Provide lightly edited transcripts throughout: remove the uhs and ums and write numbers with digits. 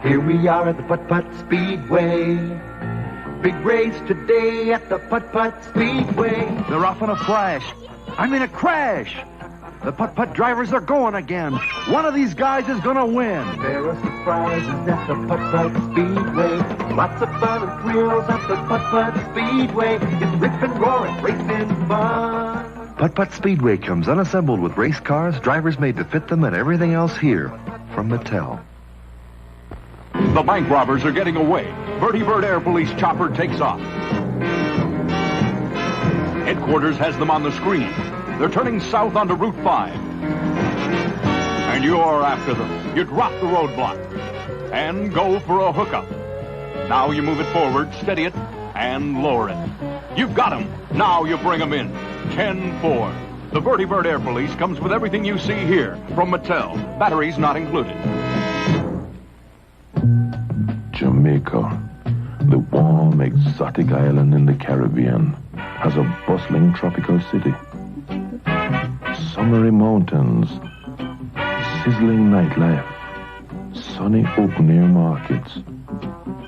Here we are at the Putt-Putt Speedway. Big race today at the Putt-Putt Speedway. They're off in a flash. I'm in a crash. The putt-putt drivers are going again. One of these guys is gonna win. There are surprises at the Putt-Putt Speedway. Lots of fun and thrills at the Putt-Putt Speedway. It's ripping, roaring, racing fun. Putt-Putt Speedway comes unassembled with race cars, drivers made to fit them, and everything else here from Mattel. The bank robbers are getting away. Bertie Bird Air Police chopper takes off. Headquarters has them on the screen. They're turning south onto Route 5. And you're after them. You drop the roadblock and go for a hookup. Now you move it forward, steady it, and lower it. You've got them. Now you bring them in. 10-4. The Bertie Bird Air Police comes with everything you see here from Mattel. Batteries not included. Jamaica, the warm, exotic island in the Caribbean, has a bustling tropical city. Summery mountains, sizzling nightlife, sunny open-air markets,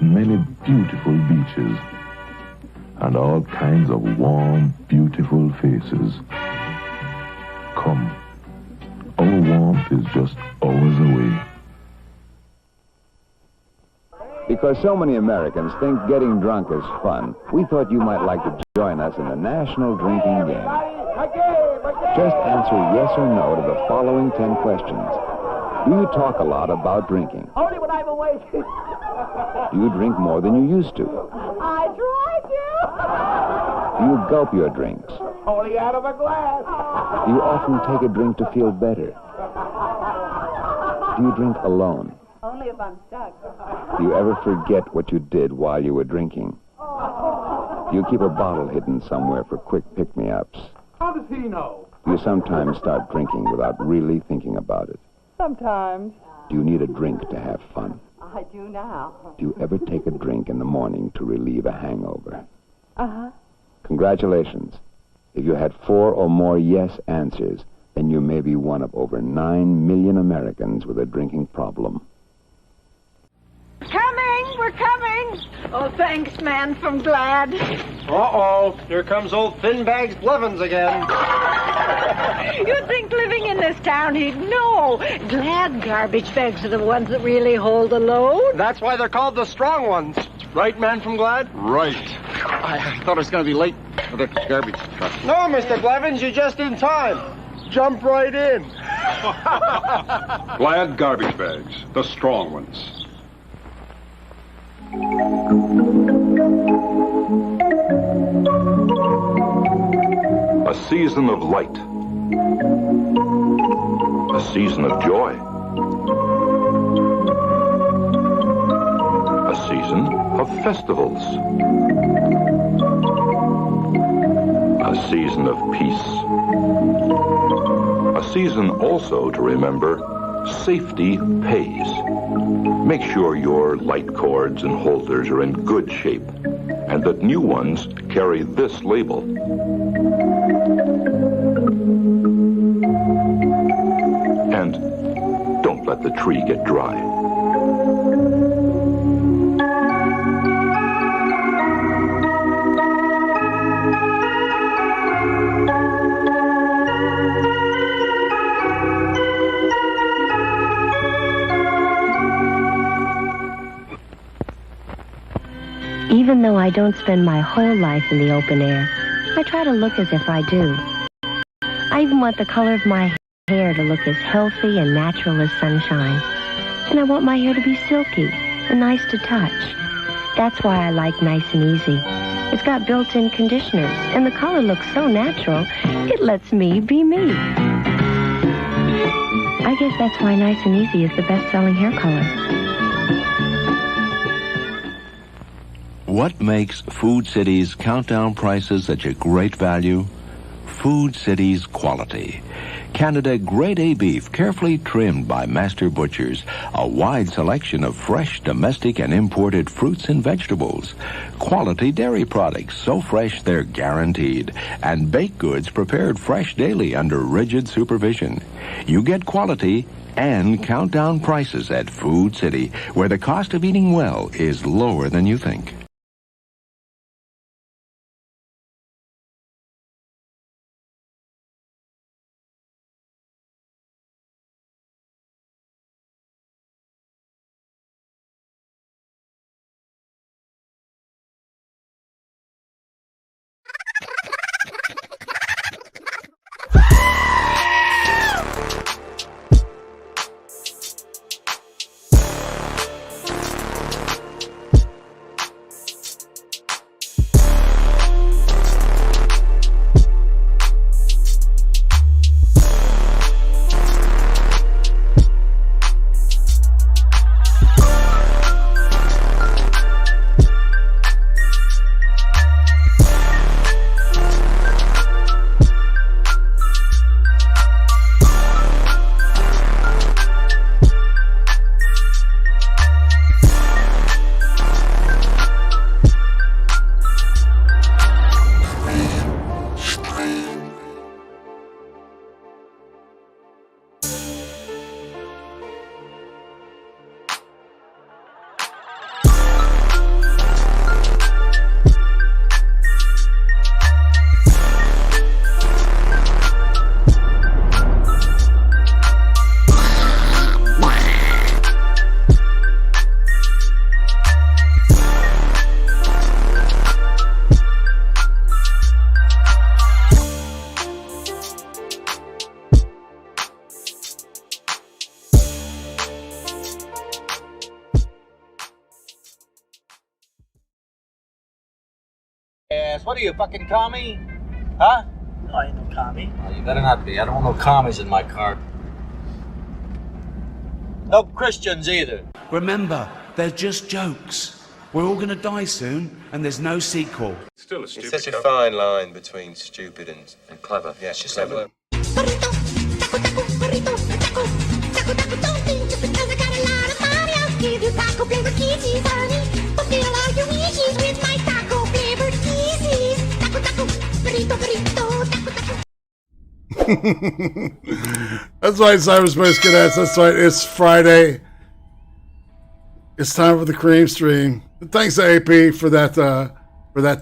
many beautiful beaches, and all kinds of warm, beautiful faces. Come, our warmth is just hours away. Because so many Americans think getting drunk is fun, we thought you might like to join us in the National Drinking Game. Just answer yes or no to the following 10 questions. Do you talk a lot about drinking? Only when I'm awake. Do you drink more than you used to? I try to. Do you gulp your drinks? Only out of a glass. Do you often take a drink to feel better? Do you drink alone? Only if I'm stuck. Do you ever forget what you did while you were drinking? Do you keep a bottle hidden somewhere for quick pick-me-ups? How does he know? Do you sometimes start drinking without really thinking about it? Sometimes. Do you need a drink to have fun? I do now. Do you ever take a drink in the morning to relieve a hangover? Uh-huh. Congratulations. If you had 4 or more yes answers, then you may be one of over 9 million Americans with a drinking problem. Coming! We're coming! Oh, thanks, man from Glad. Uh-oh. Here comes old Thin-Bags Blevins again. You'd think living in this town he'd know. Glad garbage bags are the ones that really hold the load. That's why they're called the strong ones. Right, man from Glad? Right. I thought I was going to be late for the garbage truck. No, Mr. Blevins, you're just in time. Jump right in. Glad garbage bags, the strong ones. A season of light. A season of joy. A season of festivals. A season of peace. A season also to remember, safety pays. Make sure your light cords and holders are in good shape and that new ones carry this label. And don't let the tree get dry. Even though I don't spend my whole life in the open air, I try to look as if I do. I even want the color of my hair to look as healthy and natural as sunshine. And I want my hair to be silky and nice to touch. That's why I like Nice and Easy. It's got built-in conditioners, and the color looks so natural, it lets me be me. I guess that's why Nice and Easy is the best-selling hair color. What makes Food City's countdown prices such a great value? Food City's quality. Canada Grade A beef, carefully trimmed by master butchers. A wide selection of fresh, domestic, and imported fruits and vegetables. Quality dairy products, so fresh they're guaranteed. And baked goods prepared fresh daily under rigid supervision. You get quality and countdown prices at Food City, where the cost of eating well is lower than you think. What are you, fucking commie? Huh? No, I ain't no commie. Oh, you better not be. I don't want no commies in my car. No Christians either. Remember, they're just jokes. We're all gonna die soon, and there's no sequel. Still a stupid. It's such a fine line between stupid and clever. Yeah, it's just clever. That's right, Cyberspace Cadets. That's right. It's Friday. It's time for the Cream Stream. Thanks to AP for that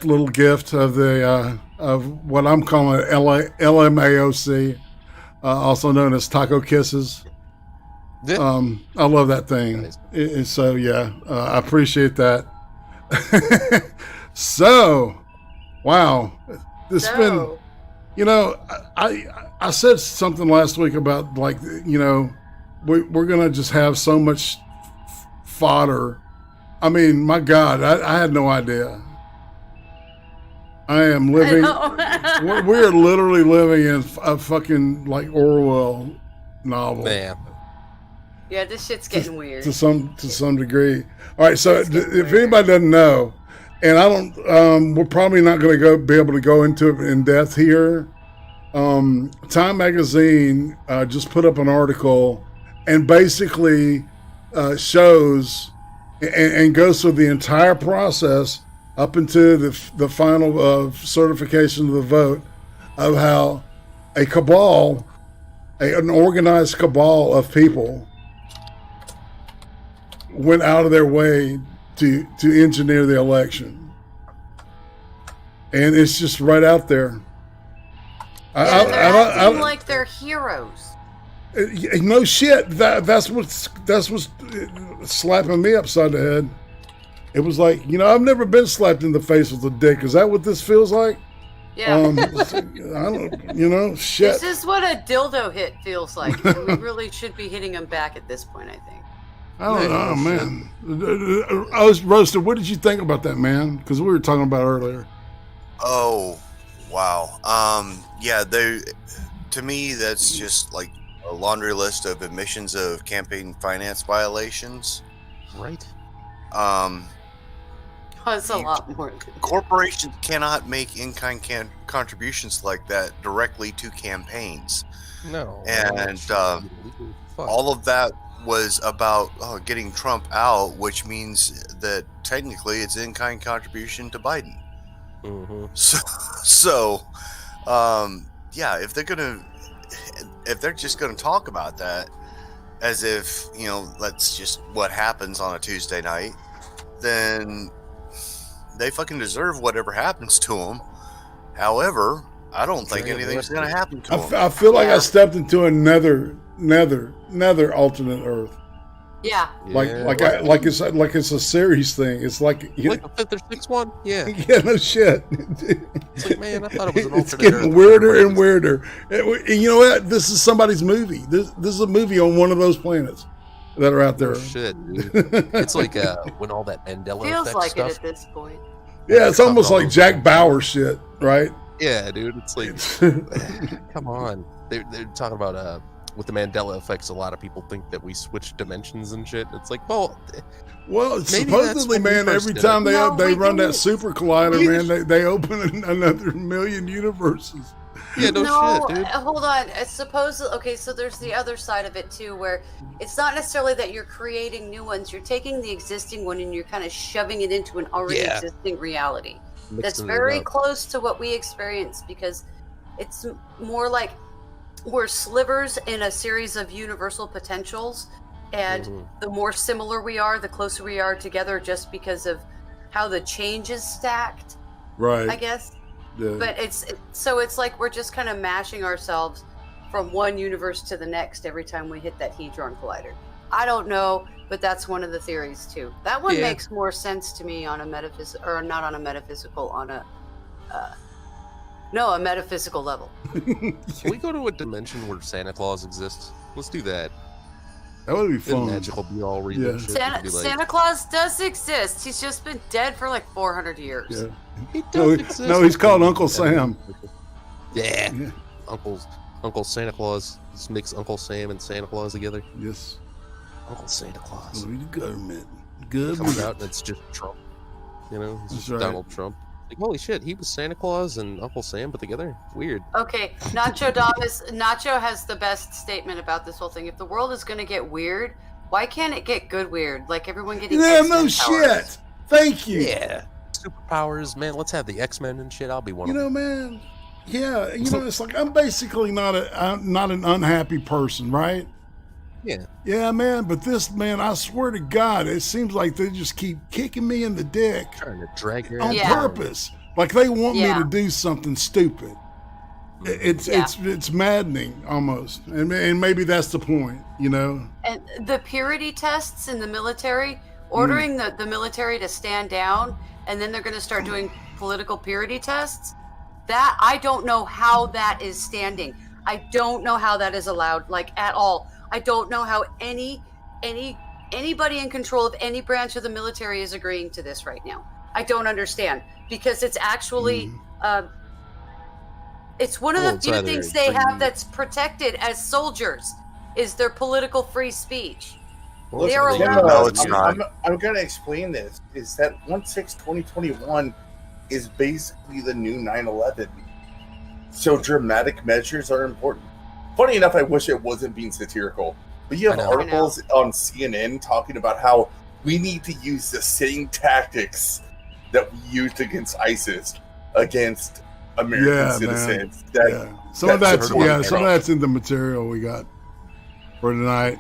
little gift of the of what I'm calling LMA.O.C, also known as Taco Kisses. I love that thing. So yeah, I appreciate that. So, wow, it's been. You know, I said something last week about, like, you know, we're going to just have so much fodder. I mean, my God, I had no idea. I am living, we're literally living in a fucking, like, Orwell novel. Man. Yeah, this shit's getting weird. To some degree. All right, so if anybody doesn't know, and I don't, we're probably not going to be able to go into it in depth here. Time Magazine just put up an article and basically shows and goes through the entire process up into the final certification of the vote of how a cabal, an organized cabal of people went out of their way to engineer the election. And it's just right out there. Yeah, they're acting like they're heroes. No shit. That's what's slapping me upside the head. It was like, you know, I've never been slapped in the face with a dick. Is that what this feels like? Yeah. I don't, you know, shit. This is what a dildo hit feels like. And we really should be hitting them back at this point, I think. I don't know, man. Roaster, what did you think about that, man? Because we were talking about it earlier. Oh, wow. Yeah, to me, that's just like a laundry list of admissions of campaign finance violations. Right. It's a lot more. Corporations cannot make in-kind contributions like that directly to campaigns. No. And all of that was about getting Trump out, which means that technically it's in-kind contribution to Biden. Mm-hmm. So, yeah, if they're just gonna talk about that, as if, you know, that's just what happens on a Tuesday night, then they fucking deserve whatever happens to them. However, I don't think anything's going to happen to them. I feel like I stepped into another alternate Earth. Yeah. Like it's a series thing. It's like like the Fifth or Sixth one. Yeah. Yeah, no shit. It's like, man, I thought it was an It's alternate getting Earth. weirder and weirder. And you know what? This is somebody's movie. This is a movie on one of those planets that are out there. Oh, shit, dude. It's like when all that Mandela Feels effect like stuff. it at this point. Yeah, it's almost like Jack Bauer shit, right? Yeah, dude. It's like, come on. They're talking about with the Mandela effects. A lot of people think that we switch dimensions and shit. It's like, well, supposedly, man, every time they run that super collider, man, they open another million universes. Yeah, no shit, dude. Hold on. Okay, so there's the other side of it too, where it's not necessarily that you're creating new ones. You're taking the existing one and you're kind of shoving it into an already existing reality. That's very close to what we experience, because it's more like we're slivers in a series of universal potentials, and the more similar we are, the closer we are together, just because of how the change is stacked. Right. I guess. Yeah. But it's like we're just kind of mashing ourselves from one universe to the next every time we hit that Hadron Collider. I don't know, but that's one of the theories too. That one makes more sense to me on a metaphysical, or not on a metaphysical, on a a metaphysical level. Can we go to a dimension where Santa Claus exists? Let's do that. That would be fun. Magical be all real shit. Santa Claus does exist. He's just been dead for like 400 years. Yeah. He does exist. No, he's called Uncle Sam. Yeah. Uncle Santa Claus. Just mix Uncle Sam and Santa Claus together. Yes. Uncle Santa Claus. The government. Comes out and it's just Trump. You know, it's just Donald Trump. Like, holy shit, he was Santa Claus and Uncle Sam put together? Weird. Okay, Nacho has the best statement about this whole thing. If the world is going to get weird, why can't it get good weird? Like everyone getting X-Men powers. Shit. Thank you. Yeah. Superpowers, man. Let's have the X-Men and shit. I'll be one of them. Man. Yeah, it's like I'm basically not an unhappy person, right? Yeah. Yeah, man, but this, man, I swear to God, it seems like they just keep kicking me in the dick. Trying to drag your on purpose. Like they want me to do something stupid. It's maddening almost. And maybe that's the point, you know? And the purity tests in the military, ordering the military to stand down, and then they're going to start doing political purity tests. That, I don't know how that is standing. I don't know how that is allowed, like, at all. I don't know how anybody in control of any branch of the military is agreeing to this right now. I don't understand, because it's actually it's one of the few things they have that's protected as soldiers is their political free speech. Well, they are allowed. No, it's not. I'm going to explain this. Is that 1/6/2021 is basically the new 9/11. So dramatic measures are important. Funny enough, I wish it wasn't being satirical. But you have articles on CNN talking about how we need to use the same tactics that we used against ISIS against American citizens. Some of that's in the material we got for tonight.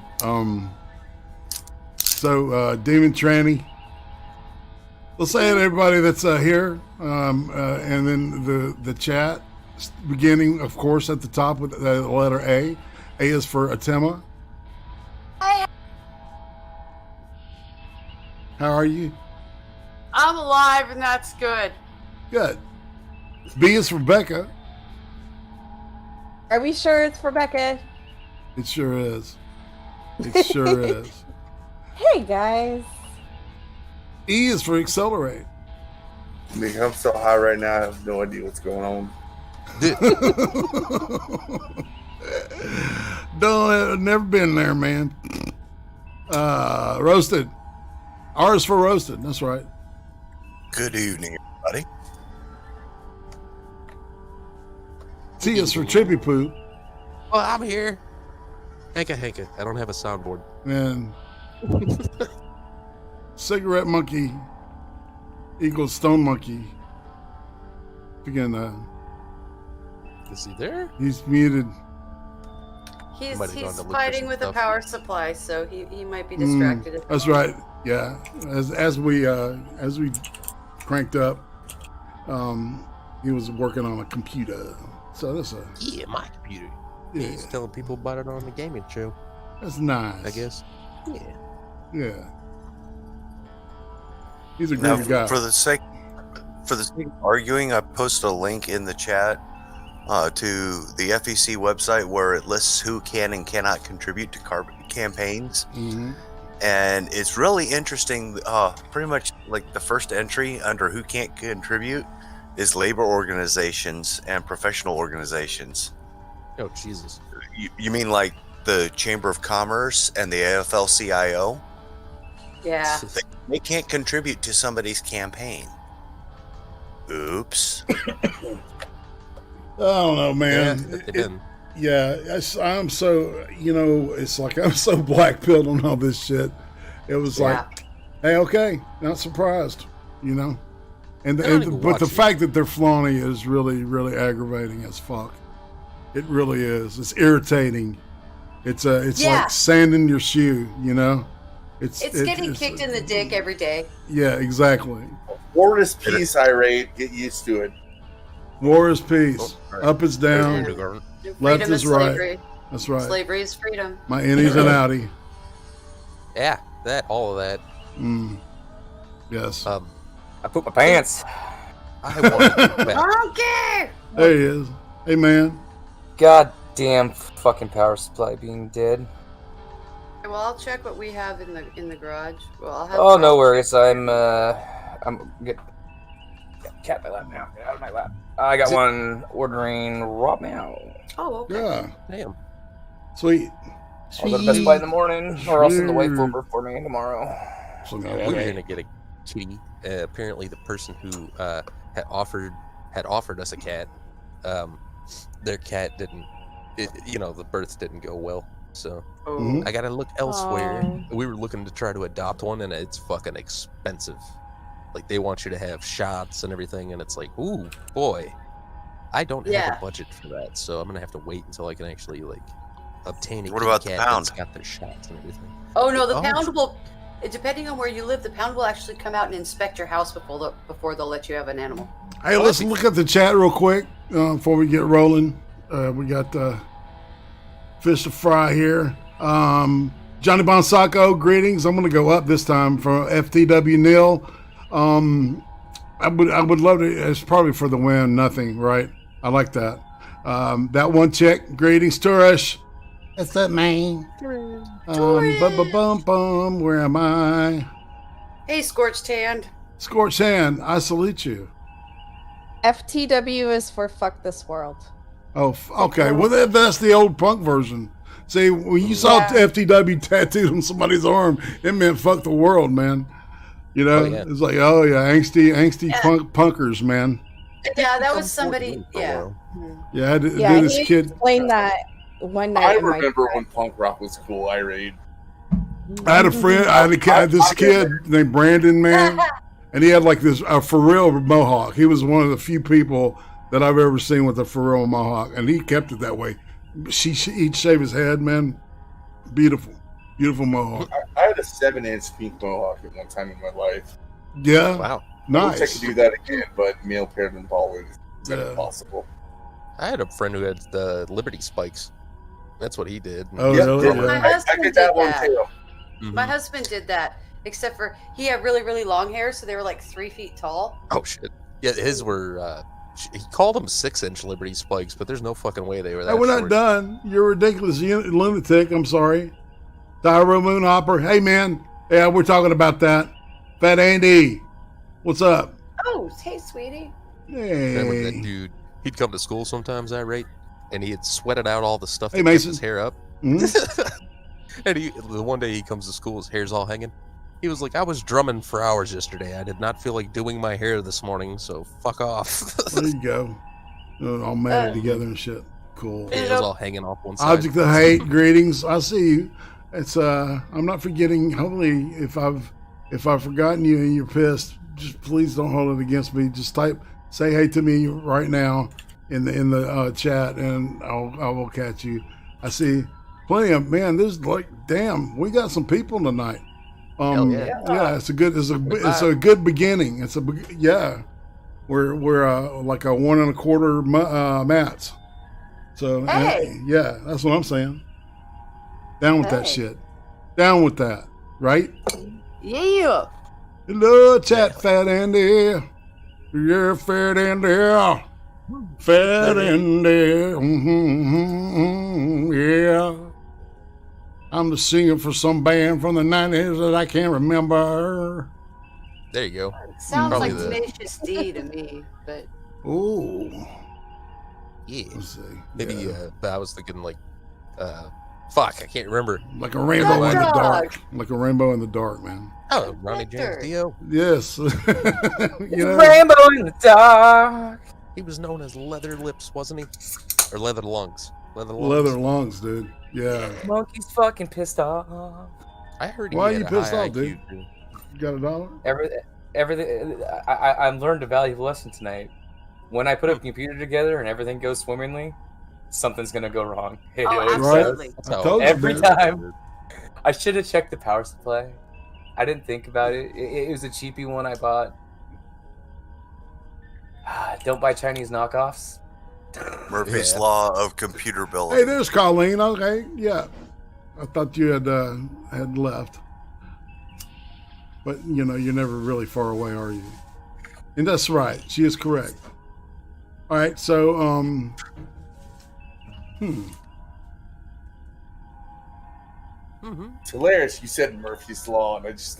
So Demon Tranny. Let's say to everybody that's here, and then the chat, beginning, of course, at the top with the letter A. A is for Atema. How are you? I'm alive, and that's good. Good. B is for Becca. Are we sure it's for Becca? It sure is. It sure is. Hey, guys. E is for Accelerate. Nigga, I'm so high right now, I have no idea what's going on. I've never been there, man. Roasted. R is for Roasted. That's right. Good evening, everybody. T is for Trippypoop. Well, I'm here. Hanka. I don't have a soundboard. And Cigarette Monkey equals Stone Monkey. Again, is he there? He's muted. He's Might have gone to look for fighting some with a stuff. power supply, so he might be distracted. That's right. Yeah. As we cranked up, he was working on a computer. So that's a my computer. Yeah. He's telling people about it on the gaming show. That's nice. I guess. Yeah. He's a Now, great guy. for the sake of arguing, I posted a link in the chat to the FEC website where it lists who can and cannot contribute to campaigns. Mm-hmm. And it's really interesting. Pretty much like the first entry under who can't contribute is labor organizations and professional organizations. Oh, Jesus. You mean like the Chamber of Commerce and the AFL-CIO? Yeah. They can't contribute to somebody's campaign. Oops. I don't know, man. I'm so, it's like I'm so black-pilled on all this shit. It was like, hey, okay, not surprised, but the fact that they're flaunting it is really, really aggravating as fuck. It really is. It's irritating. It's like sand in your shoe, It's getting kicked in the dick every day. Yeah, exactly. War is peace, irate. Get used to it. War is peace. Up is down. Left Freedom is is right. slavery. That's right. Slavery is freedom. My innies and outie. Yeah, all of that. Yes. I pooped my pants. I wanted to back. Monkey! There he is. Hey, man. Goddamn fucking power supply being dead. Well, I'll check what we have in the garage. Well, I'll have. Oh, no worries. I'm good. Cat in my lap now. Get out of my lap. I got one ordering raw now. Oh, okay. Yeah. Damn. Sweet. I'll go to Best Buy in the morning, or else in the wife over for me tomorrow. We were gonna get a kitty. Apparently, the person who had offered us a cat, their cat didn't. The birth didn't go well. So I gotta look elsewhere. We were looking to try to adopt one, and it's fucking expensive. Like, they want you to have shots and everything, and it's like, ooh, boy, I don't have a budget for that, so I'm gonna have to wait until I can actually obtain a What about the cat pound? that's got their shots and everything. Oh no, the pound will. Depending on where you live, the pound will actually come out and inspect your house before they'll let you have an animal. Hey, let's look at the chat real quick before we get rolling. We got fish to fry here. Johnny Bonsacco, greetings. I'm going to go up this time from FTW Neil. I would love to. It's probably for the win. Nothing, right? I like that. That one chick. Greetings, Turish. What's up, man? Bum. Where am I? Hey, Scorched Hand. Scorched Hand. I salute you. FTW is for fuck this world. Oh, okay. Well, that's the old punk version. See, when you saw FTW tattooed on somebody's arm, it meant fuck the world, man. It's like, oh yeah, angsty punkers, man. Yeah, that was somebody. Yeah. Yeah, this he kid explained that one night. I remember when punk rock was cool. Irate. I had a friend. I had this kid named Brandon, man, and he had like this for real mohawk. He was one of the few people that I've ever seen with a for real mohawk, and he kept it that way. He'd shave his head, man. Beautiful mohawk. I had a 7-inch pink mohawk at one time in my life. Yeah. Wow. I wish I could do that again, but male paired and baldwin is impossible. I had a friend who had the Liberty spikes. That's what he did. Oh, yeah. My husband did that one too. Mm-hmm. My husband did that, except for he had really, really long hair, so they were like 3 feet tall. Oh shit! Yeah, his were. He called them 6-inch Liberty spikes, but there's no fucking way they were that. Hey, we're not short. done. You're ridiculous, you lunatic. I'm sorry. Tyro Moonhopper. Hey, man. Yeah, we're talking about that. Fat Andy. What's up? Oh, hey, sweetie. Hey. Remember that dude? He'd come to school sometimes, irate, and he had sweated out all the stuff Hey, that kept Mason. his hair up. Mm-hmm. And the one day he comes to school, his hair's all hanging. He was like, I was drumming for hours yesterday. I did not feel like doing my hair this morning, so fuck off. There you go. All matted together and shit. Cool. It was all hanging off one side. Object of hate. Greetings. I see you. It's I'm not forgetting. Hopefully, if I've forgotten you and you're pissed, just please don't hold it against me. Just say hey to me right now in the chat, and I will catch you. I see Plenty of, man, this is like, damn, we got some people tonight. Yeah, it's a good beginning. We're like a 1 1/4 mats. So yeah, that's what I'm saying. Down with that shit. Down with that, right? Yeah. Hello, chat, Fat Andy. Yeah, Fat Andy. Fat Andy. Yeah. I'm the singer for some band from the 90s that I can't remember. There you go. Sounds like Tenacious D to me, but. Ooh. Yeah. Let's see. Maybe I was thinking like, fuck, I can't remember. Like a rainbow in the dark. Like a rainbow in the dark, man. Oh, Ronnie James Dio. Yes. Rainbow in the dark. He was known as Leather Lips, wasn't he? Or Leather Lungs. Leather lungs, dude. Yeah. Monkey's fucking pissed off. I heard he Why are had you a pissed high off, dude? IQ. You got $1? Everything. I learned a valuable lesson tonight. When I put a computer together and everything goes swimmingly, something's gonna go wrong. It absolutely. Right? Every time. I should have checked the power supply. I didn't think about it. It was a cheapy one I bought. Don't buy Chinese knockoffs. Murphy's Law of computer billing. Hey, there's Colleen. Okay, yeah. I thought you had left, but you know you're never really far away, are you? And that's right. She is correct. All right, so It's hilarious. You said Murphy's Law, and I just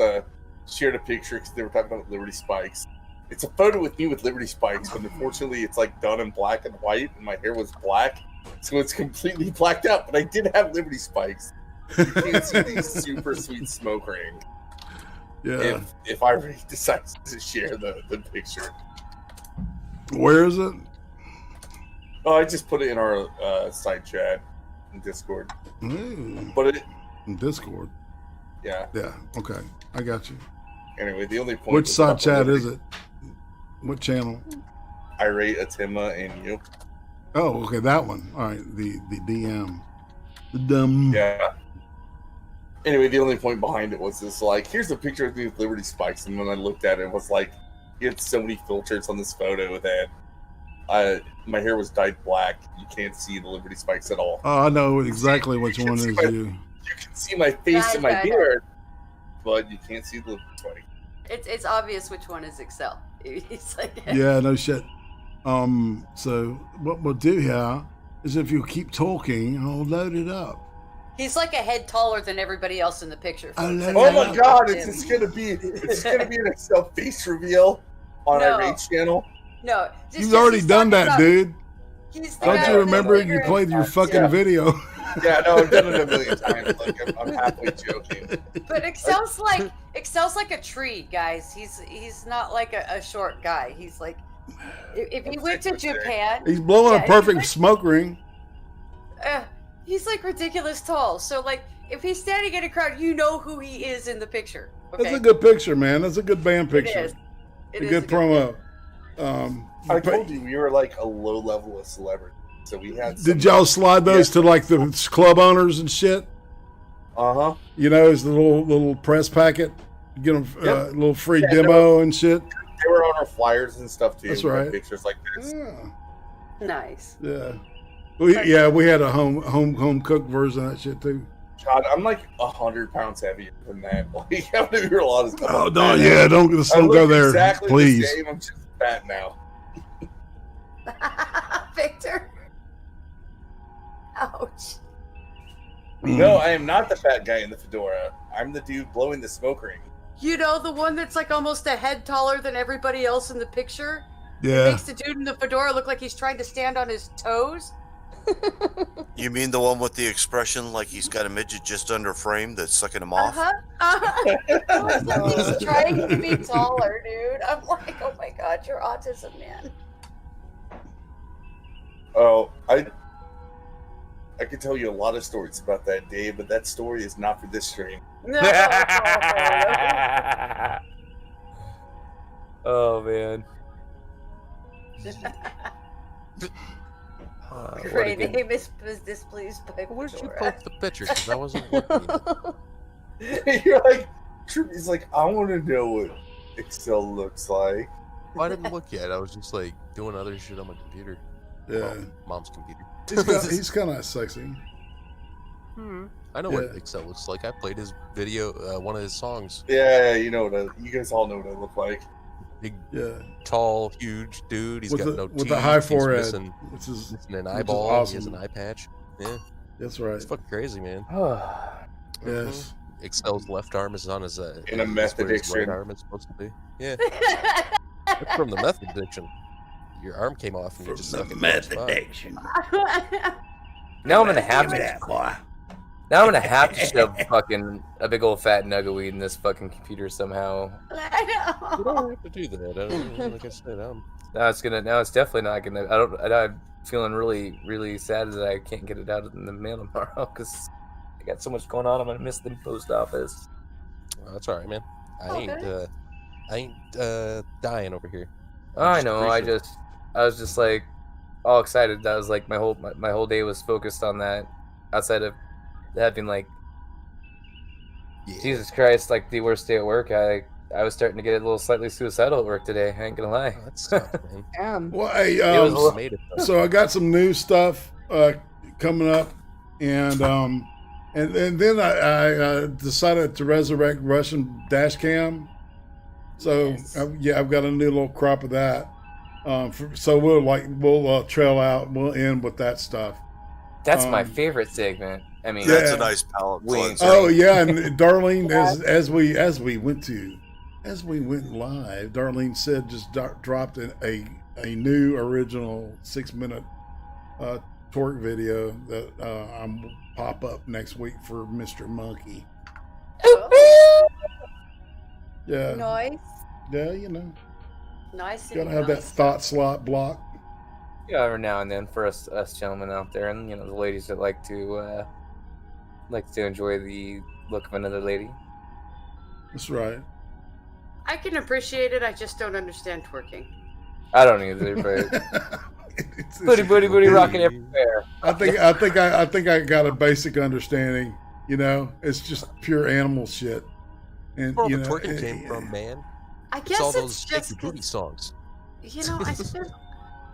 shared a picture because they were talking about Liberty Spikes. It's a photo with me with Liberty Spikes, but unfortunately it's like done in black and white, and my hair was black, so it's completely blacked out. But I did have Liberty Spikes. You can't see these super sweet smoke ring. Yeah. If I really decide to share the picture. Where is it? Oh, I just put it in our side chat in Discord. But it in Discord. Yeah. Yeah. Okay, I got you. Anyway, the only point. Which side chat is it? What channel? Irate Atima and you. Oh, okay, that one. All right, the DM. The dumb. Yeah. Anyway, the only point behind it was this, like, here's a picture of me with Liberty Spikes, and when I looked at it, it was like, he had so many filters on this photo that my hair was dyed black. You can't see the Liberty Spikes at all. Oh, I know exactly which one is you. You can see my face and my beard, but you can't see the Liberty Spikes. It's obvious which one is Excel. He's like, yeah, no shit. So what we'll do here is if you keep talking, I'll load it up. He's like a head taller than everybody else in the picture. Oh my god, it's gonna be an Excel face reveal on our Rage channel. No, you've already done that, dude. Don't you remember you played your fucking video? Yeah, no, I've done it a million times. Like, I'm halfway joking. But Excel's like a tree, guys. He's not like a short guy. He's like, if he went to Japan, he's blowing a perfect smoke ring. He's like ridiculous tall. So like, if he's standing in a crowd, you know who he is in the picture. Okay? That's a good picture, man. That's a good band picture. It is. It is a good promo. I told you we were like a low level of celebrity. So we had. Did y'all slide those to like the club owners and shit? You know, as the little press packet, get them a little free demo and shit. They were on our flyers and stuff too. That's right. Pictures like this. Nice. Yeah. We had a home cooked version of that shit too. God, I'm like 100 pounds heavier than that. Like, I'm gonna hear a lot of stuff. Oh no, yeah, don't go there, exactly please. The same. I'm just fat now. Victor. Ouch. No, I am not the fat guy in the fedora. I'm the dude blowing the smoke ring. You know, the one that's like almost a head taller than everybody else in the picture? Yeah. It makes the dude in the fedora look like he's trying to stand on his toes. You mean the one with the expression like he's got a midget just under frame that's sucking him off? He's trying to be taller, dude. I'm like, oh my god, you're autism, man. Oh, I could tell you a lot of stories about that day, but that story is not for this stream. No. Oh man. Your name is displeased by Where'd you Fedora. post the picture? Because I wasn't looking. You're like, Trippy's like, I want to know what Excel looks like. Well, I didn't look yet. I was just like doing other shit on my computer. Yeah. Well, Mom's computer. He's kind of sexy. I know what Excel looks like. I played his video, one of his songs. Yeah, you know what you guys all know what I look like. Big, tall, huge dude. He's With got the- no with teeth. the high He's forehead, missing, which is an eyeball. awesome. He has an eye patch. Yeah, that's right. It's fucking crazy, man. Yes. Excel's left arm is on his in a meth where his addiction. right arm is supposed to be. Yeah, that's from the meth addiction. Your arm came off and you just stuck it in the meth spot. addiction. Now I'm gonna have to. boy. Now I'm gonna have to shove fucking a big old fat nug of weed in this fucking computer somehow. You don't have to do that. I don't, like I said, Now it's definitely not gonna. I'm feeling really, really sad that I can't get it out in the mail tomorrow because I got so much going on. I'm gonna miss the post office. Well, that's all right, man. I ain't dying over here. I know. I was just like all excited. That was like my whole day was focused on that. Outside of having like Jesus Christ, like the worst day at work. I was starting to get a little slightly suicidal at work today. I ain't gonna lie. That's tough, man. Damn. Well, hey, so I got some new stuff coming up, and then I decided to resurrect Russian dash cam. So I've got a new little crop of that. So we'll trail out. We'll end with that stuff. That's my favorite segment. I mean, that's a nice palate cleanser. Oh yeah, and Darlene, as we went live, Darlene said just dropped a new original 6-minute torque video that I'm pop up next week for Mr. Monkey. Yeah. Nice. Yeah, you know. Nice. Gotta have that thought slot block. Yeah, every now and then for us gentlemen out there, and the ladies that like to enjoy the look of another lady. That's right. I can appreciate it. I just don't understand twerking. I don't either, but booty rocking everywhere. I think I got a basic understanding. It's just pure animal shit. And where the twerking came from, man. I guess all it's those just booty songs. I spent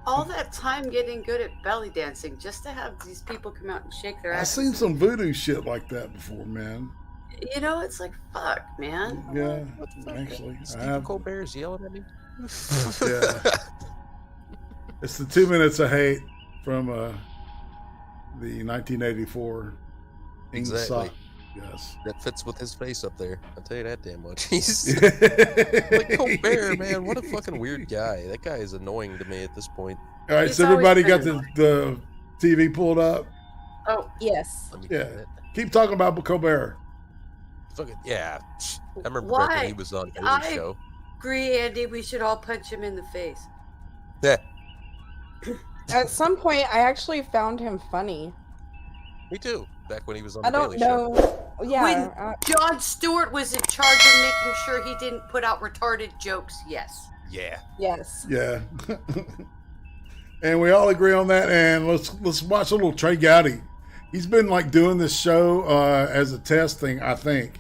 all that time getting good at belly dancing just to have these people come out and shake their I've asses. seen some voodoo shit like that before, man. It's like, fuck, man. Yeah, actually, I have. Colbert's yelling at me. Yeah. It's the 2 minutes of hate from the 1984. Exactly. Yes. That fits with his face up there. I'll tell you that damn much. He's like Colbert, man. What a fucking weird guy. That guy is annoying to me at this point. All right, so everybody got the TV pulled up? Oh, yes. Yeah. Keep talking about Colbert. Fucking, yeah. I remember back when he was on Haley's show. I agree, Andy. We should all punch him in the face. Yeah. At some point, I actually found him funny. Me too. Back when he was on I the don't Daily Show. know. Yeah. When Jon Stewart was in charge of making sure he didn't put out retarded jokes, yes. Yeah. Yes. Yeah. And we all agree on that. And let's watch a little Trey Gowdy. He's been doing this show as a test thing, I think,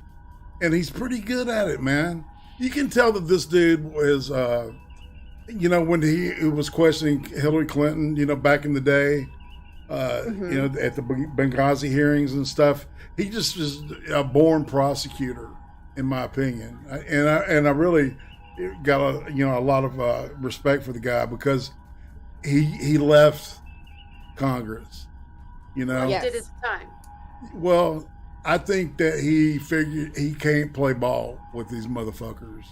and he's pretty good at it, man. You can tell that this dude was, when he was questioning Hillary Clinton, back in the day, at the Benghazi hearings and stuff. He just is a born prosecutor, in my opinion, and I really got a lot of respect for the guy because he left Congress. Well, he did his time. Well, I think that he figured he can't play ball with these motherfuckers.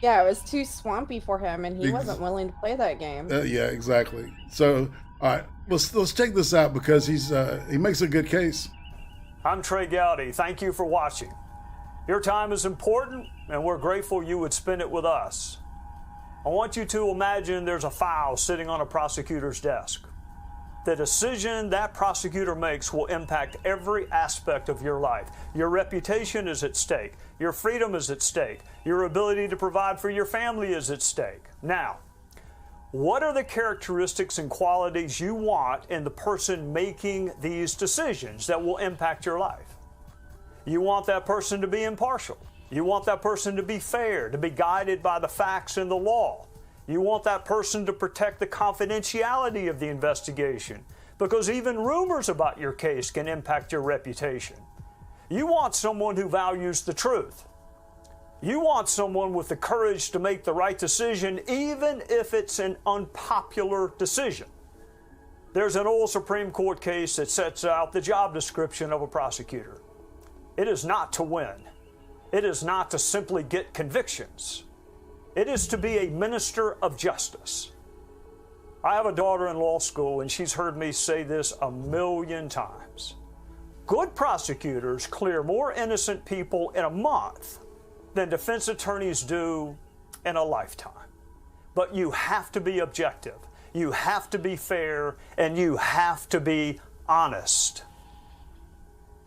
Yeah, it was too swampy for him, and he wasn't willing to play that game. Yeah, exactly. So, all right, let's check this out because he makes a good case. I'm Trey Gowdy. Thank you for watching. Your time is important, and we're grateful you would spend it with us. I want you to imagine there's a file sitting on a prosecutor's desk. The decision that prosecutor makes will impact every aspect of your life. Your reputation is at stake. Your freedom is at stake. Your ability to provide for your family is at stake. Now, What are the characteristics and qualities you want in the person making these decisions that will impact your life? You want that person to be impartial. You want that person to be fair, to be guided by the facts and the law. You want that person to protect the confidentiality of the investigation, because even rumors about your case can impact your reputation. You want someone who values the truth. You want someone with the courage to make the right decision, even if it's an unpopular decision. There's an old Supreme Court case that sets out the job description of a prosecutor. It is not to win. It is not to simply get convictions. It is to be a minister of justice. I have a daughter in law school, and she's heard me say this 1,000,000 times. Good prosecutors clear more innocent people in a month than defense attorneys do in a lifetime. But you have to be objective, you have to be fair, and you have to be honest.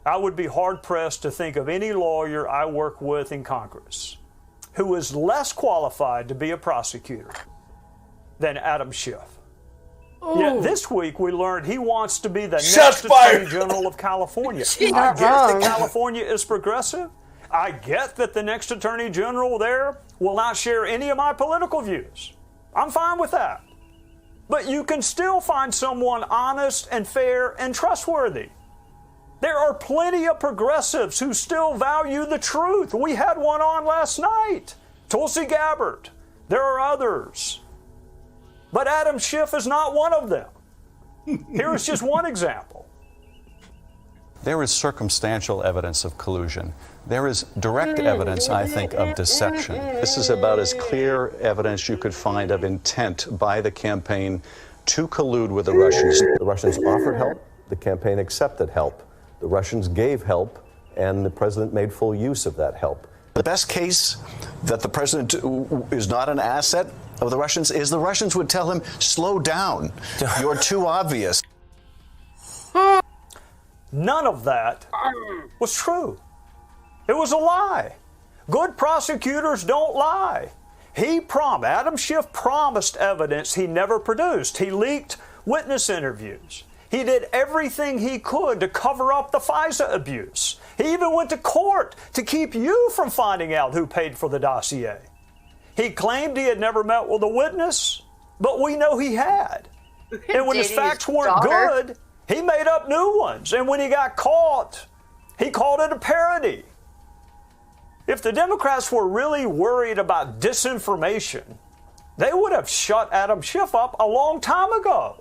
I would be hard-pressed to think of any lawyer I work with in Congress who is less qualified to be a prosecutor than Adam Schiff. Yet this week we learned he wants to be the next Attorney General of California. I get that California is progressive. I get that the next Attorney General there will not share any of my political views. I'm fine with that. But you can still find someone honest and fair and trustworthy. There are plenty of progressives who still value the truth. We had one on last night, Tulsi Gabbard. There are others. But Adam Schiff is not one of them. Here is just one example. There is circumstantial evidence of collusion. There is direct evidence, I think, of deception. This is about as clear evidence you could find of intent by the campaign to collude with the Russians. The Russians offered help. The campaign accepted help. The Russians gave help, and the president made full use of that help. The best case that the president is not an asset of the Russians is the Russians would tell him, slow down, you're too obvious. None of that was true. It was a lie. Good prosecutors don't lie. Adam Schiff promised evidence he never produced. He leaked witness interviews. He did everything he could to cover up the FISA abuse. He even went to court to keep you from finding out who paid for the dossier. He claimed he had never met with a witness, but we know he had. And when his facts weren't good, he made up new ones. And when he got caught, he called it a parody. If the Democrats were really worried about disinformation, they would have shut Adam Schiff up a long time ago.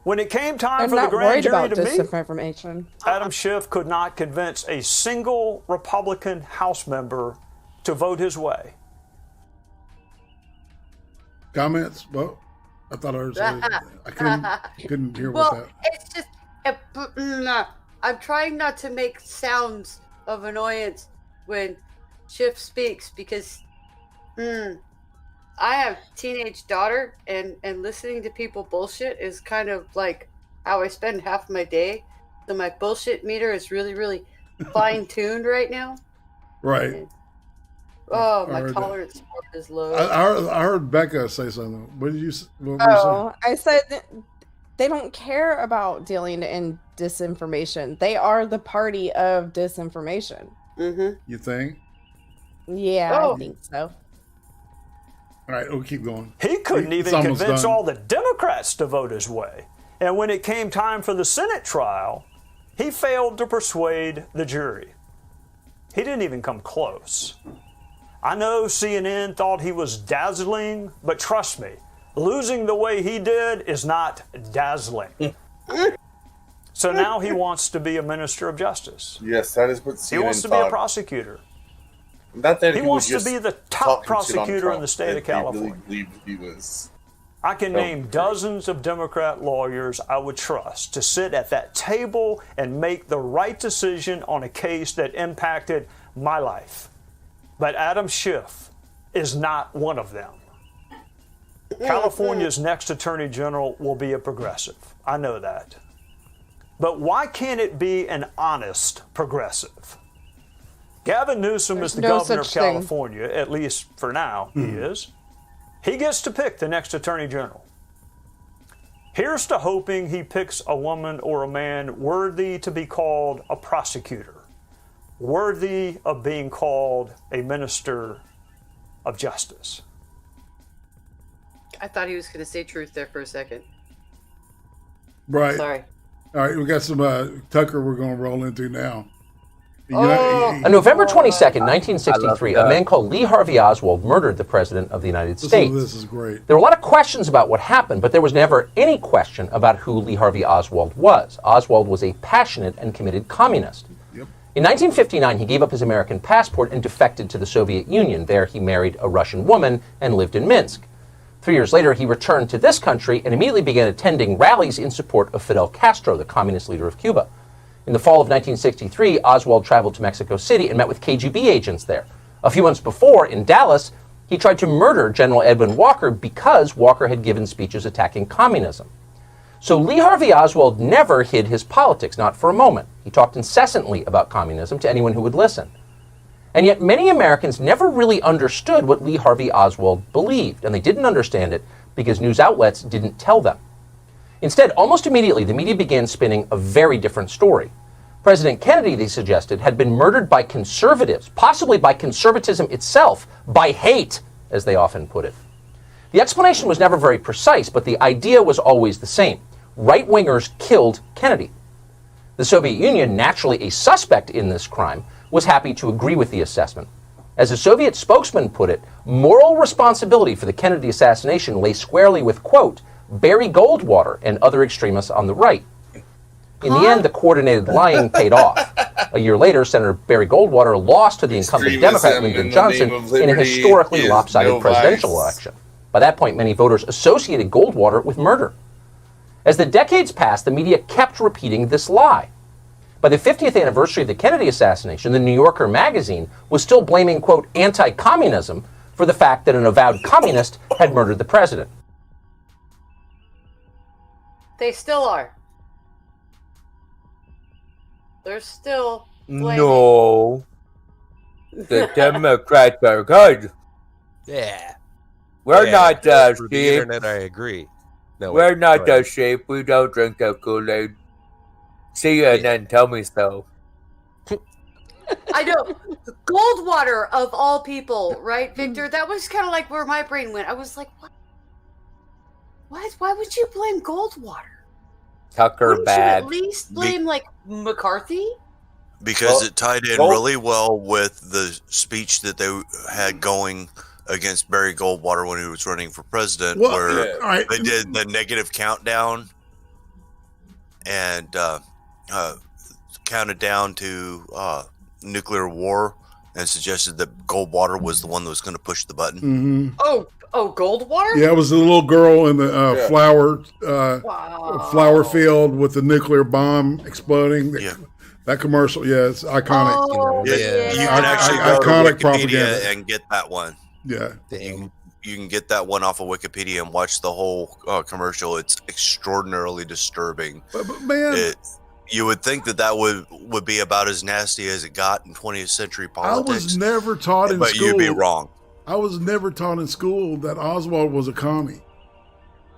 When it came time for the grand jury to meet, Adam Schiff could not convince a single Republican House member to vote his way. Comments? Well, I thought I heard something. I couldn't hear well, what that. It's just, I'm trying not to make sounds of annoyance when Schiff speaks because I have a teenage daughter and listening to people bullshit is kind of like how I spend half my day. So my bullshit meter is really, really fine-tuned right now. Right. And, my tolerance is low. I heard Becca say something. What did you say? I said they don't care about dealing in disinformation. They are the party of disinformation. Mm-hmm. You think? Yeah, I think so. All right, we'll keep going. He couldn't even convince all the Democrats to vote his way. And when it came time for the Senate trial, he failed to persuade the jury. He didn't even come close. I know CNN thought he was dazzling, but trust me, losing the way he did is not dazzling. So now he wants to be a minister of justice. Yes, that is what CNN He wants to be a prosecutor. Not that he wants to be the top prosecutor in the state of California. Really he was. I can name dozens of Democrat lawyers I would trust to sit at that table and make the right decision on a case that impacted my life. But Adam Schiff is not one of them. California's next Attorney General will be a progressive. I know that. But why can't it be an honest progressive? Gavin Newsom is the governor of California, at least for now, he is. He gets to pick the next attorney general. Here's to hoping he picks a woman or a man worthy to be called a prosecutor, worthy of being called a minister of justice. I thought he was going to say truth there for a second. Right. Sorry. All right, we got some Tucker we're going to roll into now. On November 22nd, 1963, a man called Lee Harvey Oswald murdered the President of the United States. This is great. There were a lot of questions about what happened, but there was never any question about who Lee Harvey Oswald was. Oswald was a passionate and committed communist. Yep. In 1959, he gave up his American passport and defected to the Soviet Union. There, he married a Russian woman and lived in Minsk. 3 years later, he returned to this country and immediately began attending rallies in support of Fidel Castro, the communist leader of Cuba. In the fall of 1963, Oswald traveled to Mexico City and met with KGB agents there. A few months before, in Dallas, he tried to murder General Edwin Walker because Walker had given speeches attacking communism. So Lee Harvey Oswald never hid his politics, not for a moment. He talked incessantly about communism to anyone who would listen. And yet many Americans never really understood what Lee Harvey Oswald believed, and they didn't understand it because news outlets didn't tell them. Instead, almost immediately, the media began spinning a very different story. President Kennedy, they suggested, had been murdered by conservatives, possibly by conservatism itself, by hate, as they often put it. The explanation was never very precise, but the idea was always the same. Right-wingers killed Kennedy. The Soviet Union, naturally a suspect in this crime, was happy to agree with the assessment. As a Soviet spokesman put it, moral responsibility for the Kennedy assassination lay squarely with, quote, Barry Goldwater and other extremists on the right. In the end, the coordinated lying paid off. A year later, Senator Barry Goldwater lost to the incumbent Democrat Lyndon Johnson in a historically lopsided presidential election. By that point, many voters associated Goldwater with murder. As the decades passed, the media kept repeating this lie. By the 50th anniversary of the Kennedy assassination, the New Yorker magazine was still blaming, quote, anti-communism for the fact that an avowed communist had murdered the president. They still are. They're still blaming. No. The Democrats are good. Yeah. We're not For the sheep. internet, I agree. No, We're wait, not go the ahead. sheep. We don't drink the Kool-Aid. See you and then tell me so. I know. Goldwater, of all people, right, Victor? That was kind of like where my brain went. I was like, what? Why would you blame Goldwater? Tucker Wouldn't bad. you at least blame, like, McCarthy? Because it tied in really well with the speech that they had going against Barry Goldwater when he was running for president, Well, where all right. they did the negative countdown and counted down to nuclear war and suggested that Goldwater was the one that was going to push the button. Mm-hmm. Oh, Goldwater? Yeah, it was the little girl in the flower field with the nuclear bomb exploding. That commercial, yeah, it's iconic. Oh, You can actually go iconic to Wikipedia propaganda. and get that one. Yeah. You can get that one off of Wikipedia and watch the whole commercial. It's extraordinarily disturbing. But man, you would think that would be about as nasty as it got in 20th century politics. I was never taught in but school. you'd be wrong. I was never taught in school that Oswald was a commie.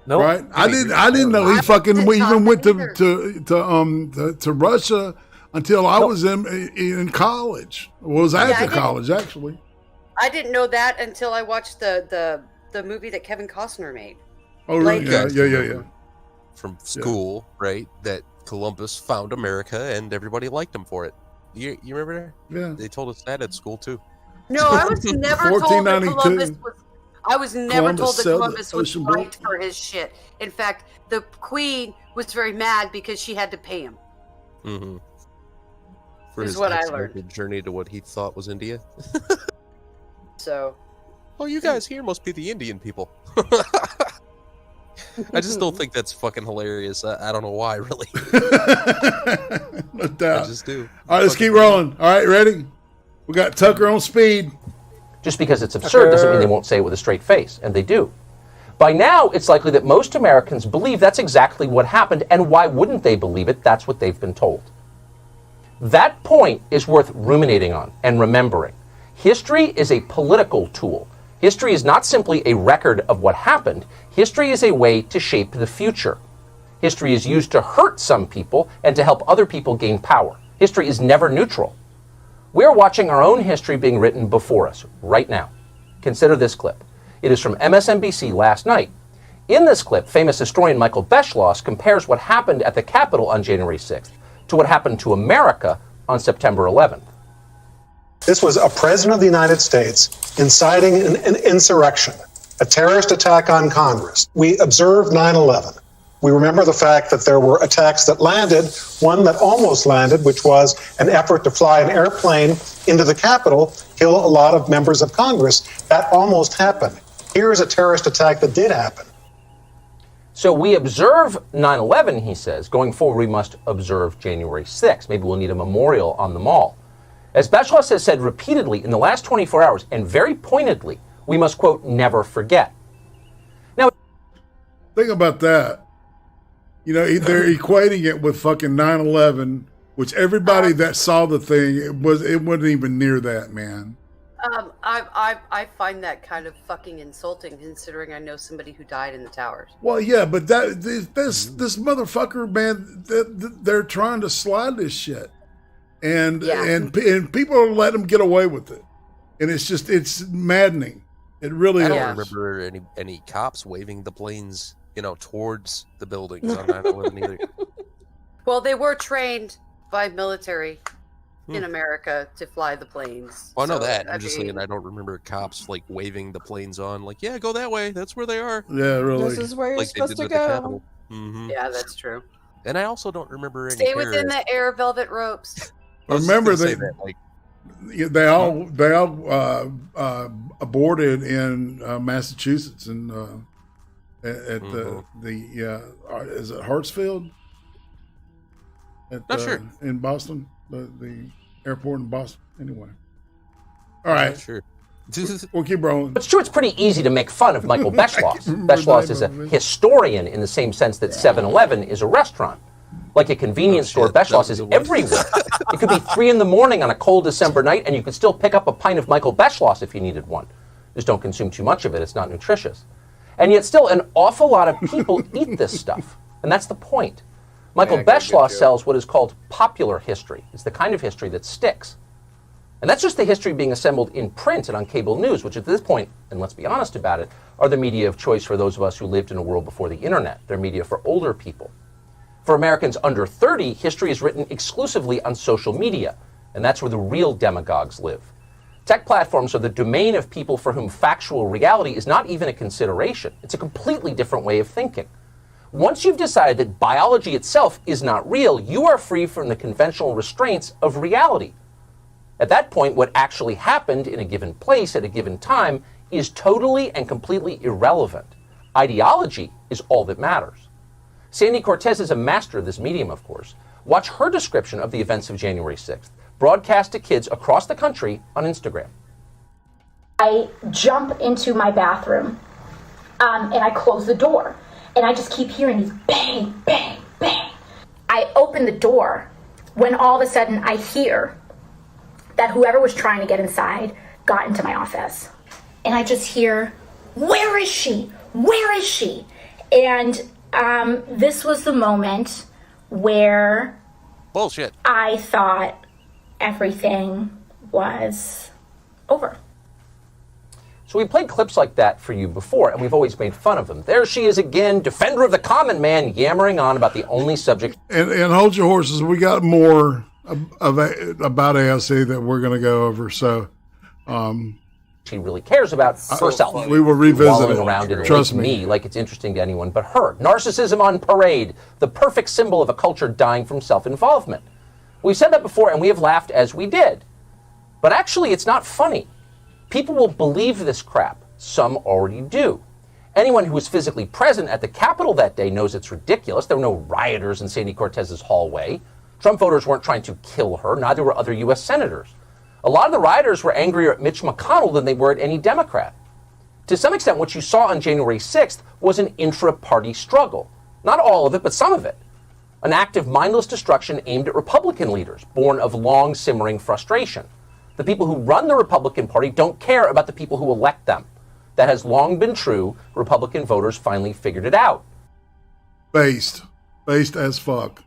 Nope. Right? I didn't know he fucking even went to Russia until I was in college. Was after college, actually. I didn't know that until I watched the movie that Kevin Costner made. Oh, really? Yeah. From school, right? That Columbus found America and everybody liked him for it. You remember that? Yeah. They told us that at school too. No, I was never told that Columbus was. I was never told that Columbus Columbus was Ocean right for his shit. In fact, the Queen was very mad because she had to pay him. Mm-hmm. For Is his what I unexpected journey to what he thought was India. So. Oh, you guys here must be the Indian people. I just don't think that's fucking hilarious. I don't know why, really. No doubt. I just do. All right, let's keep rolling. All right, ready? We got Tucker on speed. Just because it's absurd doesn't mean they won't say it with a straight face, and they do. By now, it's likely that most Americans believe that's exactly what happened, and why wouldn't they believe it? That's what they've been told. That point is worth ruminating on and remembering. History is a political tool. History is not simply a record of what happened. History is a way to shape the future. History is used to hurt some people and to help other people gain power. History is never neutral. We're watching our own history being written before us right now. Consider this clip. It is from MSNBC last night. In this clip, famous historian Michael Beschloss compares what happened at the Capitol on January 6th to what happened to America on September 11th. This was a president of the United States inciting an insurrection, a terrorist attack on Congress. We observed 9/11. We remember the fact that there were attacks that landed, one that almost landed, which was an effort to fly an airplane into the Capitol, kill a lot of members of Congress. That almost happened. Here is a terrorist attack that did happen. So we observe 9/11, he says. Going forward, we must observe January 6th. Maybe we'll need a memorial on the mall. As Beschloss has said repeatedly in the last 24 hours, and very pointedly, we must, quote, never forget. Now, think about that. You know, they're equating it with fucking 9/11, which everybody that saw the thing, it wasn't even near that, man. I find that kind of fucking insulting, considering I know somebody who died in the towers. Well, yeah, but this motherfucker, man, they're trying to slide this shit, and people are letting them get away with it, and it's maddening. It really is. I don't remember any cops waving the planes, towards the buildings on 9/11 either. Well, they were trained by military in America to fly the planes. Well, I know that. I'm just saying I don't remember cops waving the planes on, yeah, go that way. That's where they are. Yeah, really. This is where you're supposed to go. Mm-hmm. Yeah, that's true. And I also don't remember any. Stay within the air velvet ropes. Remember they all aborted in Massachusetts and at is it Hartsfield? Not sure. In Boston, the airport in Boston. Anyway, all right, sure. We'll keep rolling. It's true. It's pretty easy to make fun of Michael Beschloss. Beschloss is a historian in the same sense that 7-Eleven is a restaurant. Like a convenience store, Beschloss is everywhere. It could be 3 a.m. on a cold December night, and you could still pick up a pint of Michael Beschloss if you needed one. Just don't consume too much of it. It's not nutritious. And yet still an awful lot of people eat this stuff. And that's the point. Michael Beschloss sells what is called popular history. It's the kind of history that sticks. And that's just the history being assembled in print and on cable news, which at this point, and let's be honest about it, are the media of choice for those of us who lived in a world before the internet. They're media for older people. For Americans under 30, history is written exclusively on social media, and that's where the real demagogues live. Tech platforms are the domain of people for whom factual reality is not even a consideration. It's a completely different way of thinking. Once you've decided that biology itself is not real, you are free from the conventional restraints of reality. At that point, what actually happened in a given place at a given time is totally and completely irrelevant. Ideology is all that matters. Sandy Cortez is a master of this medium, of course. Watch her description of the events of January 6th, broadcast to kids across the country on Instagram. I jump into my bathroom and I close the door. And I just keep hearing these bang, bang, bang. I open the door when all of a sudden I hear that whoever was trying to get inside got into my office. And I just hear, "Where is she? Where is she?" And this was the moment where bullshit. I thought everything was over. So we played clips like that for you before, and we've always made fun of them. There she is again, defender of the common man, yammering on about the only subject. And hold your horses. We got more about AOC that we're going to go over. So she really cares about herself. We will revisit it. Around it. Trust me, like it's interesting to anyone but her. Narcissism on parade, the perfect symbol of a culture dying from self-involvement. We've said that before, and we have laughed as we did. But actually, it's not funny. People will believe this crap. Some already do. Anyone who was physically present at the Capitol that day knows it's ridiculous. There were no rioters in Sandy Cortez's hallway. Trump voters weren't trying to kill her. Neither were other U.S. senators. A lot of the rioters were angrier at Mitch McConnell than they were at any Democrat. To some extent, what you saw on January 6th was an intra-party struggle. Not all of it, but some of it. An act of mindless destruction aimed at Republican leaders, born of long simmering frustration. The people who run the Republican Party don't care about the people who elect them. That has long been true. Republican voters finally figured it out. Based as fuck.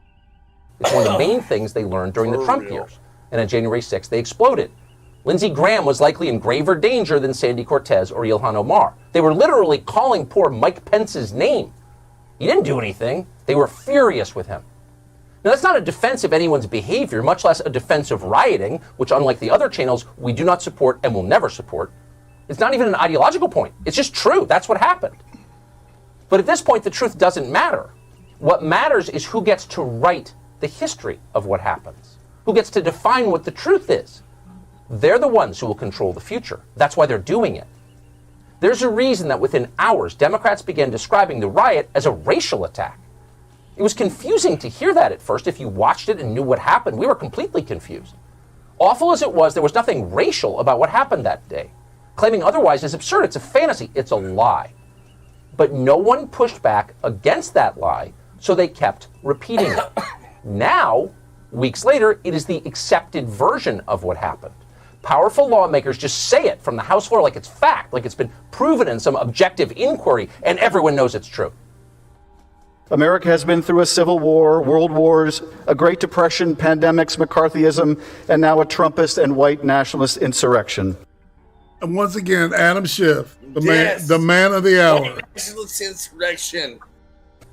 It's one of the main things they learned during the Trump years. And on January 6th, they exploded. Lindsey Graham was likely in graver danger than Sandy Cortez or Ilhan Omar. They were literally calling poor Mike Pence's name. He didn't do anything. They were furious with him. Now, that's not a defense of anyone's behavior, much less a defense of rioting, which, unlike the other channels, we do not support and will never support. It's not even an ideological point. It's just true. That's what happened. But at this point, the truth doesn't matter. What matters is who gets to write the history of what happens, who gets to define what the truth is. They're the ones who will control the future. That's why they're doing it. There's a reason that within hours, Democrats began describing the riot as a racial attack. It was confusing to hear that at first. If you watched it and knew what happened, we were completely confused. Awful as it was, there was nothing racial about what happened that day. Claiming otherwise is absurd. It's a fantasy. It's a lie. But no one pushed back against that lie, so they kept repeating it. Now, weeks later, it is the accepted version of what happened. Powerful lawmakers just say it from the House floor like it's fact, like it's been proven in some objective inquiry, and everyone knows it's true. America has been through a civil war, world wars, a Great Depression, pandemics, McCarthyism, and now a Trumpist and white nationalist insurrection. And once again, Adam Schiff, Yes. the man of the hour. Nationalist insurrection.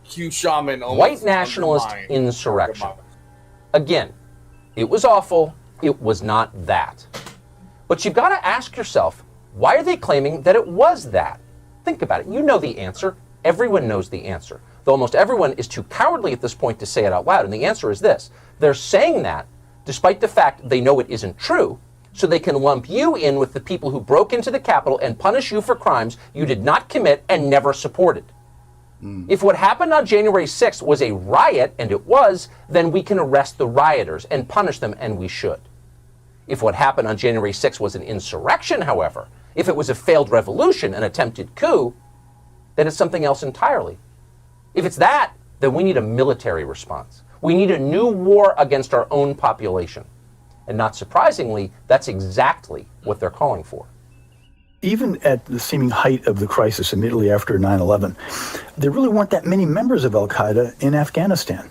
Hugh Shaman. White nationalist insurrection. Again, it was awful. It was not that. But you've got to ask yourself, why are they claiming that it was that? Think about it. You know the answer. Everyone knows the answer. Though almost everyone is too cowardly at this point to say it out loud. And the answer is this. They're saying that despite the fact they know it isn't true, so they can lump you in with the people who broke into the Capitol and punish you for crimes you did not commit and never supported. If what happened on January 6th was a riot, and it was, then we can arrest the rioters and punish them, and we should. If what happened on January 6th was an insurrection, however, if it was a failed revolution, an attempted coup, then it's something else entirely. If it's that, then we need a military response. We need a new war against our own population. And not surprisingly, that's exactly what they're calling for. Even at the seeming height of the crisis immediately after 9/11, there really weren't that many members of al-Qaeda in Afghanistan.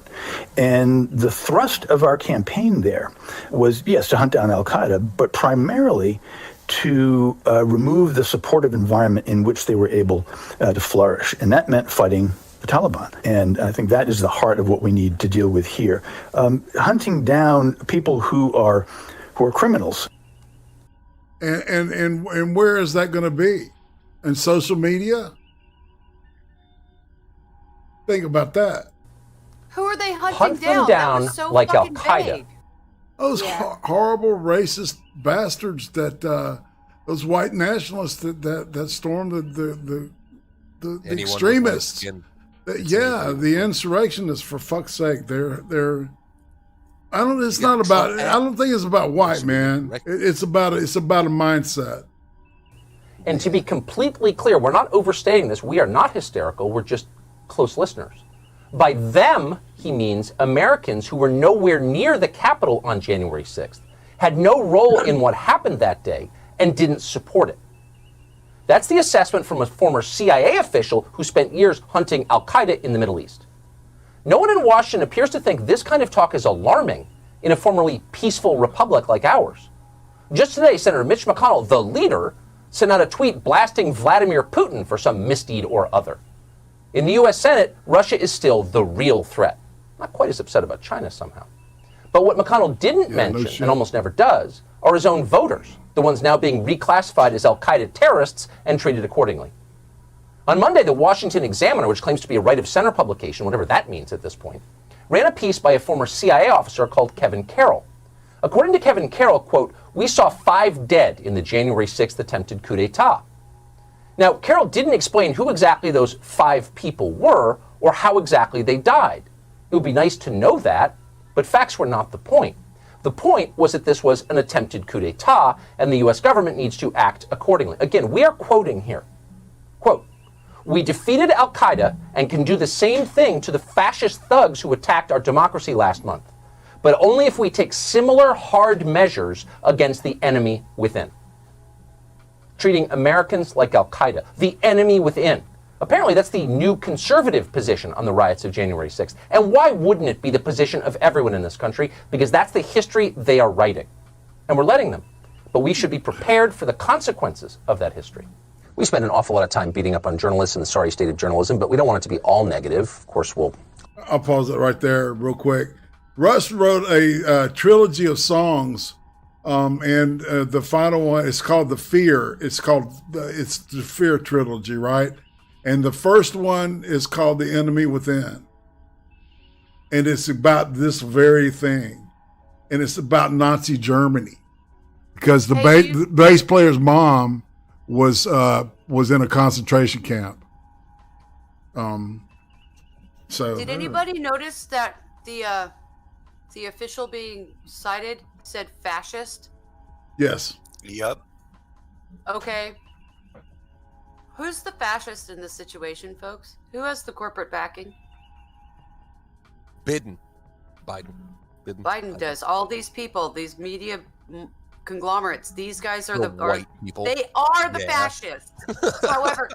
And the thrust of our campaign there was, yes, to hunt down al-Qaeda, but primarily to remove the supportive environment in which they were able to flourish. And that meant fighting the Taliban. And I think that is the heart of what we need to deal with here. Hunting down people who are criminals. And where is that going to be? In social media? Think about that. Who are they hunting Hunt them down? down That was so like fucking Al-Qaeda. vague. Those horrible racist bastards that those white nationalists that stormed the extremists. The insurrectionists, for fuck's sake. They're I don't think it's about white, man. It's about a mindset. And to be completely clear, we're not overstating this. We are not hysterical. We're just close listeners. By them, he means Americans who were nowhere near the Capitol on January 6th, had no role in what happened that day, and didn't support it. That's the assessment from a former CIA official who spent years hunting al-Qaeda in the Middle East. No one in Washington appears to think this kind of talk is alarming in a formerly peaceful republic like ours. Just today, Senator Mitch McConnell, the leader, sent out a tweet blasting Vladimir Putin for some misdeed or other. In the U.S. Senate, Russia is still the real threat. Not quite as upset about China somehow. But what McConnell didn't mention, and almost never does, are his own voters, the ones now being reclassified as al-Qaeda terrorists and treated accordingly. On Monday, the Washington Examiner, which claims to be a right-of-center publication, whatever that means at this point, ran a piece by a former CIA officer called Kevin Carroll. According to Kevin Carroll, quote, "We saw 5 dead in the January 6th attempted coup d'etat." Now, Carroll didn't explain who exactly those 5 people were or how exactly they died. It would be nice to know that, but facts were not the point. The point was that this was an attempted coup d'etat, and the U.S. government needs to act accordingly. Again, we are quoting here. Quote, "We defeated al-Qaeda and can do the same thing to the fascist thugs who attacked our democracy last month, but only if we take similar hard measures against the enemy within." treating Americans like Al-Qaeda, the enemy within. Apparently, that's the new conservative position on the riots of January 6th. And why wouldn't it be the position of everyone in this country? Because that's the history they are writing. And we're letting them. But we should be prepared for the consequences of that history. We spend an awful lot of time beating up on journalists and the sorry state of journalism, but we don't want it to be all negative. Of course, I'll pause it right there real quick. Russ wrote a trilogy of songs, and the final one is called The Fear. It's the Fear trilogy, right? And the first one is called The Enemy Within. And it's about this very thing. And it's about Nazi Germany. Because the bass player's mom was in a concentration camp. Did anybody notice that the official being cited said fascist? Yes. Yep. Okay. Who's the fascist in this situation, folks? Who has the corporate backing? Biden. Biden does. All these people, these media conglomerates, these guys are The white people. They are the Yeah. fascists. However,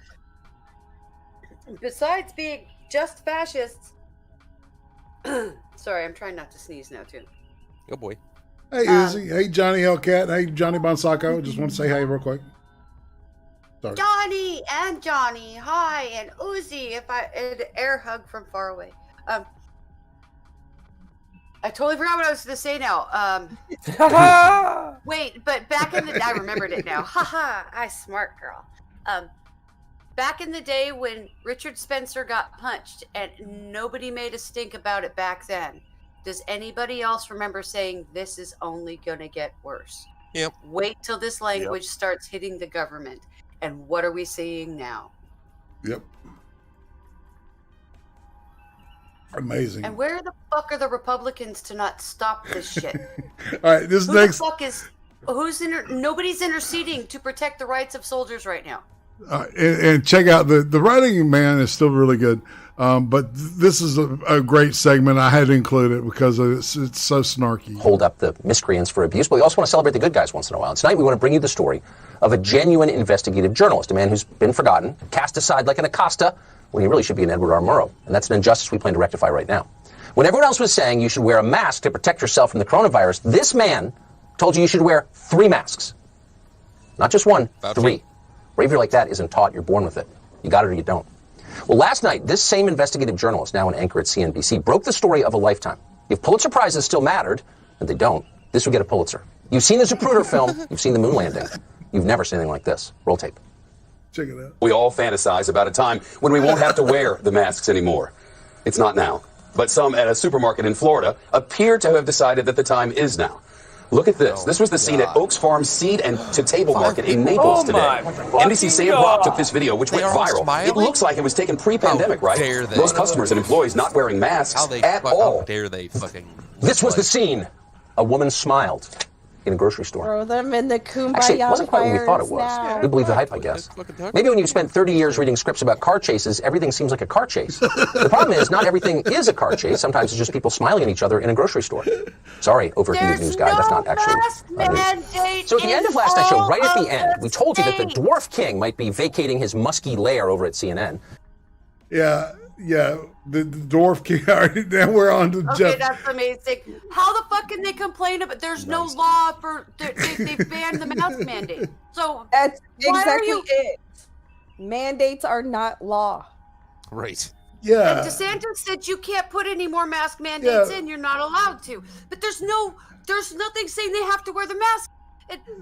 besides being just fascists, sorry, I'm trying not to sneeze now too. Oh boy. Hey, Uzi. Hey, Johnny Hellcat. Hey, Johnny Bonsaco. Just want to say hey real quick. Sorry. Johnny and Johnny, hi, and Uzi. An air hug from far away. I totally forgot what I was going to say now. Wait, but back in the I remembered it now. Haha, I smart girl. Back in the day when Richard Spencer got punched and nobody made a stink about it back then, does anybody else remember saying this is only going to get worse? Yep. Wait till this language starts hitting the government. And what are we seeing now? Yep. Amazing. And where the fuck are the Republicans to not stop this shit? All right, this Who next. the fuck is nobody's interceding to protect the rights of soldiers right now. And check out the writing, man, is still really good. But this is a great segment. I had to include it because it's so snarky. Hold up the miscreants for abuse, but we also want to celebrate the good guys once in a while. And tonight we want to bring you the story of a genuine investigative journalist, a man who's been forgotten, cast aside like an Acosta, when he really should be an Edward R. Murrow. And that's an injustice we plan to rectify right now. When everyone else was saying you should wear a mask to protect yourself from the coronavirus, this man told you should wear 3 masks. Not just 1, 3. Bravery like that isn't taught, you're born with it. You got it or you don't. Well, last night, this same investigative journalist, now an anchor at CNBC, broke the story of a lifetime. If Pulitzer Prizes still mattered, and they don't, this would get a Pulitzer. You've seen the Zapruder film, you've seen the moon landing. You've never seen anything like this. Roll tape. Check it out. We all fantasize about a time when we won't have to wear the masks anymore. It's not now. But some at a supermarket in Florida appear to have decided that the time is now. Look at this. This was the scene at Oaks Farm Seed and to Table Market in Naples today. NBC's Sam Brock took this video, which went viral. It looks like it was taken pre-pandemic, right? Those customers and employees not wearing masks at all. How dare they fucking... This was the scene. A woman smiled in a grocery store. Throw them in the kumbaya Actually, it wasn't quite what we thought it was. now. We believe the hype, I guess. Maybe when you've spent 30 years reading scripts about car chases, everything seems like a car chase. The problem is, not everything is a car chase. Sometimes it's just people smiling at each other in a grocery store. Sorry, overheated news guy. That's not actually news. So at the end of last night's show, right at the end, we told you that the Dwarf King might be vacating his musky lair over at CNN. Yeah, the Dwarf King. Now we're on to Okay, Jeff. that's amazing. How the fuck can they complain about? There's no law for. They banned the mask mandate. So that's why exactly are you? it. Mandates are not law. Right. Yeah. And DeSantis said you can't put any more mask mandates Yeah. in. You're not allowed to. But there's nothing saying they have to wear the mask.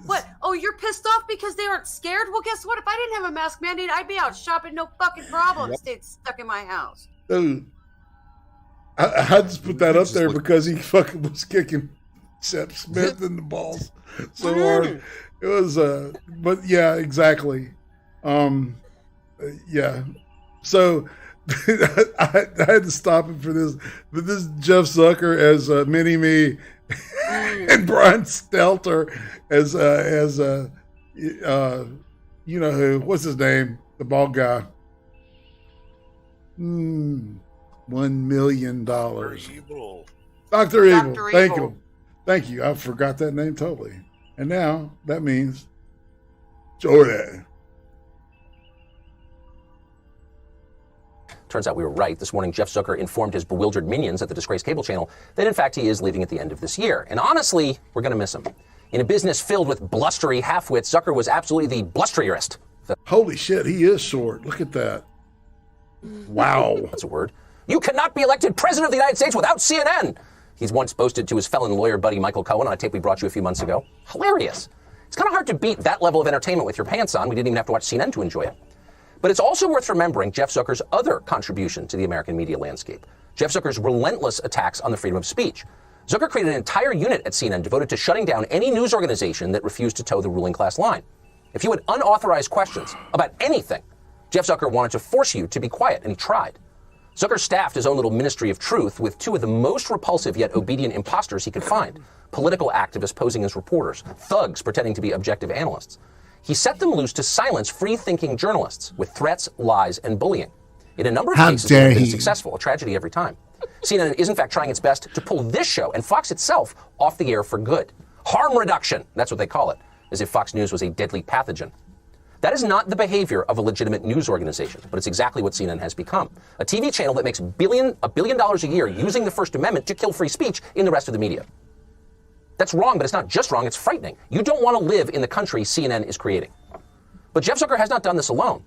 What? Oh, you're pissed off because they aren't scared? Well, guess what? If I didn't have a mask mandate, I'd be out shopping, no fucking problem. Stayed stuck in my house. Dude, I just put that up there because he fucking was kicking Shep Smith in the balls so hard. It was, but yeah, exactly. Yeah. So I had to stop him for this, but this Jeff Zucker as Mini-Me and Brian Stelter as you know who? What's his name? The bald guy. $1 million. Dr. Evil. Thank you. Thank you. I forgot that name totally. And now that means Show that. Turns out we were right. This morning, Jeff Zucker informed his bewildered minions at the disgraced cable channel that, in fact, he is leaving at the end of this year. And honestly, we're going to miss him. In a business filled with blustery half-wits, Zucker was absolutely the blusteriest. Holy shit, he is short. Look at that. Wow. That's a word. You cannot be elected president of the United States without CNN. He's once boasted to his felon lawyer buddy Michael Cohen on a tape we brought you a few months ago. Hilarious. It's kind of hard to beat that level of entertainment with your pants on. We didn't even have to watch CNN to enjoy it. But it's also worth remembering Jeff Zucker's other contribution to the American media landscape. Jeff Zucker's relentless attacks on the freedom of speech. Zucker created an entire unit at CNN devoted to shutting down any news organization that refused to toe the ruling class line. If you had unauthorized questions about anything, Jeff Zucker wanted to force you to be quiet, and he tried. Zucker staffed his own little ministry of truth with two of the most repulsive yet obedient imposters he could find. Political activists posing as reporters, thugs pretending to be objective analysts. He set them loose to silence free-thinking journalists with threats, lies, and bullying. In a number of cases, they have been successful, a tragedy every time. CNN is in fact trying its best to pull this show and Fox itself off the air for good. Harm reduction, that's what they call it, as if Fox News was a deadly pathogen. That is not the behavior of a legitimate news organization, but it's exactly what CNN has become. A TV channel that makes $1 billion a year using the First Amendment to kill free speech in the rest of the media. That's wrong, but it's not just wrong, it's frightening. You don't want to live in the country CNN is creating. But Jeff Zucker has not done this alone.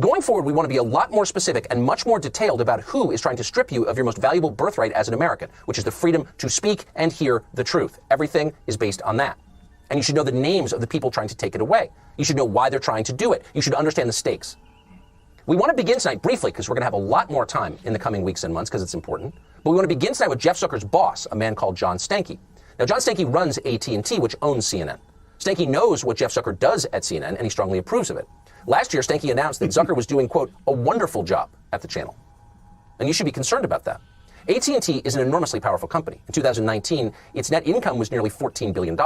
Going forward, we want to be a lot more specific and much more detailed about who is trying to strip you of your most valuable birthright as an American, which is the freedom to speak and hear the truth. Everything is based on that. And you should know the names of the people trying to take it away. You should know why they're trying to do it. You should understand the stakes. We want to begin tonight briefly, because we're going to have a lot more time in the coming weeks and months, because it's important. But we want to begin tonight with Jeff Zucker's boss, a man called John Stankey. Now, John Stankey runs AT&T, which owns CNN. Stankey knows what Jeff Zucker does at CNN, and he strongly approves of it. Last year, Stankey announced that Zucker was doing, quote, a wonderful job at the channel. And you should be concerned about that. AT&T is an enormously powerful company. In 2019, its net income was nearly $14 billion.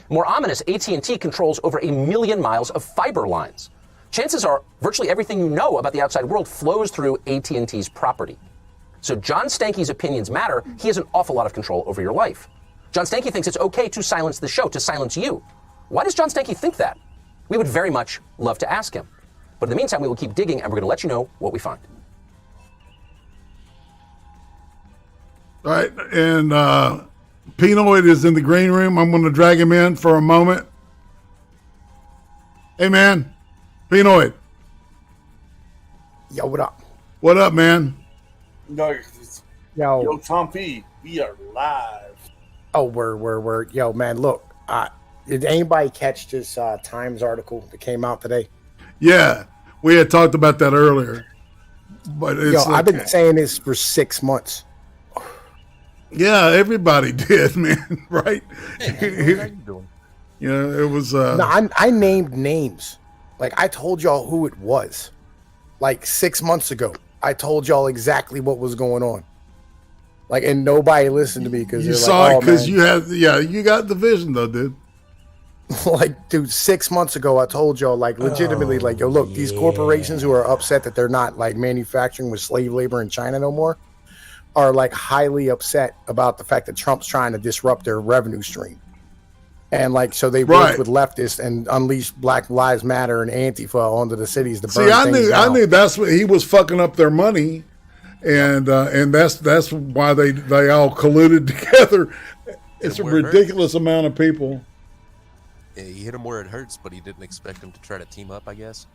More ominous, AT&T controls over 1 million miles of fiber lines. Chances are virtually everything you know about the outside world flows through AT&T's property. So John Stankey's opinions matter. He has an awful lot of control over your life. John Stankey thinks it's okay to silence the show, to silence you. Why does John Stankey think that? We would very much love to ask him. But in the meantime, we will keep digging, and we're going to let you know what we find. All right, and Pinoid is in the green room. I'm going to drag him in for a moment. Hey, man. Pinoid. Yo, what up? What up, man? No, yo, Tom P, we are live. Oh, we're. Yo, man, look. Did anybody catch this Times article that came out today? Yeah, we had talked about that earlier. But it's I've been saying this for 6 months. Yeah, everybody did, man. Right? Hey, what are you doing? You know, it was. No, I named names. Like, I told y'all who it was. Like 6 months ago, I told y'all exactly what was going on. Like, and nobody listened to me because you saw it because you had, you got the vision though, dude. Like, dude, 6 months ago, I told y'all, like, legitimately, like, yo, look, these corporations who are upset that they're not like manufacturing with slave labor in China no more are like highly upset about the fact that Trump's trying to disrupt their revenue stream. And like, so they worked with leftists and unleashed Black Lives Matter and Antifa onto the cities to burn things down. I knew that's what he was fucking up their money, and that's why they all colluded together. It's a ridiculous amount of people. Yeah, he hit him where it hurts, but he didn't expect him to try to team up, I guess.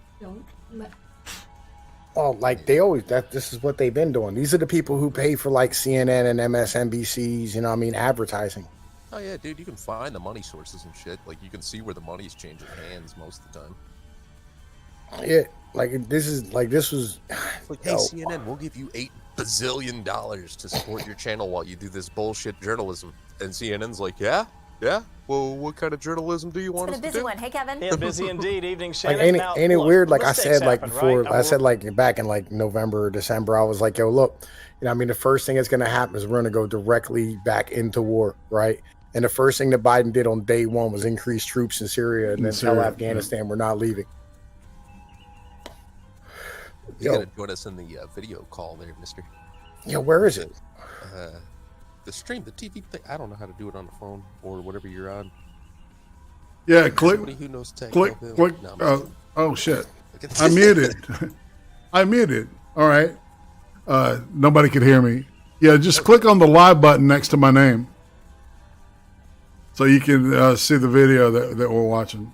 Oh, like they always this is what they've been doing. These are the people who pay for like CNN and MSNBC's, you know what I mean, advertising. Oh yeah, dude, you can find the money sources and shit. Like, you can see where the money's changing hands most of the time. Yeah, like this was like, hey, CNN, we'll give you $8 bazillion to support your channel while you do this bullshit journalism. And CNN's like, yeah. Well, what kind of journalism do you want us to do? It's been a busy one. Hey, Kevin. Yeah, busy indeed. Evening, Shannon. Like, ain't it weird? Like I said, like before, right? I said like back in like November or December, I was like, yo, look, you know, I mean, the first thing that's going to happen is we're going to go directly back into war, right? And the first thing that Biden did on day one was increase troops in Syria and then tell Afghanistan we're not leaving. You're going to join us in the video call there, mister. Yeah, where is it? The stream, the TV thing. I don't know how to do it on the phone or whatever you're on. Yeah, click. Somebody who knows tech, Click. help him. Click. No, Oh shit! I muted. I muted. All right. Nobody could hear me. Yeah, just click on the live button next to my name, so you can see the video that we're watching.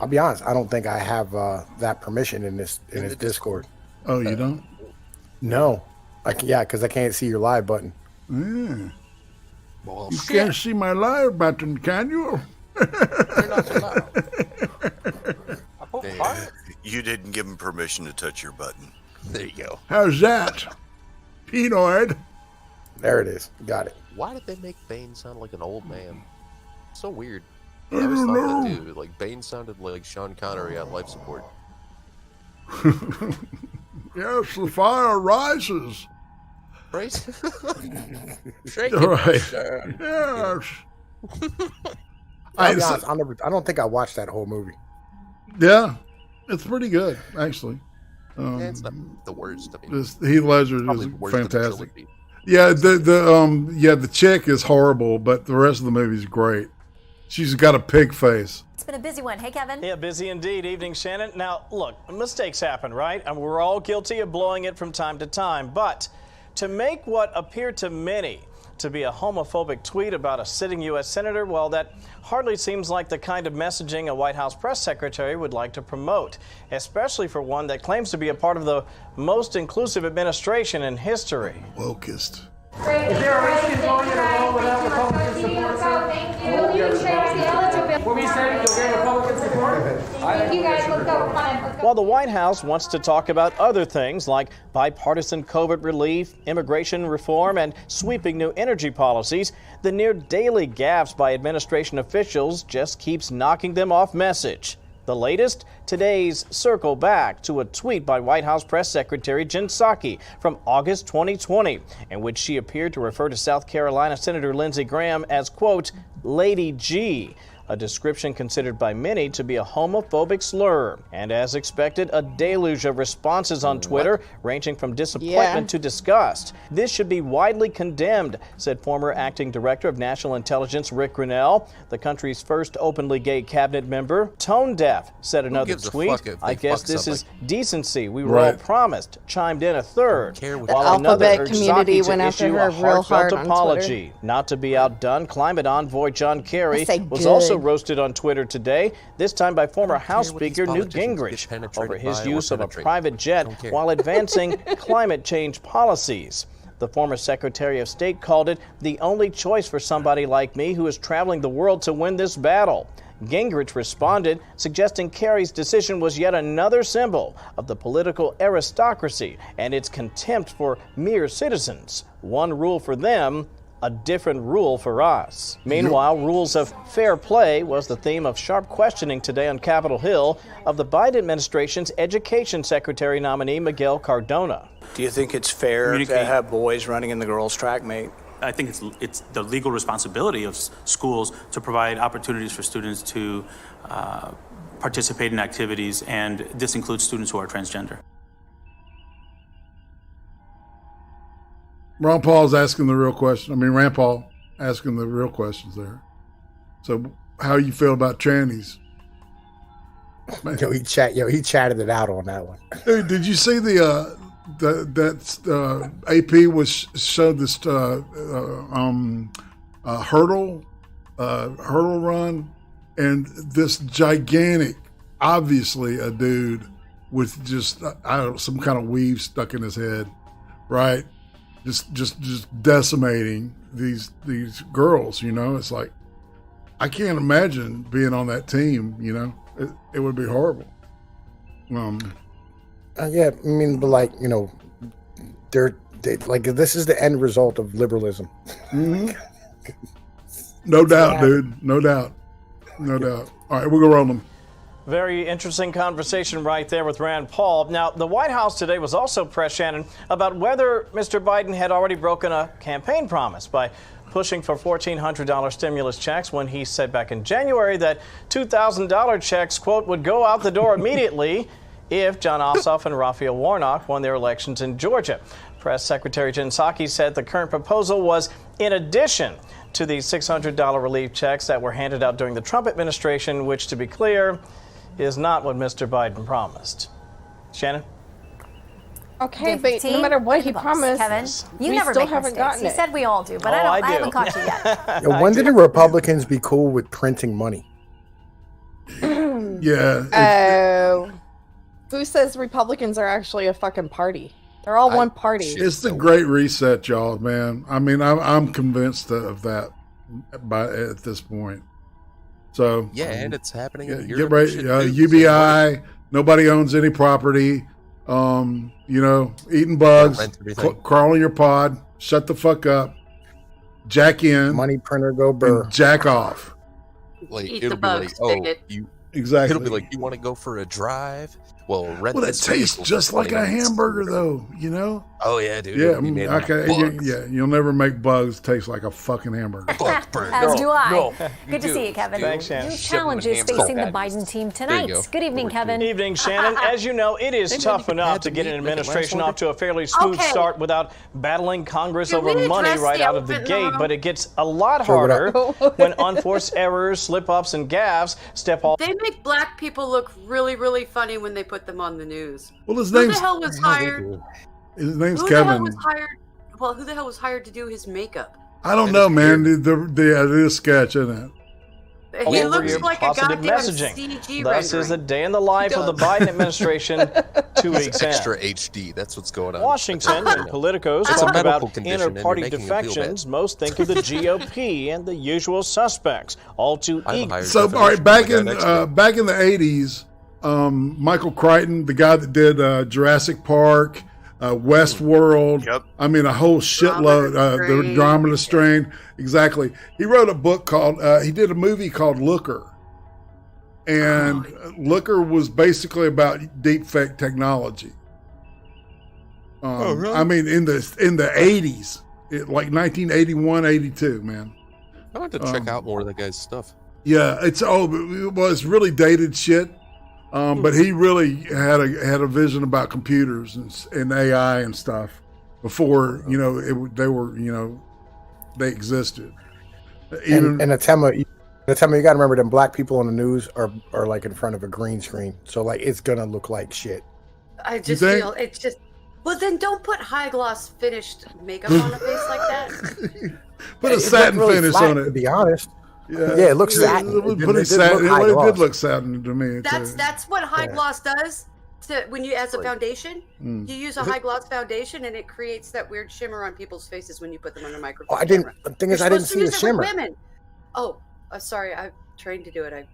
I'll be honest. I don't think I have that permission in this Discord. Oh, you don't? No. Because I can't see your live button. Mm. Well, You can't see my live button, can you? You didn't give him permission to touch your button. There you go. How's that? Penoid. There it is. Got it. Why did they make Bane sound like an old man? So weird. I I always don't thought know. that too. Like Bane sounded like Sean Connery on life support. Yes, the fire rises. Right? All right. Yes. I'll be honest, I don't think I watched that whole movie. Yeah, it's pretty good actually. It's not the worst. I mean, Heath Ledger probably is worse than the fantastic. trilogy. Yeah, the chick is horrible, but the rest of the movie is great. She's got a pig face. It's been a busy one. Hey, Kevin. Yeah, busy indeed. Evening, Shannon. Now, look, mistakes happen, right? And we're all guilty of blowing it from time to time. But to make what appeared to many to be a homophobic tweet about a sitting U.S. senator, well, that hardly seems like the kind of messaging a White House press secretary would like to promote, especially for one that claims to be a part of the most inclusive administration in history. Wokest. Is there a risk in going in a role without Republican support, sir? Thank you. Will you change the eligibility? When we say you'll get Republican support? Thank you guys. Let's go. Come on. Let's go. While the White House wants to talk about other things like bipartisan COVID relief, immigration reform, and sweeping new energy policies, the near daily gaffes by administration officials just keeps knocking them off message. The latest, today's circle back to a tweet by White House Press Secretary Jen Psaki from August 2020, in which she appeared to refer to South Carolina Senator Lindsey Graham as, quote, Lady G, a description considered by many to be a homophobic slur. And as expected, a deluge of responses on Twitter, ranging from disappointment to disgust. This should be widely condemned, said former acting director of National Intelligence Rick Grinnell, the country's first openly gay cabinet member. Tone deaf, said another tweet. I guess this is decency we were all promised, chimed in a third. While another urged Psaki to issue a heartfelt apology. Not to be outdone, climate envoy John Kerry was also roasted on Twitter today, this time by former House Speaker Newt Gingrich over his use of a private jet while advancing climate change policies. The former Secretary of State called it the only choice for somebody like me who is traveling the world to win this battle. Gingrich responded, suggesting Kerry's decision was yet another symbol of the political aristocracy and its contempt for mere citizens. One rule for them, a different rule for us. Meanwhile, rules of fair play was the theme of sharp questioning today on Capitol Hill of the Biden administration's education secretary nominee Miguel Cardona. Do you think it's fair to have boys running in the girls' track meet? I think it's the legal responsibility of schools to provide opportunities for students to participate in activities, and this includes students who are transgender. Ron Paul's asking the real question. I mean, Rand Paul asking the real questions there. So, how you feel about trannies? He chatted it out on that one. Hey, did you see the AP showed this hurdle run, and this gigantic, obviously a dude with just some kind of weave stuck in his head, right? Just decimating these girls, you know. It's like, I can't imagine being on that team, you know. It would be horrible. Yeah, I mean, but like, you know, they like, this is the end result of liberalism. Mm-hmm. No doubt, dude. No doubt. No doubt. All right, we'll go roll them. Very interesting conversation right there with Rand Paul. Now, the White House today was also pressed, Shannon, about whether Mr. Biden had already broken a campaign promise by pushing for $1,400 stimulus checks when he said back in January that $2,000 checks, quote, would go out the door immediately if John Ossoff and Raphael Warnock won their elections in Georgia. Press Secretary Jen Psaki said the current proposal was in addition to the $600 relief checks that were handed out during the Trump administration, which, to be clear, is not what Mr. Biden promised. Shannon? Okay, but no matter what he promised, Kevin, you we never still make haven't mistakes. gotten He it. said we all do, but I haven't caught you yet. Yo, when did the Republicans be cool with printing money? Yeah. Who says Republicans are actually a fucking party? They're all one party. It's the Great Reset, y'all, man. I mean, I'm convinced of that at this point. So Yeah, and it's happening in get Europe. ready. UBI. Nobody owns any property. Eating bugs, rent everything. crawl in your pod, shut the fuck up, jack in, money printer go burr, and jack off. Like Eat it'll the be bugs, like, bigot. Exactly. It'll be like, you want to go for a drive? Well, rent. Well, it this tastes vehicle just for like 20 a minutes. hamburger, though. You know. Oh yeah, dude. Yeah, It'll be made out of bugs. you'll never make bugs taste like a fucking hamburger. As do I. Good to see you, Kevin. Thanks, Shannon. New challenges facing the Biden team tonight. go. Good evening, Kevin. Evening, Shannon. As you know, it is tough enough to get an administration off to a fairly smooth start without battling Congress over we money address right the out of the elephant in the gate, room? but it gets a lot Sure, what harder when unforced errors, slip-ups, and gaffes step all. They make black people look really, really funny when they put them on the news. Well, his Who name's the hell was hired? His name's Who the hell Kevin. was hired? Well, who the hell was hired to do his makeup? I don't know, man. It is a sketch, isn't it? He over looks your like a positive goddamn messaging. CG Thus is a rendering. day in the life of the Biden administration 2 weeks It's in. extra HD. That's what's going on. Washington and politicos It's a talk medical about condition, and inter-party you're making them feel defections. Most think of the GOP and the usual suspects, all too eager. So, all right, back in the 80s, Michael Crichton, the guy that did Jurassic Park, Westworld, I mean, a whole shitload, the Andromeda Strain, exactly. He wrote a book called, he did a movie called Looker. And Looker was basically about deep fake technology. Really? I mean, in the 80s, like 1981, 82, man. I want to check out more of that guy's stuff. Yeah, it's really dated shit. But he really had a vision about computers and AI and stuff before they existed. And Atema, you got to remember them black people on the news are like in front of a green screen, so like it's gonna look like shit. I just think? feel it's just. Well, then don't put high gloss finished makeup on a face like that. Put a It satin looked really finish flat, on it. to be honest. Yeah, it looks satin. It Put a did satin. look high It gloss. did look satin to me. That's what high gloss does. When you as a foundation, Mm. you use a high gloss foundation, and it creates that weird shimmer on people's faces when you put them under microphone. Oh, I didn't. The thing is, I didn't see the shimmer. Women. Oh, I'm sorry. I'm trained to do it. I'm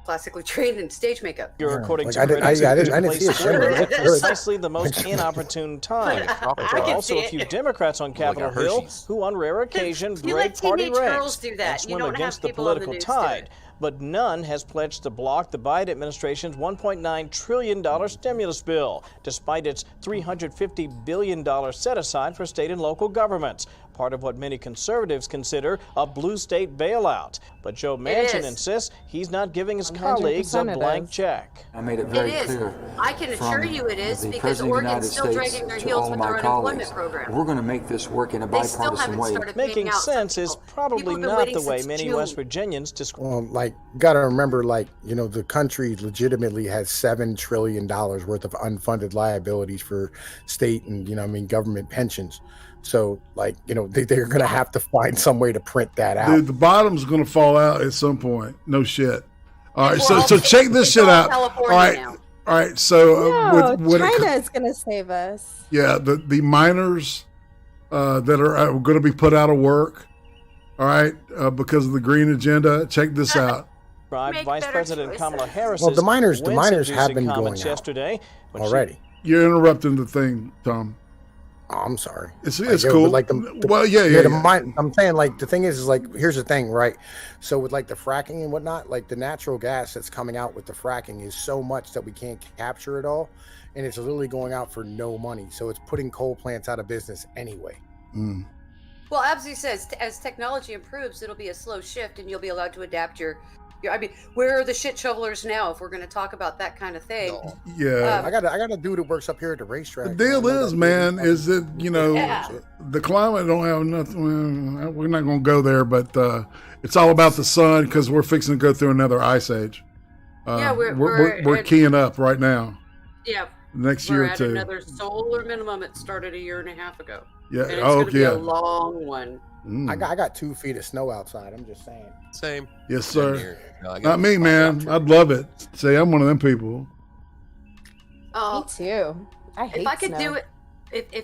classically trained in stage makeup. You're according Like, to I didn't see a shimmer. It looked good. precisely the most inopportune time. There are can also see a it. few Democrats on Capitol Hill who, on rare occasion, You let break party teenage girls ranks do that. and You swim don't have against the people on the political news do it. tide. But none has pledged to block the Biden administration's $1.9 trillion stimulus bill, despite its $350 billion set aside for state and local governments, part of what many conservatives consider a blue state bailout. But Joe Manchin is. insists he's not giving his colleagues a 100% it blank is. check. I made it It very is. clear. I can assure from you it is the because President of the Oregon's United still States dragging their to heels all with my their unemployment colleagues. program. We're going to make this work in a They still bipartisan haven't way. started Making paying out some sense is people. probably People have been not waiting the way since many June. West Virginians describe. Well, like, gotta remember, like, the country legitimately has $7 trillion worth of unfunded liabilities for state and government pensions. So, like, they're gonna have to find some way to print that out. Dude, the bottom's going to fall out at some point. No shit. All right, so check this shit out. All right, all right. So No, with China is going to save us. yeah, the miners that are going to be put out of work. All right, because of the green agenda. Check this out. Vice President Kamala Harris. Well, the miners have been going out yesterday already. You're interrupting the thing, Tom. Oh, I'm sorry. It's Like, cool. Like I'm saying, like, the thing is like, here's the thing, right? So with like the fracking and whatnot, like the natural gas that's coming out with the fracking is so much that we can't capture it all, and it's literally going out for no money. So it's putting coal plants out of business anyway. Well, Abzu says as technology improves, it'll be a slow shift, and you'll be allowed to adapt your I mean, where are the shit shovelers now? If we're going to talk about that kind of thing, Yeah. I got a dude that works up here at the racetrack. The deal is, man, is that, you know, Yeah. the climate don't have nothing. Well, we're not going to go there, but it's all about the sun because we're fixing to go through another ice age. Yeah, we're keying up right now. Yeah. Next We're year or at two. another solar minimum. It started a year and a half ago. Yeah. And it's Oh, going to be yeah. a long one. Mm. I got 2 feet of snow outside. I'm just saying. Same. Yes, sir. No, I got Not me, man. I'd love it. See, I'm one of them people. Oh, Me too. I hate if I could snow. do it,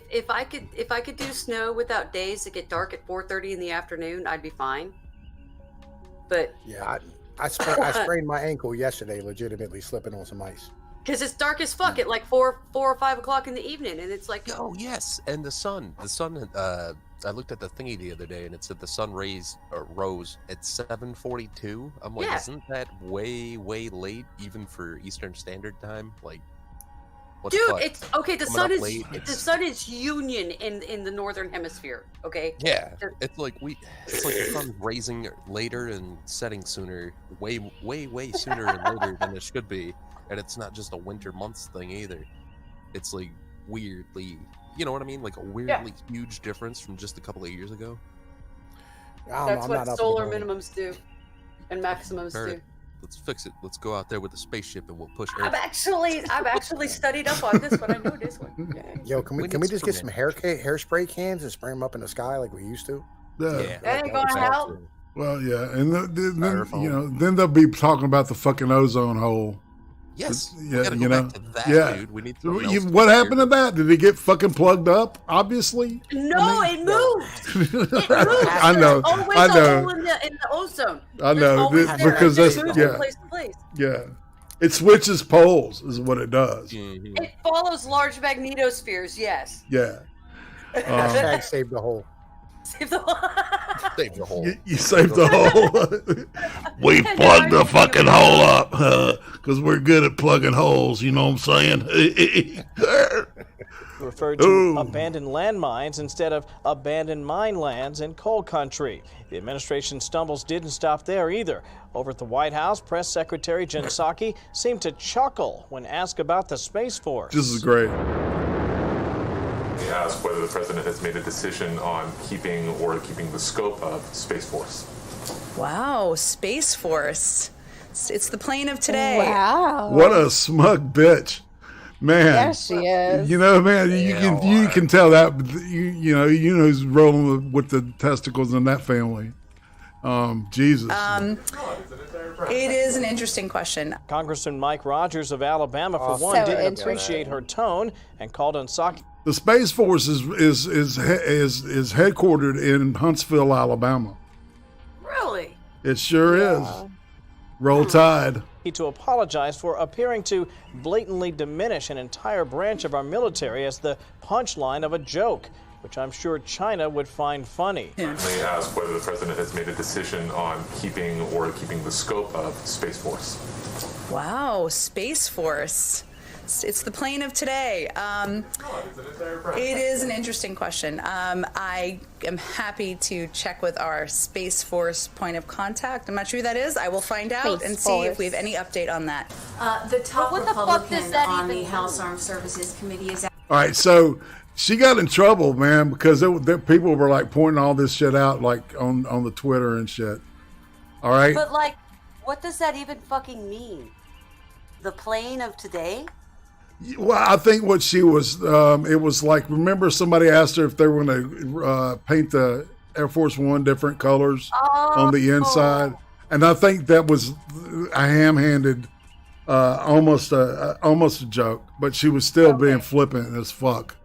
if I could do snow without days that get dark at 4:30 in the afternoon, I'd be fine. But Yeah, I sprained my ankle yesterday, legitimately slipping on some ice. because it's dark as fuck at like 4 or 5 o'clock in the evening, and it's like, Oh yes, and the sun. I looked at the thingy the other day, and it said the sun rose at 7:42. I'm like, Yeah. isn't that way late even for Eastern Standard Time? Like, what dude, the fuck? it's okay. The Coming sun up is late, the it's- sun is union in the northern hemisphere. Okay. Yeah, it's like the sun's raising later and setting sooner, way sooner and later than it should be, and it's not just a winter months thing either. It's like weirdly, you know what I mean? Like a weirdly huge difference from just a couple of years ago. That's what solar minimums do, and maximums Alright, do. let's fix it. Let's go out there with the spaceship and we'll push. I've actually studied up on this one. I know this one. Yeah. Yo, can we just get some hairspray cans and spray them up in the sky like we used to? Yeah. That ain't gonna help. Well, yeah, and then you know, then they'll be talking about the fucking ozone hole. Yes, we yeah, gotta you go know, back to that, yeah. dude. We need something else What to happened to that? Did it get fucking plugged up? Obviously. No, it moved. It moved. I know. There's always I a know. hole in the ozone. I There's know always there. because It that's moves yeah, from place to place. yeah. It switches poles, is what it does. It follows large magnetospheres. Yes. Yeah. Hashtag save the hole. Save the hole. Save the hole. You saved the hole. We plugged the fucking hole up because we're good at plugging holes. You know what I'm saying? Referred to abandoned landmines instead of abandoned mine lands in coal country. The administration stumbles didn't stop there either. Over at the White House, Press Secretary Jen Psaki seemed to chuckle when asked about the Space Force. This is great. He asked whether the president has made a decision on keeping the scope of Space Force. Wow, Space Force. It's the plane of today. Wow. What a smug bitch, man. Yeah, she is. You know, man, you can tell that. You know who's rolling with the testicles in that family. Jesus. It is an interesting question. Congressman Mike Rogers of Alabama, for one, so didn't interesting. appreciate her tone and called on Psaki. The Space Force is headquartered in Huntsville, Alabama. Really? It sure is. Roll Tide. To apologize for appearing to blatantly diminish an entire branch of our military as the punchline of a joke, which I'm sure China would find funny. They asked whether the president has made a decision on keeping the scope of Space Force. Wow, Space Force. It's the plane of today. It is an interesting question. I am happy to check with our Space Force point of contact. I'm not sure who that is. I will find out Space and see if we have Force. any update on that. The top What the fuck does Republican that on even the House mean? Armed Services Committee is All right, so she got in trouble, man, because people were like pointing all this shit out, like on the Twitter and shit. All right. But like, what does that even fucking mean? The plane of today? Well, I think what she was, it was like, remember somebody asked her if they were going to paint the Air Force One different colors on the inside, and I think that was a ham-handed, almost a joke, but she was still being flippant as fuck.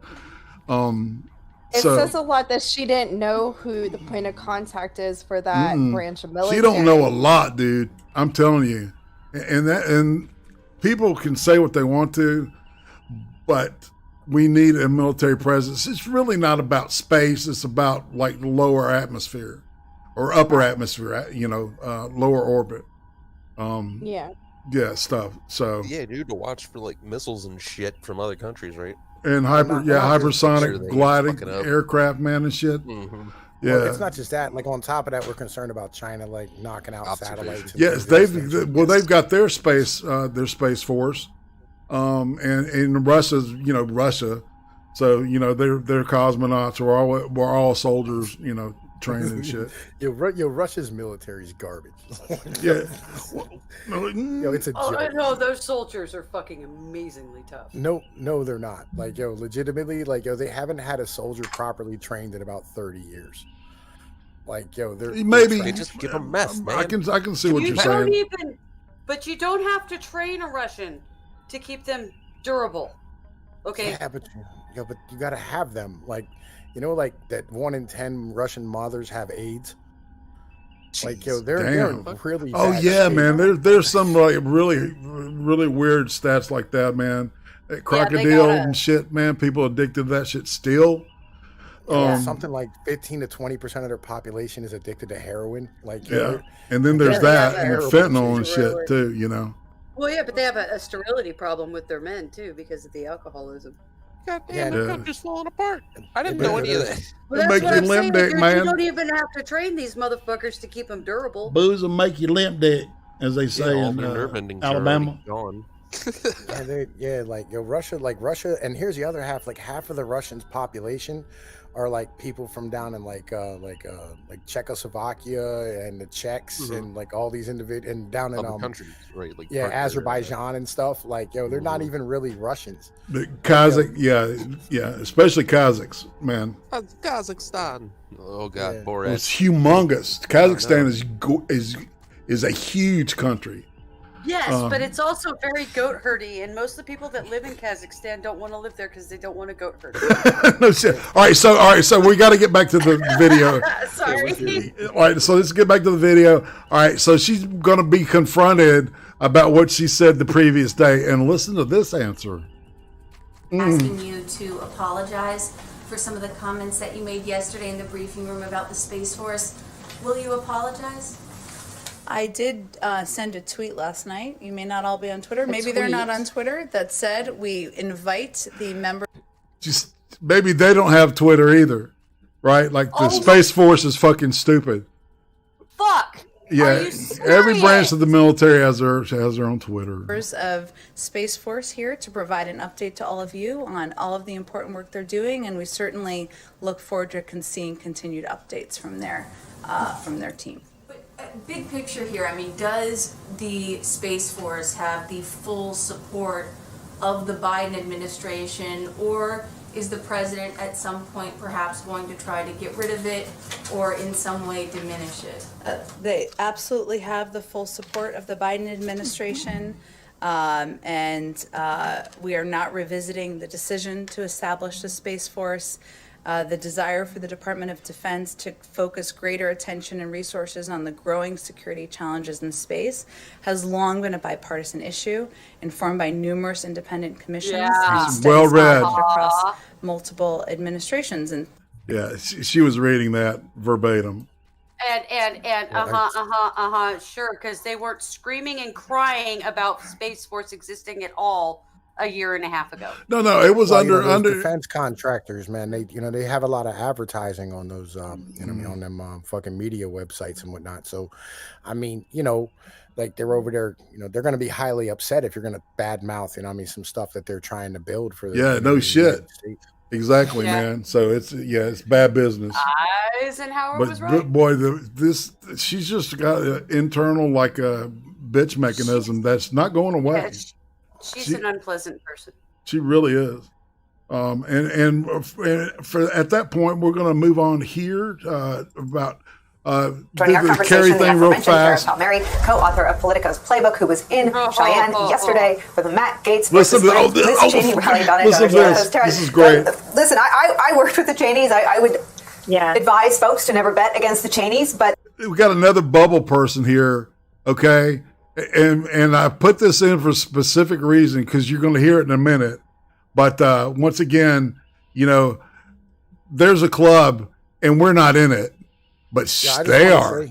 It says a lot that she didn't know who the point of contact is for that branch of military. She don't know a lot, dude. I'm telling you, and people can say what they want to, but we need a military presence. It's really not about space. It's about like lower atmosphere or upper atmosphere, lower orbit. Yeah, stuff. So Yeah, dude, to watch for like missiles and shit from other countries, right? and hypersonic Sure they gliding fucking up. aircraft, man, and shit. Well, Yeah. it's not just that. Like on top of that, we're concerned about China like knocking out satellites. and Yes, they've got their space force, and Russia's Russia, so they're cosmonauts. We're all soldiers, trained and shit. Yo, Russia's military is garbage. Yeah. Yo, it's a joke. Oh no, those soldiers are fucking amazingly tough. No, they're not. Like, yo, legitimately, like, yo, they haven't had a soldier properly trained in about 30 years. Like, yo, Maybe just give them meth, man. I can see what you're don't saying. but you don't have to train a Russian to keep them durable. Okay. Yeah, but you gotta have them. Like, like that 1 in 10 Russian mothers have AIDS. Like, yo, they're really. Oh bad yeah, shape. man. There's some like really, really weird stats like that, man. Crocodile and shit, man. People addicted to that shit still. Something like 15 to 20% of their population is addicted to heroin. Like, and then there's that and the fentanyl and shit too. Well, yeah, but they have a sterility problem with their men too because of the alcoholism. God damn, the country's falling apart. I didn't know any of that. Well, that's what I'm saying. You don't even have to train these motherfuckers to keep them durable. Booze will make you limp dick, as they say in Alabama. Russia, and here's the other half. Like half of the Russians' population are like people from down in like Czechoslovakia and the Czechs and like all these individuals and down in countries, right? Like Azerbaijan and stuff. Like, yo, they're not even really Russians. The Kazakh, especially Kazakhs, man. Kazakhstan. Oh god, Borat. It's humongous. Kazakhstan is a huge country. Yes, but it's also very goat herdy, and most of the people that live in Kazakhstan don't want to live there because they don't want to goat herd. No shit. All right, so we got to get back to the video. Sorry. All right, so let's get back to the video. All right, so she's going to be confronted about what she said the previous day, and listen to this answer. Asking you to apologize for some of the comments that you made yesterday in the briefing room about the Space Force. Will you apologize? I did send a tweet last night. You may not all be on Twitter. Maybe they're not on Twitter. That said, we invite the members. Just maybe they don't have Twitter either, right? Like the Space Force is fucking stupid. Fuck. Yeah, every branch of the military has their own Twitter. Members of Space Force here to provide an update to all of you on all of the important work they're doing, and we certainly look forward to seeing continued updates from their team. Big picture here, I mean, does the Space Force have the full support of the Biden administration, or is the president at some point perhaps going to try to get rid of it or in some way diminish it? They absolutely have the full support of the Biden administration, and we are not revisiting the decision to establish the Space Force. The desire for the Department of Defense to focus greater attention and resources on the growing security challenges in space has long been a bipartisan issue, informed by numerous independent commissions and studies well read across multiple administrations. And she was reading that verbatim. And sure, because they weren't screaming and crying about Space Force existing at all a year and a half ago. No, it was under defense contractors, man. They have a lot of advertising on those, on them fucking media websites and whatnot. So, I mean, like they're over there, they're going to be highly upset if you're going to badmouth, some stuff that they're trying to build for. No shit. Exactly, man. So it's bad business. Eisenhower was right. But boy, she's just got an internal like a bitch mechanism that's not going away. Yeah, she's an unpleasant person. She really is. And for at that point, we're going to move on here about the Carrie thing real fast. Mary, co-author of Politico's Playbook, who was in Cheyenne yesterday for the Matt Gaetz versus Liz Cheney rally down in This is great. Listen, I worked with the Cheneys. I would advise folks to never bet against the Cheneys, but we got another bubble person here, okay? And I put this in for a specific reason because you're going to hear it in a minute. But once again, there's a club and we're not in it, but they are.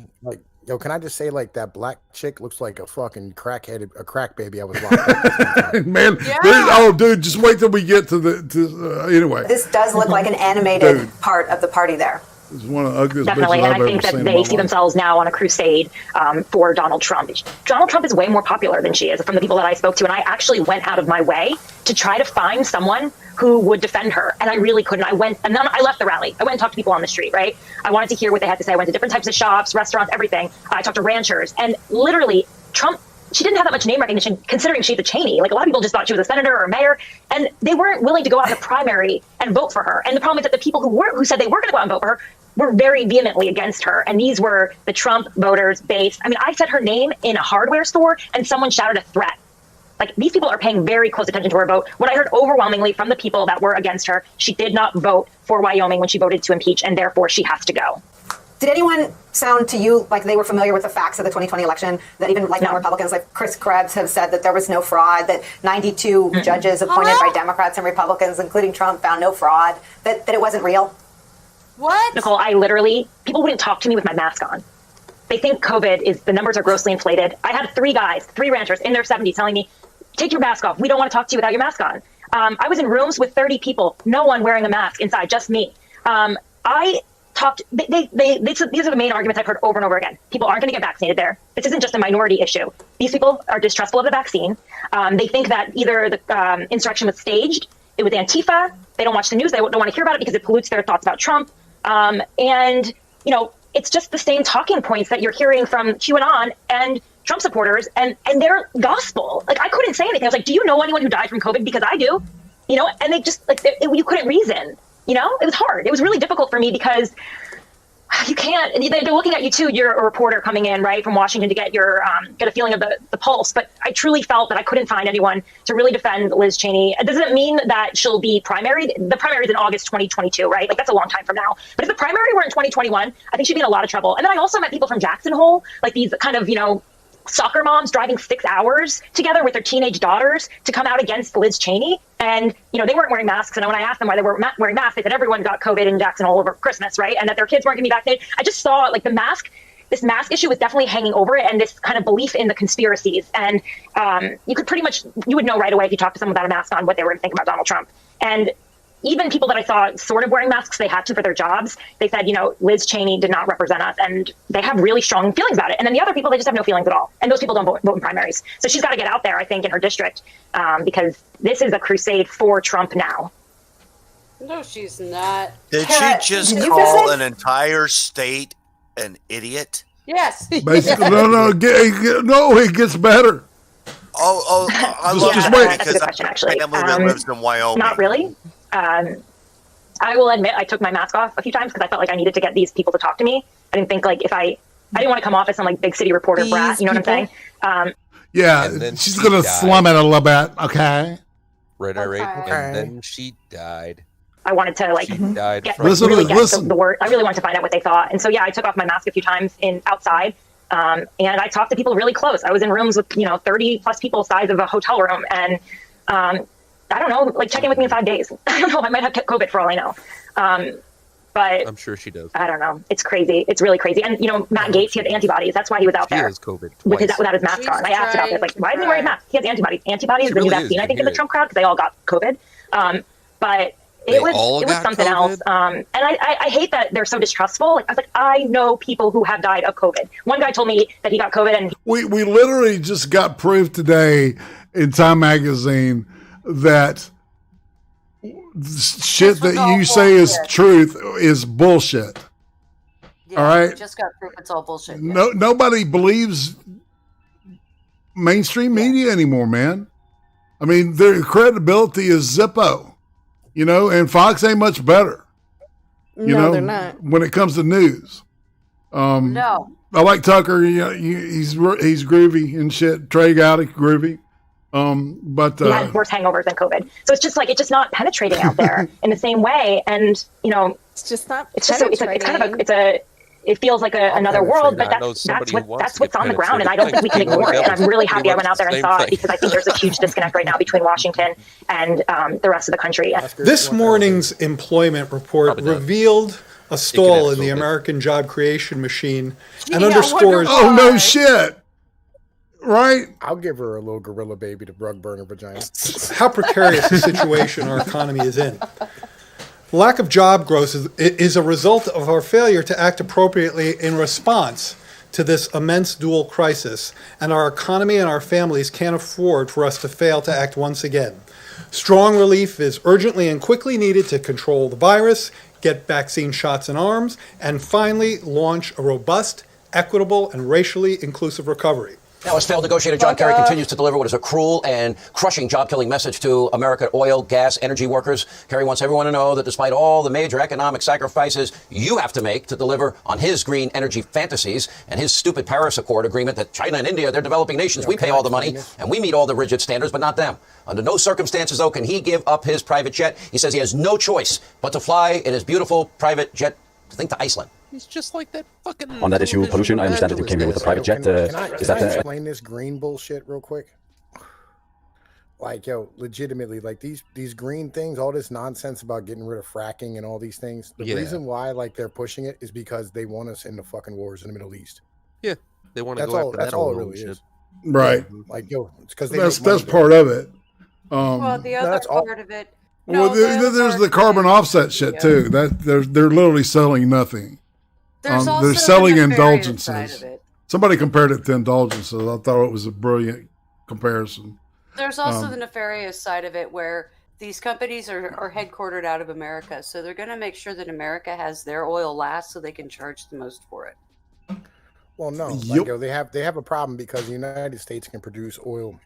Can I just say, like, that black chick looks like a fucking crack baby I was watching. Man, dude, just wait till we get to anyway. This does look like an animated part of the party there. It's one of the ugliest Definitely, bitches and I've I think ever that seen in they my see life. themselves now on a crusade for Donald Trump. Donald Trump is way more popular than she is from the people that I spoke to, and I actually went out of my way to try to find someone who would defend her, and I really couldn't. I went, and then I left the rally. I went and talked to people on the street, right? I wanted to hear what they had to say. I went to different types of shops, restaurants, everything. I talked to ranchers, and literally, Trump, she didn't have that much name recognition considering she's a Cheney. Like, a lot of people just thought she was a senator or a mayor, and they weren't willing to go out in the primary and vote for her. And the problem is that the people who said they were going to go out and vote for her were very vehemently against her. And these were the Trump voters base. I mean, I said her name in a hardware store and someone shouted a threat. Like, these people are paying very close attention to her vote. What I heard overwhelmingly from the people that were against her, she did not vote for Wyoming when she voted to impeach, and therefore she has to go. Did anyone sound to you like they were familiar with the facts of the 2020 election? That even like Republicans like Chris Krebs have said that there was no fraud, that 92 judges appointed by Democrats and Republicans, including Trump, found no fraud, that it wasn't real? What? Nicole, people wouldn't talk to me with my mask on. They think the numbers are grossly inflated. I had three ranchers in their 70s telling me, take your mask off. We don't want to talk to you without your mask on. I was in rooms with 30 people, no one wearing a mask inside, just me. These are the main arguments I've heard over and over again. People aren't going to get vaccinated there. This isn't just a minority issue. These people are distrustful of the vaccine. They think that either the insurrection was staged, it was Antifa, they don't watch the news, they don't want to hear about it because it pollutes their thoughts about Trump. And, it's just the same talking points that you're hearing from QAnon and Trump supporters and their gospel. Like, I couldn't say anything. I was like, do you know anyone who died from COVID? Because I do, and they just you couldn't reason. It was hard. It was really difficult for me because you can't, they're looking at you too. You're a reporter coming in, right, from Washington to get a feeling of the pulse. But I truly felt that I couldn't find anyone to really defend Liz Cheney. It doesn't mean that she'll be primaried. The primary is in August 2022, right? Like, that's a long time from now. But if the primary were in 2021, I think she'd be in a lot of trouble. And then I also met people from Jackson Hole, like these kind of, soccer moms driving 6 hours together with their teenage daughters to come out against Liz Cheney. And, they weren't wearing masks. And when I asked them why they weren't wearing masks, they said everyone got COVID in Jackson Hole over Christmas, right? And that their kids weren't going to be vaccinated. I just saw, like, this mask issue was definitely hanging over it, and this kind of belief in the conspiracies. And you would know right away if you talked to someone without a mask on what they were going to think about Donald Trump. And even people that I saw sort of wearing masks, they had to for their jobs. They said, Liz Cheney did not represent us, and they have really strong feelings about it. And then the other people, they just have no feelings at all. And those people don't vote in primaries. So she's got to get out there, I think, in her district, because this is a crusade for Trump now. No, she's not. Did she just call an entire state an idiot? Yes. Basically, no, it gets better. I love just it wait. That's a because good question, actually. family that lives in Wyoming. Not really. I will admit I took my mask off a few times because I felt like I needed to get these people to talk to me. I didn't think I didn't want to come off as some big city reporter brat. You know what I'm saying? Yeah, she's gonna slum it a little bit. Okay. Right. And then she died. I wanted to get the word. I really wanted to find out what they thought. And so, I took off my mask a few times outside. And I talked to people really close. I was in rooms with, 30 plus people size of a hotel room. And, I don't know, check in with me in 5 days. I don't know. I might have COVID for all I know. But I'm sure she does. I don't know. It's crazy. It's really crazy. And, Matt Gaetz, he had antibodies. That's why he was out there. He has COVID without his mask on. I asked about this. Why is he wearing a mask? He has antibodies. Antibodies is the new vaccine, I think, in the Trump crowd because they all got COVID. But it was something else. And I hate that they're so distrustful. I was like, I know people who have died of COVID. One guy told me that he got COVID, and we literally just got proof today in Time Magazine that shit that you say is truth is bullshit. Yeah, all right, just got proof it's all bullshit. No, nobody believes mainstream media anymore, man. I mean, their credibility is Zippo. And Fox ain't much better. They're not. When it comes to news. No. I like Tucker. He's groovy and shit. Trey Gowdy, groovy. But he had worse hangovers than COVID. So it's just not penetrating out there in the same way. And it's just not. It feels like another world, but that's what's on the ground, and I don't think we can ignore it. And I'm really happy I went out there and saw it because I think there's a huge disconnect right now between Washington and the rest of the country. This morning's employment report revealed a stall in the American job creation machine and underscores. Oh, no shit. Right? I'll give her a little gorilla baby to rug burn her vagina. How precarious a situation our economy is in. The lack of job growth is a result of our failure to act appropriately in response to this immense dual crisis, and our economy and our families can't afford for us to fail to act once again. Strong relief is urgently and quickly needed to control the virus, get vaccine shots in arms, and finally launch a robust, equitable, and racially inclusive recovery. Now, as failed negotiator John Kerry continues to deliver what is a cruel and crushing job-killing message to American oil, gas, energy workers. Kerry wants everyone to know that despite all the major economic sacrifices you have to make to deliver on his green energy fantasies and his stupid Paris Accord agreement that China and India, they're developing nations, we pay all the money and we meet all the rigid standards, but not them. Under no circumstances, though, can he give up his private jet. He says he has no choice but to fly in his beautiful private jet, I think, to Iceland. He's just like that fucking... On that issue of pollution, I understand that you came here with a private jet. Can I explain this green bullshit real quick? Like, yo, legitimately, like these green things, all this nonsense about getting rid of fracking and all these things, the reason why, like, they're pushing it is because they want us in the fucking wars in the Middle East. Yeah, they want to that's go all, after that's that all oil it really shit. is. Right. Like, yo, it's because that's part of it. Well, the other part of it. Well, there's the carbon offset shit too. That they're literally selling nothing. They're selling indulgences. Somebody compared it to indulgences. I thought it was a brilliant comparison. There's also the nefarious side of it, where these companies are headquartered out of America, so they're going to make sure that America has their oil last, so they can charge the most for it. Well, no, like, yo, they have a problem because the United States can produce oil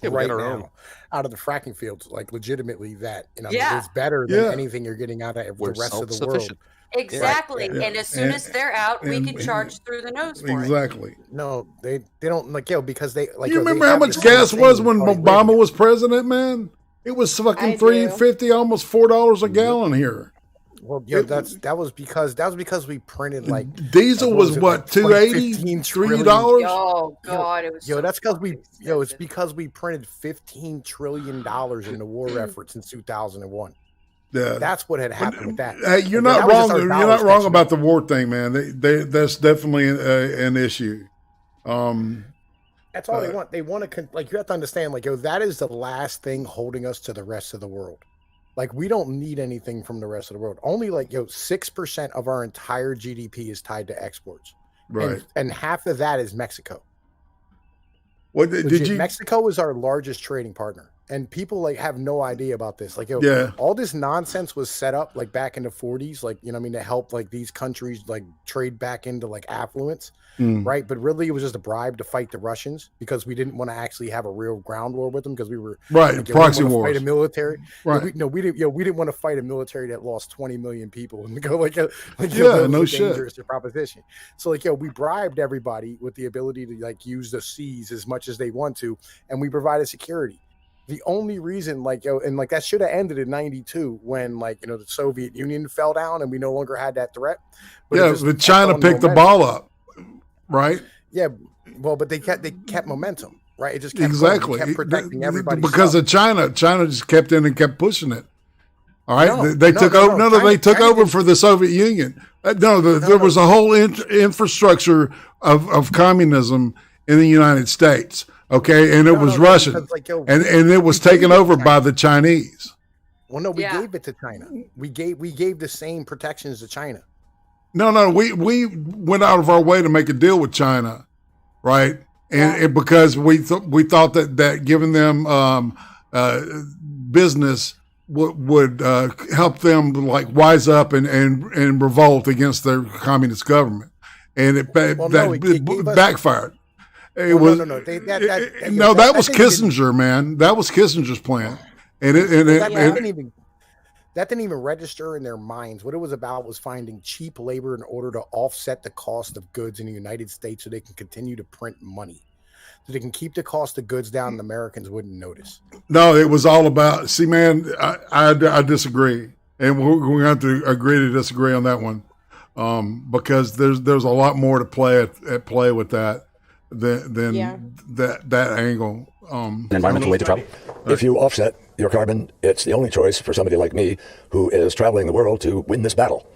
right now out of the fracking fields, like legitimately that, you know, it's better than anything you're getting out of the rest of the world. Exactly. Right. And as soon as they're out, we can charge through the nose for it. Exactly. No, they don't, like, yo, because they, like, you remember how much gas was when Obama was president, man? It was fucking $3.50, almost $4 a gallon here. Well, yeah, that was because we printed, like, diesel was what, $2.80, $3? Oh God, it was that's because it's because we printed $15 trillion in the war effort since 2001. Yeah, that's what had happened with that. You're not wrong. You're not wrong about the war thing, man. That's definitely an issue. That's all they want. They want to, like, you have to understand, like, yo, that is the last thing holding us to the rest of the world. Like, we don't need anything from the rest of the world. Only, like, 6% of our entire GDP is tied to exports. Right. And half of that is Mexico. What did you? Mexico is our largest trading partner. And people, like, have no idea about this. Like, all this nonsense was set up, like, back in the 40s, like, you know what I mean, to help, like, these countries, like, trade back into, like, affluence, right? But really, it was just a bribe to fight the Russians because we didn't want to actually have a real ground war with them because we were proxy wars. Fight a military, right? We didn't want to fight a military that lost 20 million people and go no shit. Dangerous proposition. So, like, we bribed everybody with the ability to, like, use the seas as much as they want to, and we provided security. The only reason, like, and like that should have ended in '92 when, like, the Soviet Union fell down and we no longer had that threat. But China picked the ball up, right? Yeah, well, but they kept momentum, right? It just kept exactly kept protecting everybody because of China. China just kept in and kept pushing it. All right, they took over. No, they took over for the Soviet Union. There was a whole infrastructure of communism in the United States. Okay, and it was Russian, and it was taken over by the Chinese. Well, no, we gave it to China. We gave the same protections to China. No, we went out of our way to make a deal with China, right? And because we thought that giving them business would help them, like, wise up and revolt against their communist government, and it backfired. That was Kissinger, man. That was Kissinger's plan, and that didn't even register in their minds. What it was about was finding cheap labor in order to offset the cost of goods in the United States, so they can continue to print money, so they can keep the cost of goods down, and Americans wouldn't notice. No, it was all about. See, man, I disagree, and we're going to have to agree to disagree on that one, because there's a lot more to play with that. Than that angle. Environmental way to travel. If you offset your carbon, it's the only choice for somebody like me who is traveling the world to win this battle.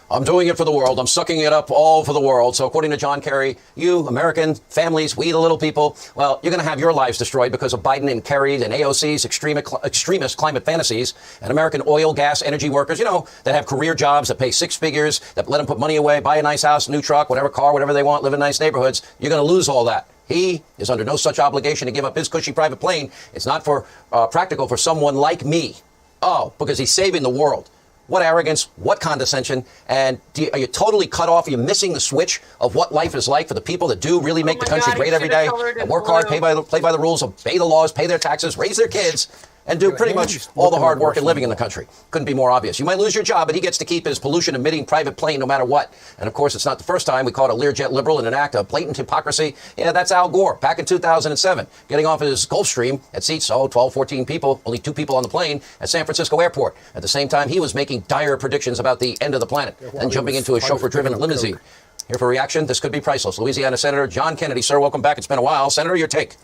I'm doing it for the world. I'm sucking it up all for the world. So according to John Kerry, you, American families, we the little people, well, you're going to have your lives destroyed because of Biden and Kerry and AOC's extremist climate fantasies and American oil, gas, energy workers, that have career jobs that pay six figures, that let them put money away, buy a nice house, new truck, whatever car, whatever they want, live in nice neighborhoods. You're going to lose all that. He is under no such obligation to give up his cushy private plane. It's not for practical for someone like me. Oh, because he's saving the world. What arrogance, what condescension, and are you totally cut off? Are you missing the switch of what life is like for the people that do really make the country great every day, that work hard, play by the rules, obey the laws, pay their taxes, raise their kids, and do pretty much all the hard work and living in the country? Couldn't be more obvious. You might lose your job, but he gets to keep his pollution-emitting private plane no matter what. And, of course, it's not the first time we caught a Learjet liberal in an act of blatant hypocrisy. Yeah, that's Al Gore back in 2007, getting off his Gulfstream that seats, 12, 14 people, only 2 people on the plane at San Francisco Airport. At the same time, he was making dire predictions about the end of the planet and jumping into a chauffeur-driven limousine. Here for reaction, this could be priceless. Louisiana Senator John Kennedy. Sir, welcome back. It's been a while. Senator, your take.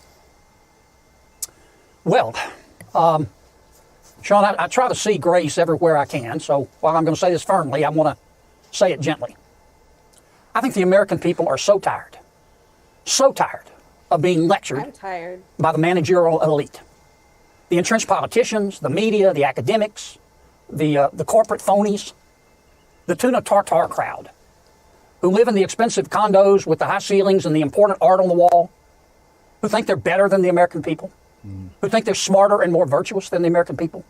Well, Sean, I try to see grace everywhere I can, so while I'm going to say this firmly, I want to say it gently. I think the American people are so tired of being lectured by the managerial elite. The entrenched politicians, the media, the academics, the corporate phonies, the tuna tartar crowd, who live in the expensive condos with the high ceilings and the important art on the wall, who think they're better than the American people, who think they're smarter and more virtuous than the American people,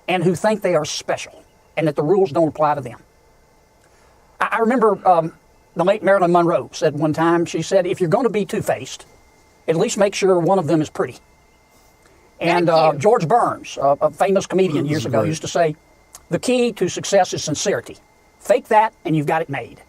and who think they are special and that the rules don't apply to them. I remember the late Marilyn Monroe said one time, she said, if you're going to be two-faced, at least make sure one of them is pretty. And George Burns, a famous comedian years ago, used to say, the key to success is sincerity. Fake that and you've got it made.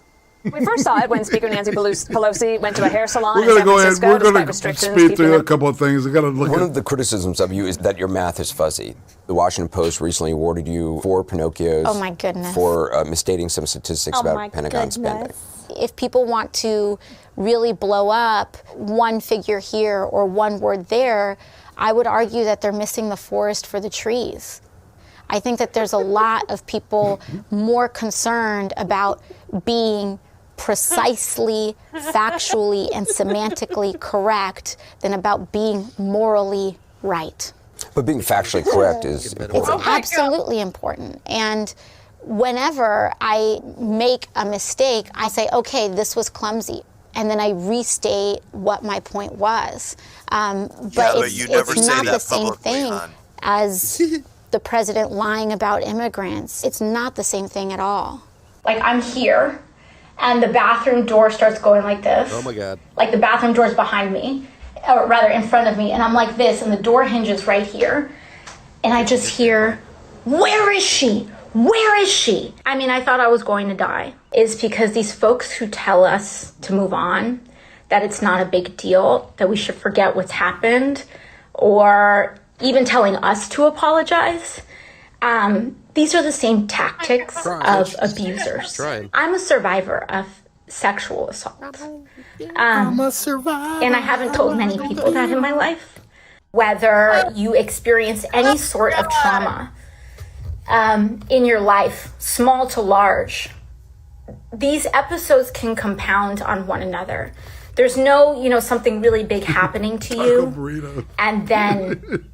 We first saw it when Speaker Nancy Pelosi went to a hair salon We're in going San to go ahead. Francisco. We're going to speed through a couple of things. I got to look One at of the criticisms of you is that your math is fuzzy. The Washington Post recently awarded you 4 Pinocchios. Oh my goodness. For misstating some statistics about Pentagon spending. If people want to really blow up one figure here or one word there, I would argue that they're missing the forest for the trees. I think that there's a lot of people more concerned about being precisely, factually, and semantically correct than about being morally right. But being factually correct is important. It's absolutely important. And whenever I make a mistake, I say, okay, this was clumsy. And then I restate what my point was. But it's not the same thing as the president lying about immigrants. It's not the same thing at all. Like, I'm here, and the bathroom door starts going like this. Oh my God. Like, the bathroom door's behind me, or rather in front of me, and I'm like this, and the door hinges right here. And I just hear, where is she? Where is she? I mean, I thought I was going to die. It's because these folks who tell us to move on, that it's not a big deal, that we should forget what's happened, or even telling us to apologize. These are the same tactics of abusers. I'm a survivor of sexual assault. I'm a survivor. And I haven't told many people that in my life. Whether you experience any sort of trauma in your life, small to large, these episodes can compound on one another. There's no, something really big happening to you, and then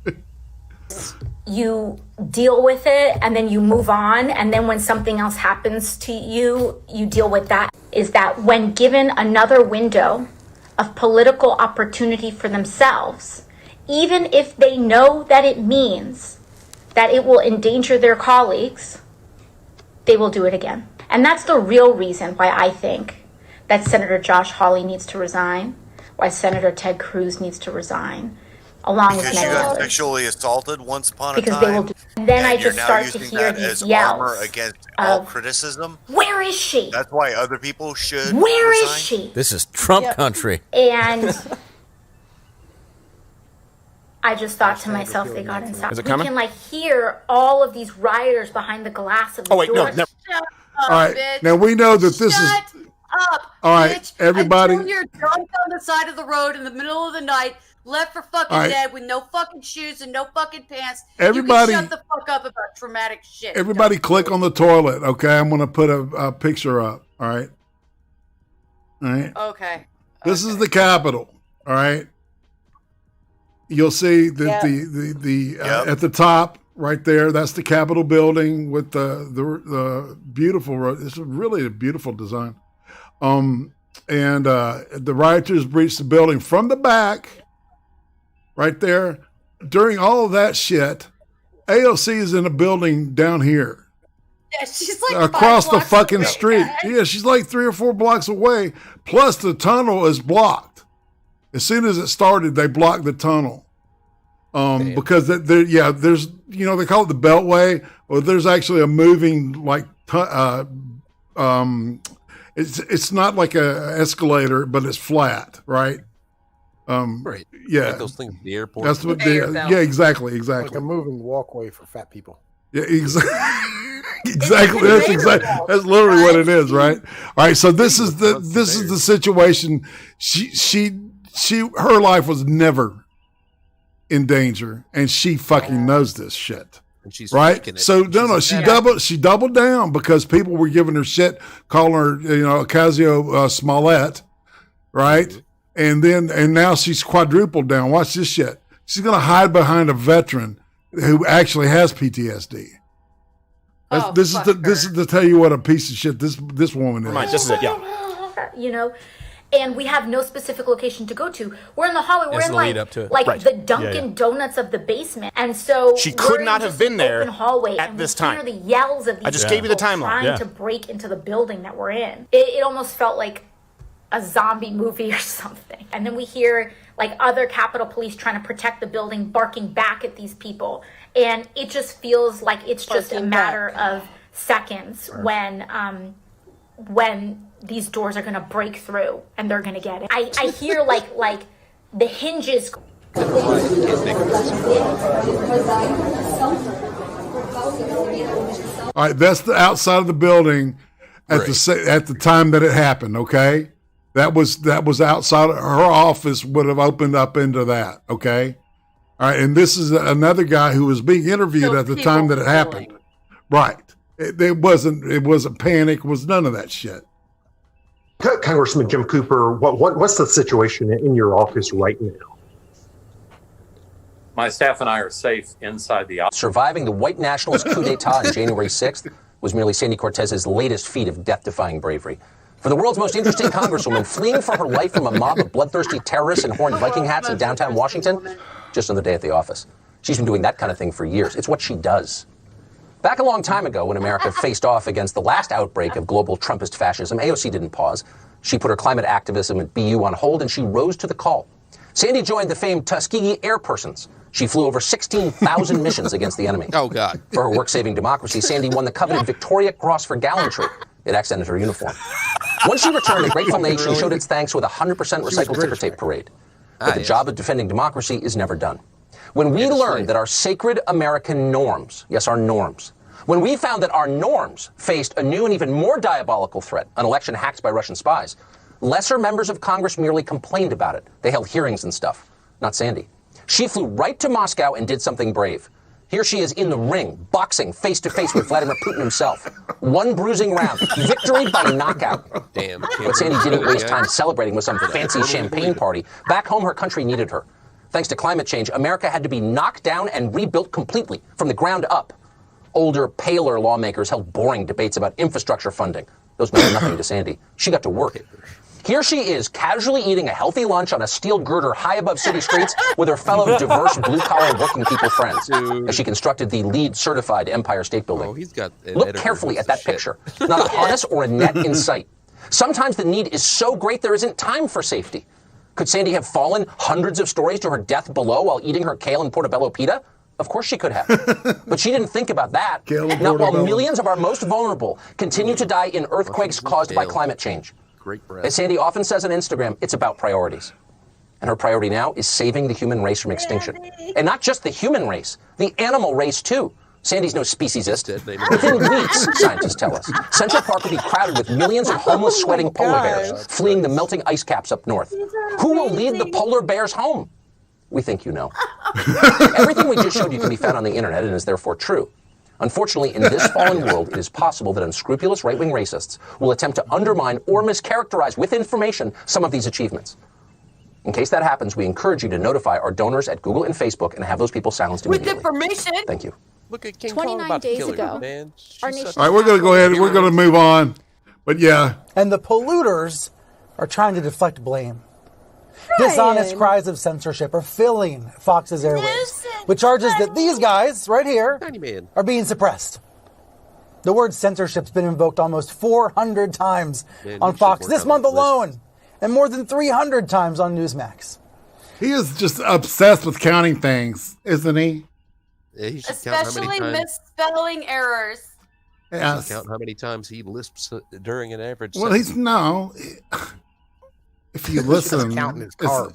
you deal with it, and then you move on, and then when something else happens to you, you deal with that. Is that when given another window of political opportunity for themselves, even if they know that it means that it will endanger their colleagues, they will do it again. And that's the real reason why I think that Senator Josh Hawley needs to resign, why Senator Ted Cruz needs to resign, along with because many you got others. sexually assaulted once upon Because a they time. will do. And then I and you're just now start to using hear that these as armor yells against all of, criticism. where is she? That's why other people should. Where is resign. she? This is Trump country. And I just thought to myself, they got inside. Is it We coming? can hear all of these rioters behind the glass of the door. All right. Now we know that this is. Up, All right, bitch. everybody. Until you're drunk on the side of the road in the middle of the night left for fucking All right. dead with no fucking shoes and no fucking pants. Everybody- you can shut the fuck up about traumatic shit. Everybody click on the toilet, okay? I'm going to put a picture up, all right? All right? Okay. This is the Capitol, all right? You'll see that the at the top right there, that's the Capitol building with the beautiful, it's really a beautiful design. And the rioters breached the building from the back right there. During all of that shit, AOC is in a building down here. Yeah, she's like Across the 5 blocks fucking away. street. Yeah, she's like 3 or 4 blocks away. Plus the tunnel is blocked. As soon as it started, they blocked the tunnel. Because there's, you know, they call it the Beltway, or there's actually a moving, like, it's not like a escalator, but it's flat, right? Right. Yeah. Like those things at the airport. That's what Conveyor belt. yeah, exactly. Like a moving walkway for fat people. Yeah, exactly. That's literally what it is, right? All right. So this is the situation. Her life was never in danger, and she fucking knows this shit. And she's right. faking it. So she doubled down because people were giving her shit, calling her, you know, Ocasio Smollett, right? And now she's quadrupled down. Watch this shit. She's gonna hide behind a veteran who actually has PTSD. This is to tell you what a piece of shit this woman is. Right, this is it. Yeah. You know, and we have no specific location to go to. We're in the hallway. We're It's in the lead up to it. Right. the Dunkin' Donuts of the basement, and so She could not have been there open hallway at and this we time. hear the yells of these I just gave you the people timeline. trying to break into the building that we're in. It almost felt like a zombie movie or something. And then we hear like other Capitol Police trying to protect the building, barking back at these people, and it just feels like it's just a matter of seconds when these doors are going to break through and they're going to get it. I hear like the hinges. All right, that's the outside of the building at the time that it happened. Okay, that was outside. Her office would have opened up into that. Okay, all right, and this is another guy who was being interviewed at the time that it happened. Right, it wasn't panic. It was none of that shit. Congressman Jim Cooper, what's the situation in your office right now? My staff and I are safe inside the office. Surviving the white nationalist coup d'etat on January 6th was merely Sandy Cortez's latest feat of death-defying bravery. For the world's most interesting congresswoman, fleeing for her life from a mob of bloodthirsty terrorists in horned Viking hats in downtown Washington, just another day at the office. She's been doing that kind of thing for years. It's what she does. Back a long time ago, when America faced off against the last outbreak of global Trumpist fascism, AOC didn't pause. She put her climate activism at BU on hold, and she rose to the call. Sandy joined the famed Tuskegee Air Persons. She flew over 16,000 missions against the enemy. Oh, God. For her work saving democracy, Sandy won the coveted Victoria Cross for gallantry. It accented her uniform. Once she returned, the grateful nation showed its thanks with a 100% recycled ticker tape parade. But the job of defending democracy is never done. When we learned that our sacred American norms, yes, our norms, when we found that our norms faced a new and even more diabolical threat, an election hacked by Russian spies, lesser members of Congress merely complained about it. They held hearings and stuff. Not Sandy. She flew right to Moscow and did something brave. Here she is in the ring, boxing face-to-face with Vladimir Putin himself. One bruising round. Victory by knockout. Damn. But Sandy didn't waste time celebrating with some fancy champagne party. Back home, her country needed her. Thanks to climate change, America had to be knocked down and rebuilt completely, from the ground up. Older, paler lawmakers held boring debates about infrastructure funding. Those meant nothing to Sandy. She got to work. Here she is, casually eating a healthy lunch on a steel girder high above city streets with her fellow diverse blue-collar working people friends, as she constructed the LEED certified Empire State Building. Oh, he's got Look carefully at that picture. Not a harness or a net in sight. Sometimes the need is so great there isn't time for safety. Could Sandy have fallen hundreds of stories to her death below while eating her kale and portobello pita? Of course she could have. But she didn't think about that. Not while millions of our most vulnerable continue to die in earthquakes caused by climate change. Great breath. As Sandy often says on Instagram, it's about priorities. And her priority now is saving the human race from extinction. And not just the human race, the animal race too. Sandy's no speciesist. Within weeks, scientists tell us, Central Park will be crowded with millions of homeless, sweating polar bears fleeing the melting ice caps up north. Who will lead the polar bears home? We think you know. Everything we just showed you can be found on the internet and is therefore true. Unfortunately, in this fallen world, it is possible that unscrupulous right-wing racists will attempt to undermine or mischaracterize with information some of these achievements. In case that happens, we encourage you to notify our donors at Google and Facebook and have those people silenced immediately. With information? Thank you. Look at King 29 about days to kill ago, her, man. our nation. All right, we're going to go ahead. We're going to move on. But yeah. And the polluters are trying to deflect blame. Dishonest cries of censorship are filling Fox's airwaves with charges that these guys right here are being suppressed. The word censorship's been invoked almost 400 times on Fox this month alone, and more than 300 times on Newsmax. He is just obsessed with counting things, isn't he? Yeah, he should count how Especially many times. misspelling errors. He Yes. should count how many times he lisps during an average. Well, he's no. If you listen,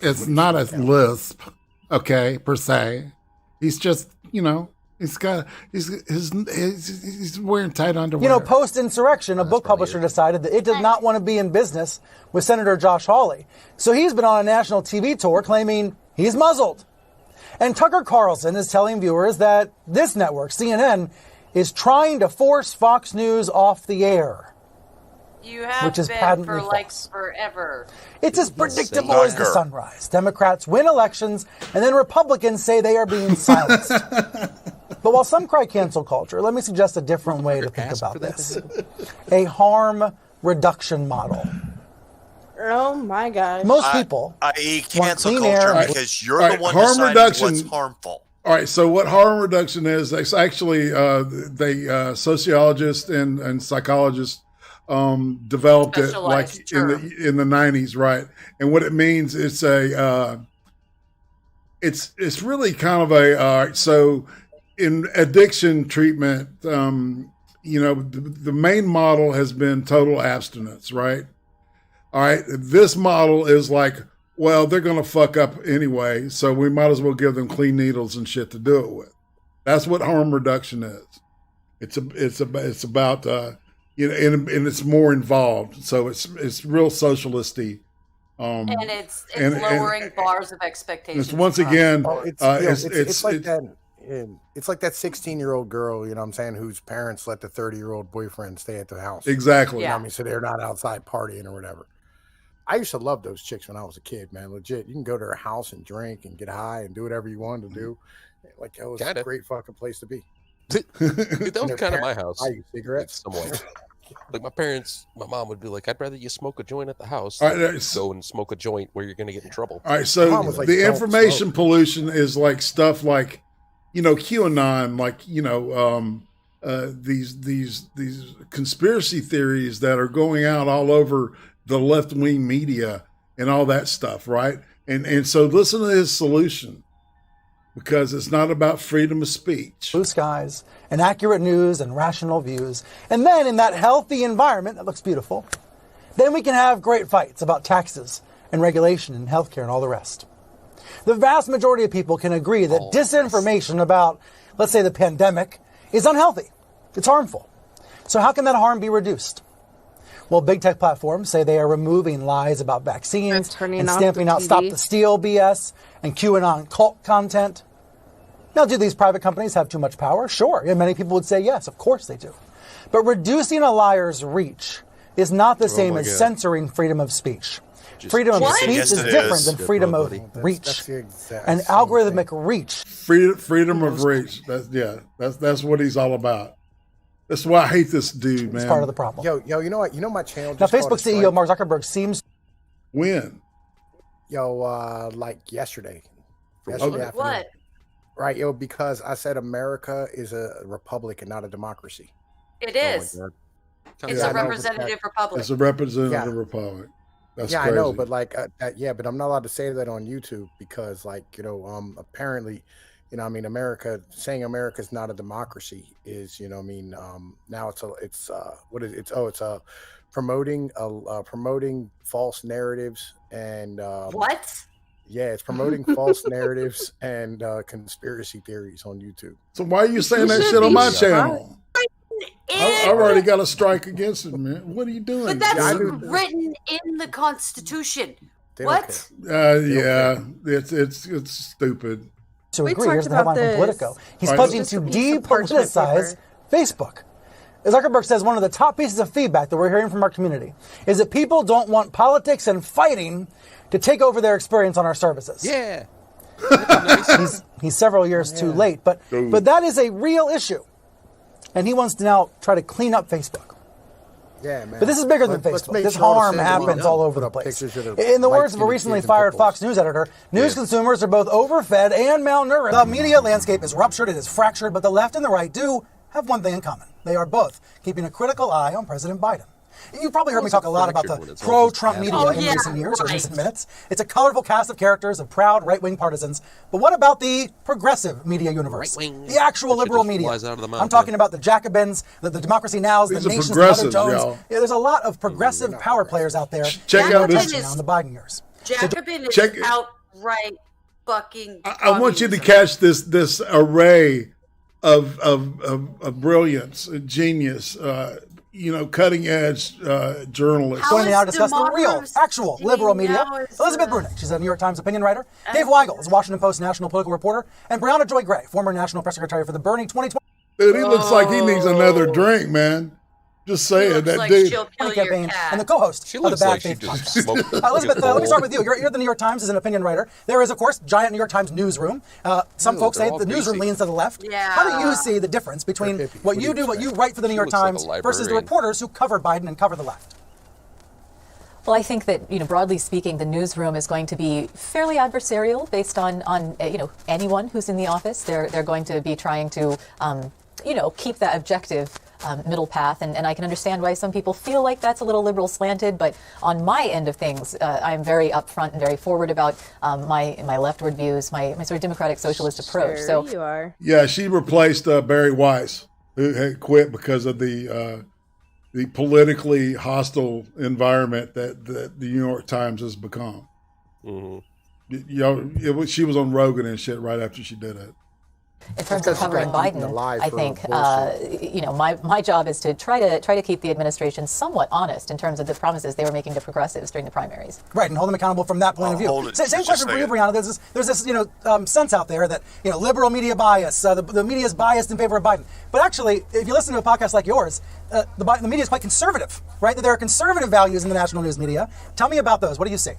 it's not a lisp, okay, per se. He's just, he's wearing tight underwear. Post-insurrection, a book publisher decided that it did not want to be in business with Senator Josh Hawley. So he's been on a national TV tour claiming he's muzzled. And Tucker Carlson is telling viewers that this network, CNN, is trying to force Fox News off the air. You have Which is been patently for like forever. It's as predictable as the sunrise. Democrats win elections, and then Republicans say they are being silenced. But while some cry cancel culture, let me suggest a different way to think about this. A harm reduction model. Oh my God. Most people i.e. want cancel clean culture air. because you're All right, the one harm deciding reduction- what's harmful. All right, so what harm reduction is, it's actually sociologists and psychologists developed it like in the 90s, right? And what it means, it's really kind of a so in addiction treatment, the main model has been total abstinence, right? All right, this model is like, well, they're going to fuck up anyway, so we might as well give them clean needles and shit to do it with. That's what harm reduction is. It's about and it's more involved. So it's real socialisty. And it's lowering bars of expectations. It's once again, it's like that. It's like that 16-year-old girl, you know what I'm saying, whose parents let the 30-year-old boyfriend stay at the house. Exactly. You know what I mean? So they're not outside partying or whatever. I used to love those chicks when I was a kid, man. Legit. You can go to their house and drink and get high and do whatever you wanted to do. Like, it was a great fucking place to be. Dude, that was kind of my house. I use cigarettes. Somewhat. Like my mom would be like, I'd rather you smoke a joint at the house All right, than go and smoke a joint where you're going to get in trouble. All right, so the information pollution is like stuff like, QAnon, like, these conspiracy theories that are going out all over the left-wing media and all that stuff, right? And so listen to his solution, because it's not about freedom of speech. Blue skies, and accurate news and rational views. And then in that healthy environment that looks beautiful, then we can have great fights about taxes and regulation and healthcare and all the rest. The vast majority of people can agree that disinformation about, let's say, the pandemic is unhealthy. It's harmful. So how can that harm be reduced? Well, big tech platforms say they are removing lies about vaccines and stamping out Stop the Steal BS and QAnon cult content. Now, do these private companies have too much power? Sure. And many people would say yes, of course they do. But reducing a liar's reach is not the same as censoring freedom of speech. Freedom of speech is different than freedom of reach. And algorithmic reach. Freedom of reach. That's what he's all about. That's why I hate this dude, man. It's part of the problem. Yo, you know what? You know my channel. Now, Just Facebook CEO Mark Zuckerberg seems. When? Like yesterday. What? Right, because I said America is a republic and not a democracy. It is. It's a representative republic. It's a representative republic. That's crazy. I know, but but I'm not allowed to say that on YouTube because, apparently, America saying America's not a democracy is, now it's promoting false narratives and what? Yeah, it's promoting false narratives and conspiracy theories on YouTube. So why are you saying that shit on my channel? I already got a strike against it, man. What are you doing? But that's written in the Constitution. What? Yeah, it's stupid. To We agree, talked here's the headline about from this. Politico. He's All right, pledging let's- to Just a piece of parchment depoliticize Facebook. Zuckerberg says one of the top pieces of feedback that we're hearing from our community is that people don't want politics and fighting to take over their experience on our services. Yeah. He's several years too late, but that is a real issue. And he wants to now try to clean up Facebook. Yeah, man. But this is bigger than Let's Facebook. make This sure all the harm things happens we all know. over the Put up place. pictures of the In the words lights of a and recently kids and fired pit Fox News editor, news consumers are both overfed and malnourished. The media landscape is ruptured, it is fractured, but the left and the right do have one thing in common. They are both keeping a critical eye on President Biden. You've probably heard me talk a lot about the pro-Trump media in recent years or recent minutes. It's a colorful cast of characters of proud right-wing partisans. But what about the progressive media universe? The actual liberal media. I'm talking about the Jacobins, the Democracy Nows, the These are Nations, the Mother progressives, Jones. y'all. Yeah, there's a lot of progressive power players out there. Check out this. Now in the Biden years. Jacobin is check it. outright fucking. I want you to catch this array of brilliance, genius, cutting edge journalists. Joining me now to discuss the real, actual liberal media, Elizabeth Bruneck. She's a New York Times opinion writer. Dave Weigel is a Washington Post national political reporter. And Brianna Joy Gray, former national press secretary for the Bernie 2020. Dude, he looks like he needs another drink, man. Just saying that like dude. Campaign and the co-host of the Bad Faith podcast. Elizabeth, let me start with you. You're the New York Times as an opinion writer. There is, of course, giant New York Times newsroom. Some folks say the newsroom leans to the left. Yeah. How do you see the difference between what you do, what you write for the New York Times, versus the reporters who cover Biden and cover the left? Well, I think that, broadly speaking, the newsroom is going to be fairly adversarial based on anyone who's in the office. They're going to be trying to, keep that objective middle path. And I can understand why some people feel like that's a little liberal slanted. But on my end of things, I'm very upfront and very forward about my leftward views, my sort of democratic socialist approach. Sure, So you are. Yeah, she replaced Barry Weiss, who had quit because of the politically hostile environment that the New York Times has become. She was on Rogan and shit right after she did it. in terms of covering Biden, I think my job is to try to keep the administration somewhat honest in terms of the promises they were making to progressives during the primaries. Right, and hold them accountable from that point of view. Same question for you, Brianna. There's this sense out there that liberal media bias, the media is biased in favor of Biden. But actually, if you listen to a podcast like yours, the media is quite conservative, right? That there are conservative values in the national news media. Tell me about those. What do you see?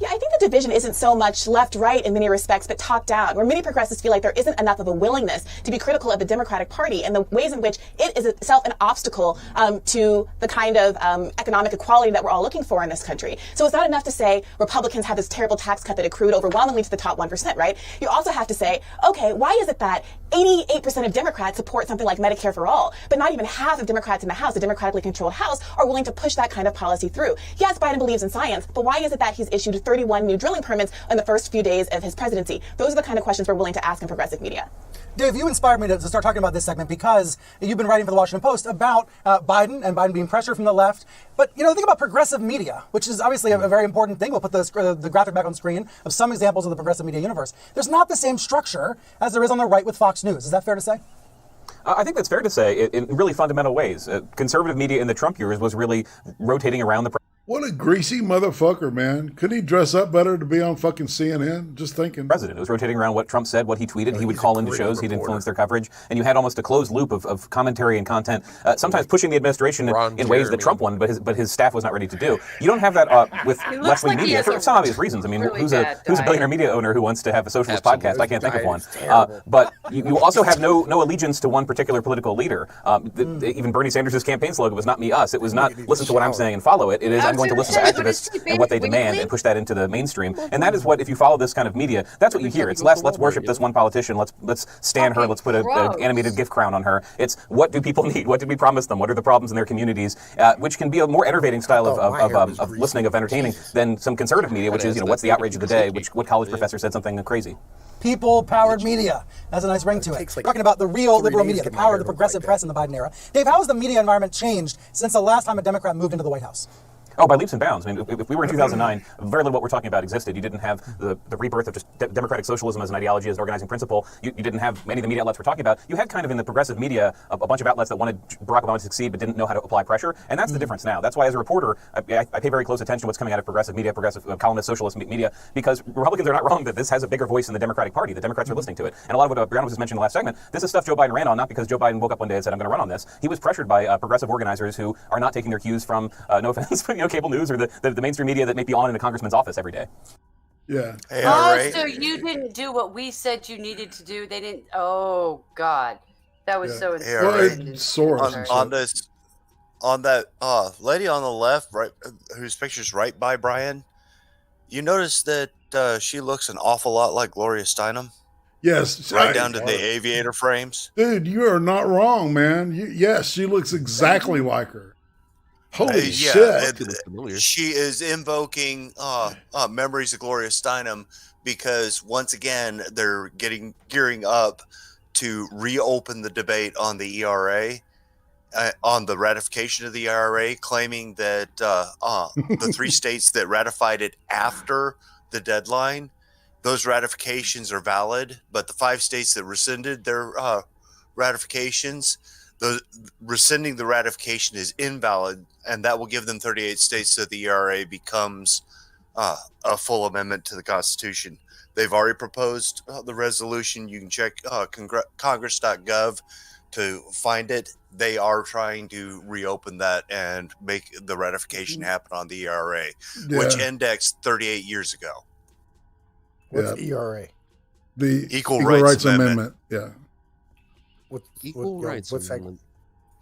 Yeah, I think the division isn't so much left-right in many respects, but top-down, where many progressives feel like there isn't enough of a willingness to be critical of the Democratic Party and the ways in which it is itself an obstacle to the kind of economic equality that we're all looking for in this country. So it's not enough to say Republicans have this terrible tax cut that accrued overwhelmingly to the top 1%, right? You also have to say, okay, why is it that 88% of Democrats support something like Medicare for all, but not even half of Democrats in the House, the democratically controlled House, are willing to push that kind of policy through? Yes, Biden believes in science, but why is it that he's issued 31 new drilling permits in the first few days of his presidency? Those are the kind of questions we're willing to ask in progressive media. Dave, you inspired me to start talking about this segment because you've been writing for the Washington Post about Biden and Biden being pressured from the left. But, think about progressive media, which is obviously a very important thing. We'll put the graphic back on screen of some examples of the progressive media universe. There's not the same structure as there is on the right with Fox News. Is that fair to say? I think that's fair to say in really fundamental ways. Conservative media in the Trump years was really rotating around the What a greasy motherfucker, man. Couldn't he dress up better to be on fucking CNN? Just thinking. President. It was rotating around what Trump said, what he tweeted. He would call into shows. He'd influence their coverage. And you had almost a closed loop of commentary and content, sometimes pushing the administration in ways that Trump wanted, but his staff was not ready to do. You don't have that with left-wing media for some obvious reasons. I mean, who's a billionaire media owner who wants to have a socialist podcast? I can't think of one. But you also have no allegiance to one particular political leader. Even Bernie Sanders' campaign slogan was not me, us. It was not listen to what I'm saying and follow it. It is I'm going to listen to activists and what they demand and push that into the mainstream. And that is what, if you follow this kind of media, that's what you hear. It's less, let's worship this one politician, let's stand her, let's put an animated gift crown on her. It's what do people need? What did we promise them? What are the problems in their communities? Which can be a more enervating style of listening, of entertaining than some conservative media, which is, what's the outrage of the day? What college professor said something crazy? People-powered media. That's a nice ring to it. Talking about the real liberal media, the power of the progressive press in the Biden era. Dave, how has the media environment changed since the last time a Democrat moved into the White House? Oh, by leaps and bounds. I mean, if we were in 2009, very little what we're talking about existed. You didn't have the rebirth of just democratic socialism as an ideology, as an organizing principle. You didn't have many of the media outlets we're talking about. You had kind of in the progressive media a bunch of outlets that wanted Barack Obama to succeed but didn't know how to apply pressure, and that's the difference now. That's why, as a reporter, I pay very close attention to what's coming out of progressive media, progressive columnist, socialist media, because Republicans are not wrong that this has a bigger voice in the Democratic Party. The Democrats are listening to it. And a lot of what Brianna was just mentioning in the last segment, this is stuff Joe Biden ran on, not because Joe Biden woke up one day and said, I'm going to run on this. He was pressured by progressive organizers who are not taking their cues from, no offense, but, cable news or the mainstream media that may be on in a congressman's office every day. Yeah. So you didn't do what we said you needed to do. They didn't. Oh God, that was so insane. On that lady on the left, right, whose picture's right by Brian. You notice that she looks an awful lot like Gloria Steinem. Yes, right down to the aviator frames. Dude, you are not wrong, man. Yes, she looks exactly like her. Holy shit! She is invoking memories of Gloria Steinem because once again they're gearing up to reopen the debate on the ERA, on the ratification of the ERA, claiming that the 3 states that ratified it after the deadline, those ratifications are valid, but the 5 states that rescinded their ratifications, rescinding the ratification is invalid, and that will give them 38 states so the ERA becomes a full amendment to the Constitution. They've already proposed the resolution. You can check congress.gov to find it. They are trying to reopen that and make the ratification happen on the ERA, which indexed 38 years ago. What's ERA? The Equal Rights Amendment. Yeah. Equal Rights Amendment.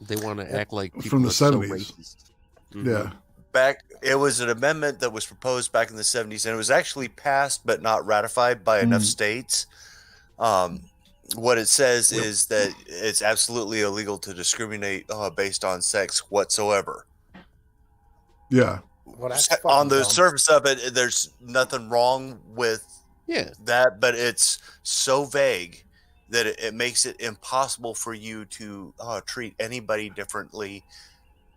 They want to act like people from the are so 70s. racist. Yeah. It was an amendment that was proposed back in the 70s, and it was actually passed but not ratified by enough states. What it says is that it's absolutely illegal to discriminate based on sex whatsoever. Yeah. Well, on the surface of it, there's nothing wrong with that, but it's so vague that it makes it impossible for you to treat anybody differently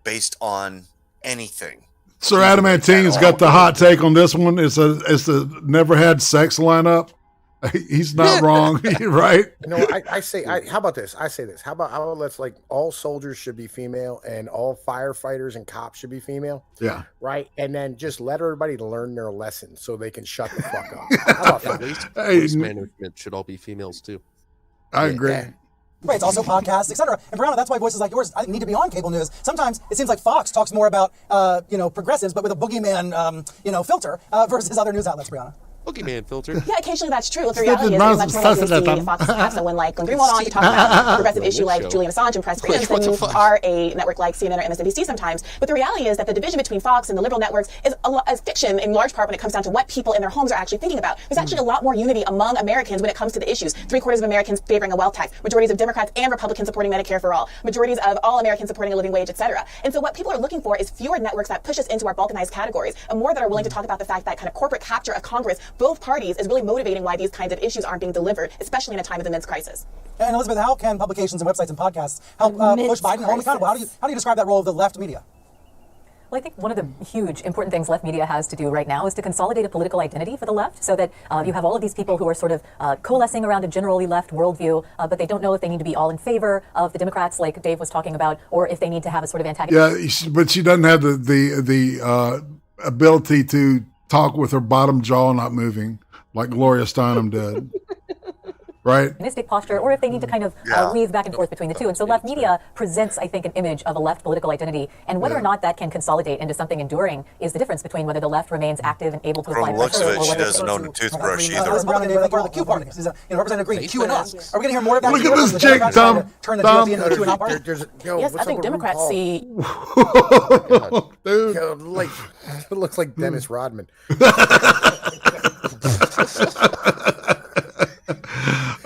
based on anything. Sir Adamantine's got the hot take on this one. It's the never had sex lineup. He's not wrong, right? I say, how about this? I say this. How about let's all soldiers should be female and all firefighters and cops should be female. Yeah. Right. And then just let everybody learn their lesson so they can shut the fuck up. How about that? Police management should all be females too. I agree. Right, it's also podcasts, etc. And Brianna, that's why voices like yours need to be on cable news. Sometimes it seems like Fox talks more about progressives, but with a boogeyman filter versus other news outlets, Brianna. Boogeyman filter. Yeah, occasionally that's true. The reality is much more likely to see Fox have someone like Glenn Greenwald on to talk about a progressive issue like Julian Assange and press freedoms than you are a network like CNN or MSNBC sometimes. But the reality is that the division between Fox and the liberal networks is a fiction in large part when it comes down to what people in their homes are actually thinking about. There's actually a lot more unity among Americans when it comes to the issues. 3/4 of Americans favoring a wealth tax, majorities of Democrats and Republicans supporting Medicare for all, majorities of all Americans supporting a living wage, etc. And so what people are looking for is fewer networks that push us into our balkanized categories and more that are willing to talk about the fact that kind of corporate capture of Congress, both parties, is really motivating why these kinds of issues aren't being delivered, especially in a time of immense crisis. And Elizabeth, how can publications and websites and podcasts help push Biden home accountable? How do you describe that role of the left media? Well, I think one of the huge important things left media has to do right now is to consolidate a political identity for the left so that you have all of these people who are sort of coalescing around a generally left worldview, but they don't know if they need to be all in favor of the Democrats like Dave was talking about, or if they need to have a sort of antagonistic. Yeah, but she doesn't have the ability to talk with her bottom jaw not moving like Gloria Steinem did. Right? Posture, or if they need to kind of weave back and forth between the two. And so left media presents, I think, an image of a left political identity. And whether or not that can consolidate into something enduring is the difference between whether the left remains active and able to apply pressure. From the looks of it, she doesn't own a toothbrush either. The Q party. Representative Green, Q and us. Are we going to hear more of that? Look at this chick, Tom. Turn the GOP into the Q and A party? Yes, I think Democrats see. Dude. It looks like Dennis Rodman.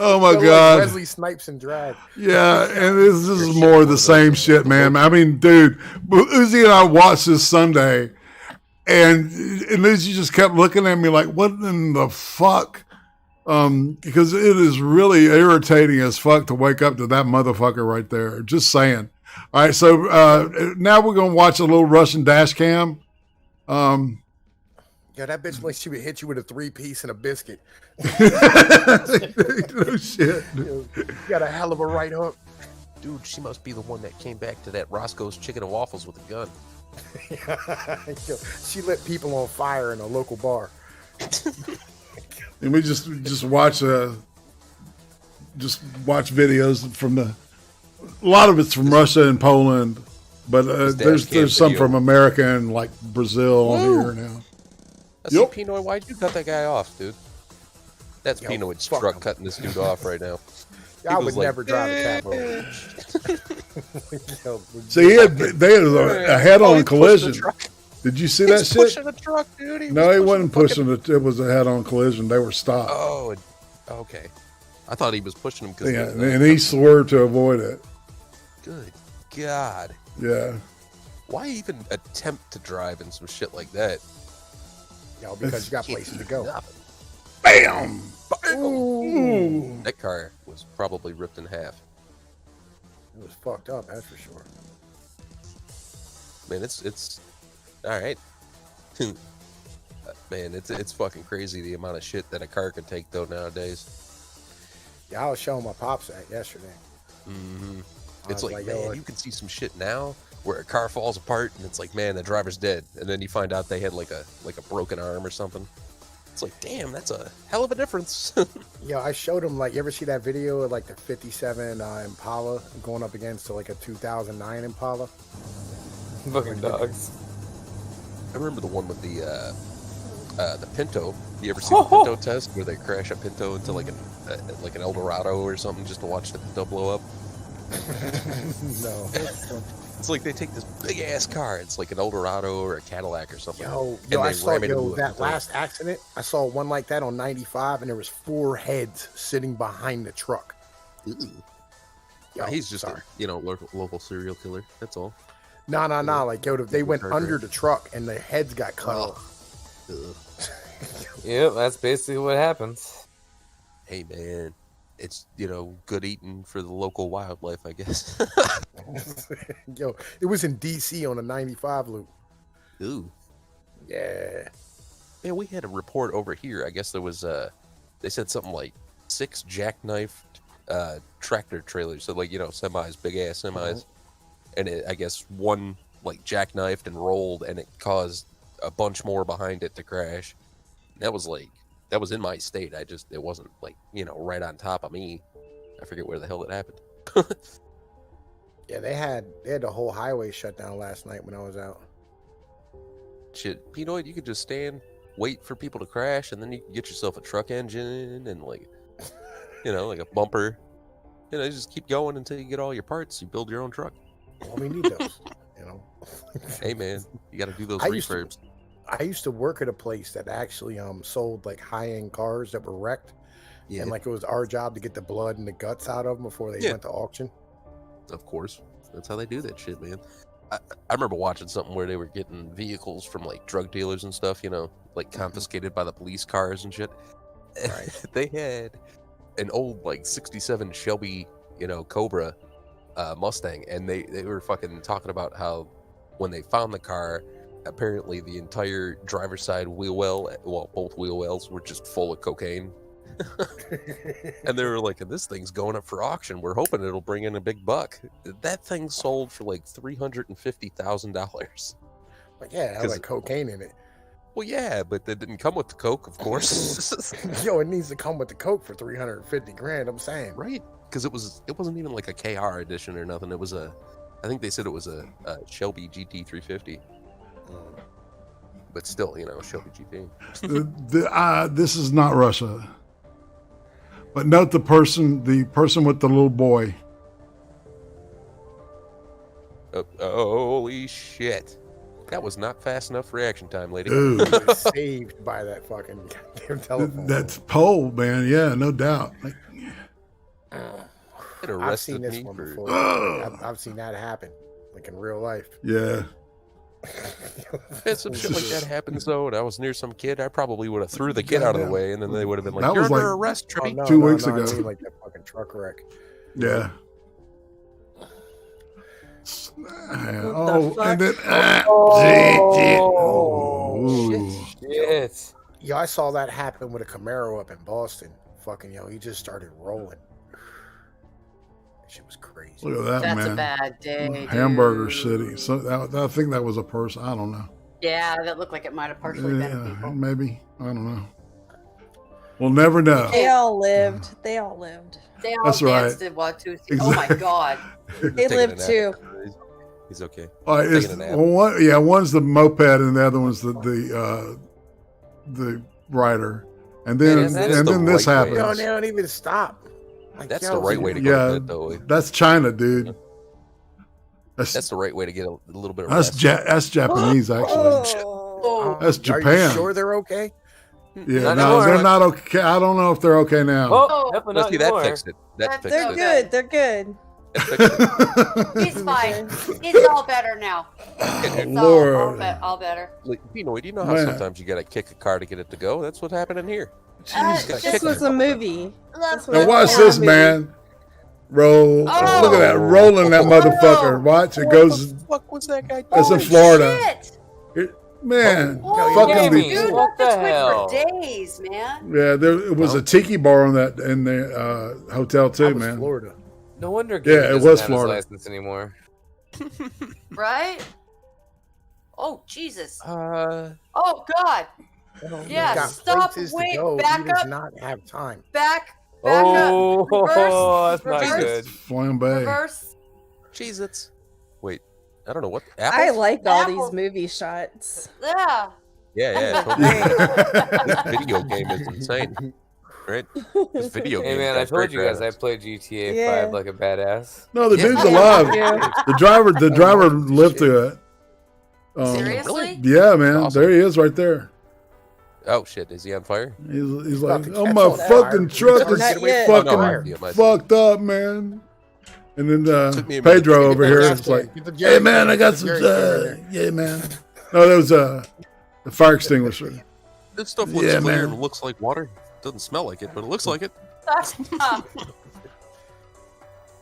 Oh my God! Wesley Snipes and drag. Yeah, and this is more of the same shit, man. I mean, dude, Uzi and I watched this Sunday, and Uzi just kept looking at me like, "What in the fuck?" Because it is really irritating as fuck to wake up to that motherfucker right there. Just saying. All right, so now we're gonna watch a little Russian dash cam. Yeah, that bitch like she would hit you with a 3-piece and a biscuit. No shit. You got a hell of a right hook. Dude, she must be the one that came back to that Roscoe's Chicken and Waffles with a gun. Yo, she lit people on fire in a local bar. And we just watch videos from a lot of it's from Russia and Poland, but there's some from America and like Brazil on here now. See, Pinoy, why'd you cut that guy off, dude? That's Pinoy's truck cutting this dude off right now. I would never drive a cab over. See, they had a head-on collision. Did you see that shit? Pushing a truck, dude. No, he wasn't pushing it. It was a head-on collision. They were stopped. Oh, okay. I thought he was pushing him because. Yeah, and he swerved to avoid it. Good God. Yeah. Why even attempt to drive in some shit like that? Yo, because you got places to go. Bam! Ooh. That car was probably ripped in half. It was fucked up, that's for sure. Man, it's all right. Man, it's fucking crazy the amount of shit that a car can take though nowadays. Yeah, I was showing my pops that yesterday. Mm-hmm. It's like, man, you can see some shit now where a car falls apart and it's like, man, the driver's dead, and then you find out they had like a broken arm or something. It's like, damn, that's a hell of a difference. Yeah, I showed him, like, you ever see that video of like the 57 Impala going up against like a 2009 Impala? Fucking dogs. I remember the one with the Pinto. You ever see the Pinto test where they crash a Pinto into like an Eldorado or something just to watch the Pinto blow up? No. It's like they take this big ass car. It's like an Eldorado or a Cadillac or something. Yo, I saw that last accident. I saw one like that on 95, and there was 4 heads sitting behind the truck. Yo, he's just a local serial killer. That's all. No. Like, yo, they went under the truck, and the heads got cut off. Yep, that's basically what happens. Hey, man. It's, good eating for the local wildlife, I guess. Yo, it was in D.C. on a 95 loop. Ooh. Yeah. Man, we had a report over here. I guess there was, they said something like 6 jackknifed tractor trailers. So, like, semis, big-ass semis. And I guess one, like, jackknifed and rolled, and it caused a bunch more behind it to crash. And that was, like, that was in my state. It wasn't like, right on top of me. I forget where the hell it happened. Yeah, they had the whole highway shut down last night when I was out. Shit, Pinoid, you could just stand, wait for people to crash, and then you can get yourself a truck engine and like, like a bumper. Just keep going until you get all your parts. You build your own truck. Well, we need those, Hey man, you got to do those refurbs. I used to work at a place that actually sold like high-end cars that were wrecked. Yeah. And like it was our job to get the blood and the guts out of them before they went to auction. Of course. That's how they do that shit, man. I remember watching something where they were getting vehicles from like drug dealers and stuff, like confiscated by the police cars and shit. Right. They had an old like 67 Shelby, Cobra Mustang, and they were fucking talking about how when they found the car, apparently the entire driver's side wheel well, both wheel wells were just full of cocaine. And they were like, this thing's going up for auction. We're hoping it'll bring in a big buck. That thing sold for like $350,000. Like, yeah, it had like cocaine in it. Well, yeah, but that didn't come with the coke, of course. Yo, it needs to come with the coke for $350,000. I'm saying, right? Because it wasn't even like a KR edition or nothing. It was I think they said it was a Shelby GT350. But still, Shelby GT. This is not Russia. But note the person with the little boy. Holy shit. That was not fast enough reaction time, lady. Ooh. Saved by that fucking goddamn telephone. That's pole, man. Yeah, no doubt. I've seen this one before. I've seen that happen, like in real life. Yeah. If some shit like that happens though, and I was near some kid, I probably would have threw the kid out of the way, and then they would have been like, "You're under arrest, Trippy." 2 weeks ago. I mean, like that fucking truck wreck. Yeah. And then Ooh. Shit. Yo, I saw that happen with a Camaro up in Boston. Fucking he just started rolling. Shit was crazy. Look at that, That's man. a bad day. Hamburger dude. City. So I think that was a person. I don't know. Yeah, that looked like it might have partially been Yeah, people. maybe. I don't know. We'll never know. They all lived. They all lived. They all That's right. danced in Watusi. Oh my god. They lived too. He's okay. All right, Taking a nap. one's the moped and the other one's the rider, and then That is and the then this right way. happens. Yo, they don't even stop. Like, That's yo, the right way to go Yeah, to bed, though. that's China, dude. That's the right way to get a little bit of That's rest. that's Japanese, actually. Oh. That's Are Japan. you sure they're okay? Yeah, Not no, anymore. they're not okay. I don't know if they're okay now. Oh, definitely No, not see, that anymore. fixed it. That fixed They're it. good. They're good. He's fine. He's all better now. It's Lord. all better. Like, do you know how Man. sometimes you gotta kick a car to get it to go? That's what's happening here. This was a movie. This was Now watch a this, movie. man. Roll. Oh. Look at that, rolling that motherfucker. Watch it goes. What the fuck was that guy doing? That's in Holy Florida. shit. Man, Holy fucking Jamie. Dude, What that's the wait hell? for days, man. yeah. There was a tiki bar on that in the hotel too, That was man. Florida. No wonder Yeah, Gabe it doesn't was have Florida. his license anymore. Right? Oh Jesus. Uh, Oh God. Yeah, Got stop, places to wait, go. back He does up. not have time. Back oh, up. Reverse. that's not Reverse. good. Flambe. Reverse. Jesus. Wait, I don't know what. I Apples? like all Apple. these movie shots. Yeah. Yeah, totally. This video game is insane. Right? This video game. Hey man, I guy's told great you guys I graphics. played GTA Yeah. 5 like a badass. No, the Yeah. dude's Yeah, alive. thank you. The driver lived through it. Seriously? Yeah, man. Awesome. There he is, right there. Oh shit, is he on fire? He's about like, to oh catch my on fucking fire. truck is Not yet. fucking Oh, no, I see. fucked up, man. And then Took me a minute Pedro to over get here that is like, Get the hey jerry man, can, I got get some. the jerry can in Yeah, man. No, that was the fire extinguisher. This stuff looks Yeah, clear man. and looks like water. Doesn't smell like it, but it looks like it.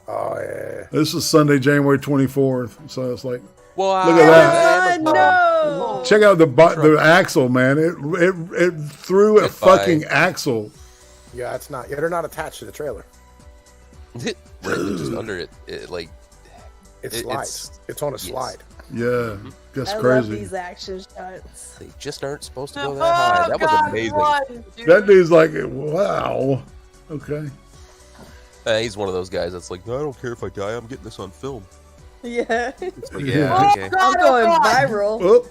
Oh yeah. This is Sunday, January 24th. So it's like, Wow. look at that. Oh no! Check out the axle, man. It threw a Goodbye. fucking axle. Yeah, it's not. Yeah, they're not attached to the trailer. Right, just under it, like It slides. It's on a slide. Yeah, that's I crazy. love these action shots. they just aren't supposed to go that high. That was amazing. That dude's like, wow. Okay. He's one of those guys that's like, no, I don't care if I die. I'm getting this on film. Yeah. It's like, Yeah. yeah, okay. I'm going viral. Oh,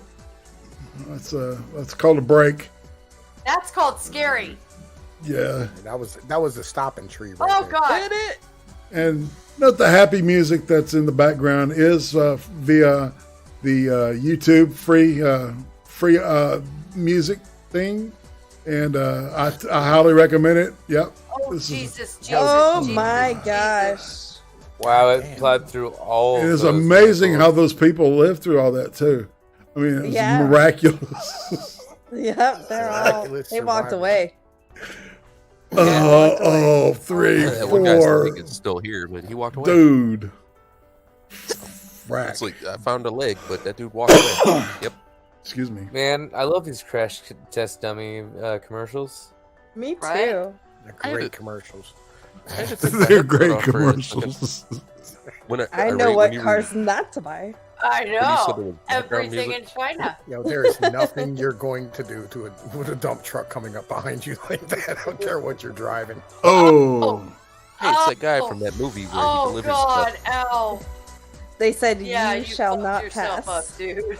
that's called a break. That's called scary. Yeah. That was the stopping tree right Oh there. God. And note the happy music that's in the background is via the YouTube free music thing, and I highly recommend it. Yep. Oh This is- Jesus. Oh Jesus, my Jesus. gosh. Wow, it plowed through all. It of is those amazing vehicles. how those people live through all that too. I mean, it's Yeah. miraculous. Yep, they're all. Miraculous They walked survival. away. 3, That one guy's 4, think it's still here, but he walked away. dude. It's like I found a leg, but that dude walked away. Yep. Excuse me. Man, I love these crash test dummy commercials. Me too. Right? They're great commercials. They're great commercials. I know what cars not to buy. I you said there know. was background Everything music? in China. Yo, there is nothing you're going to do with a dump truck coming up behind you like that. I don't care what you're driving. Oh. Hey, it's that guy from that movie where he Oh delivers God. stuff. Ow. They said Yeah, you shall fucked not yourself pass. up, dude.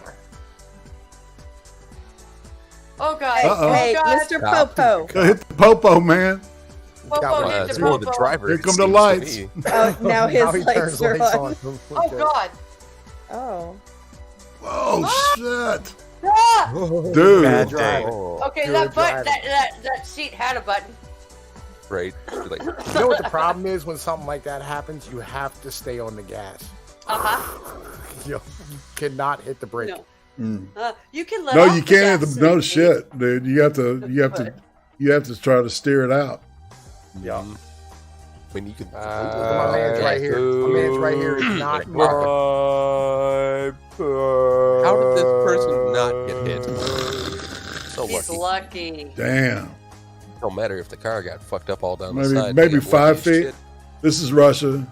Oh God. Uh-oh. Hey, Oh, God. Mr. Popo. Go hit the popo, man. Popo hit It's the more of the popo. driver. Here it come the seems to lights. me. Oh, now his he lights turns are lights on. Oh God. Oh. Oh shit, Ah! dude. Bad driving. Okay, Good that button, driving. that seat had a button. Right. You're like, You know what the problem is when something like that happens? You have to stay on the gas. You cannot hit the brake. No. You can let No, off you the can't. gas No soon. shit, dude. You have to try to steer it out. Yeah. when you can. My man's right here. My man's right here. He's not moving. How did this person not get hit? So He's lucky. Damn. Don't matter if the car got fucked up all down the Maybe side. maybe They got 5 lucky as feet. shit. This is Russia.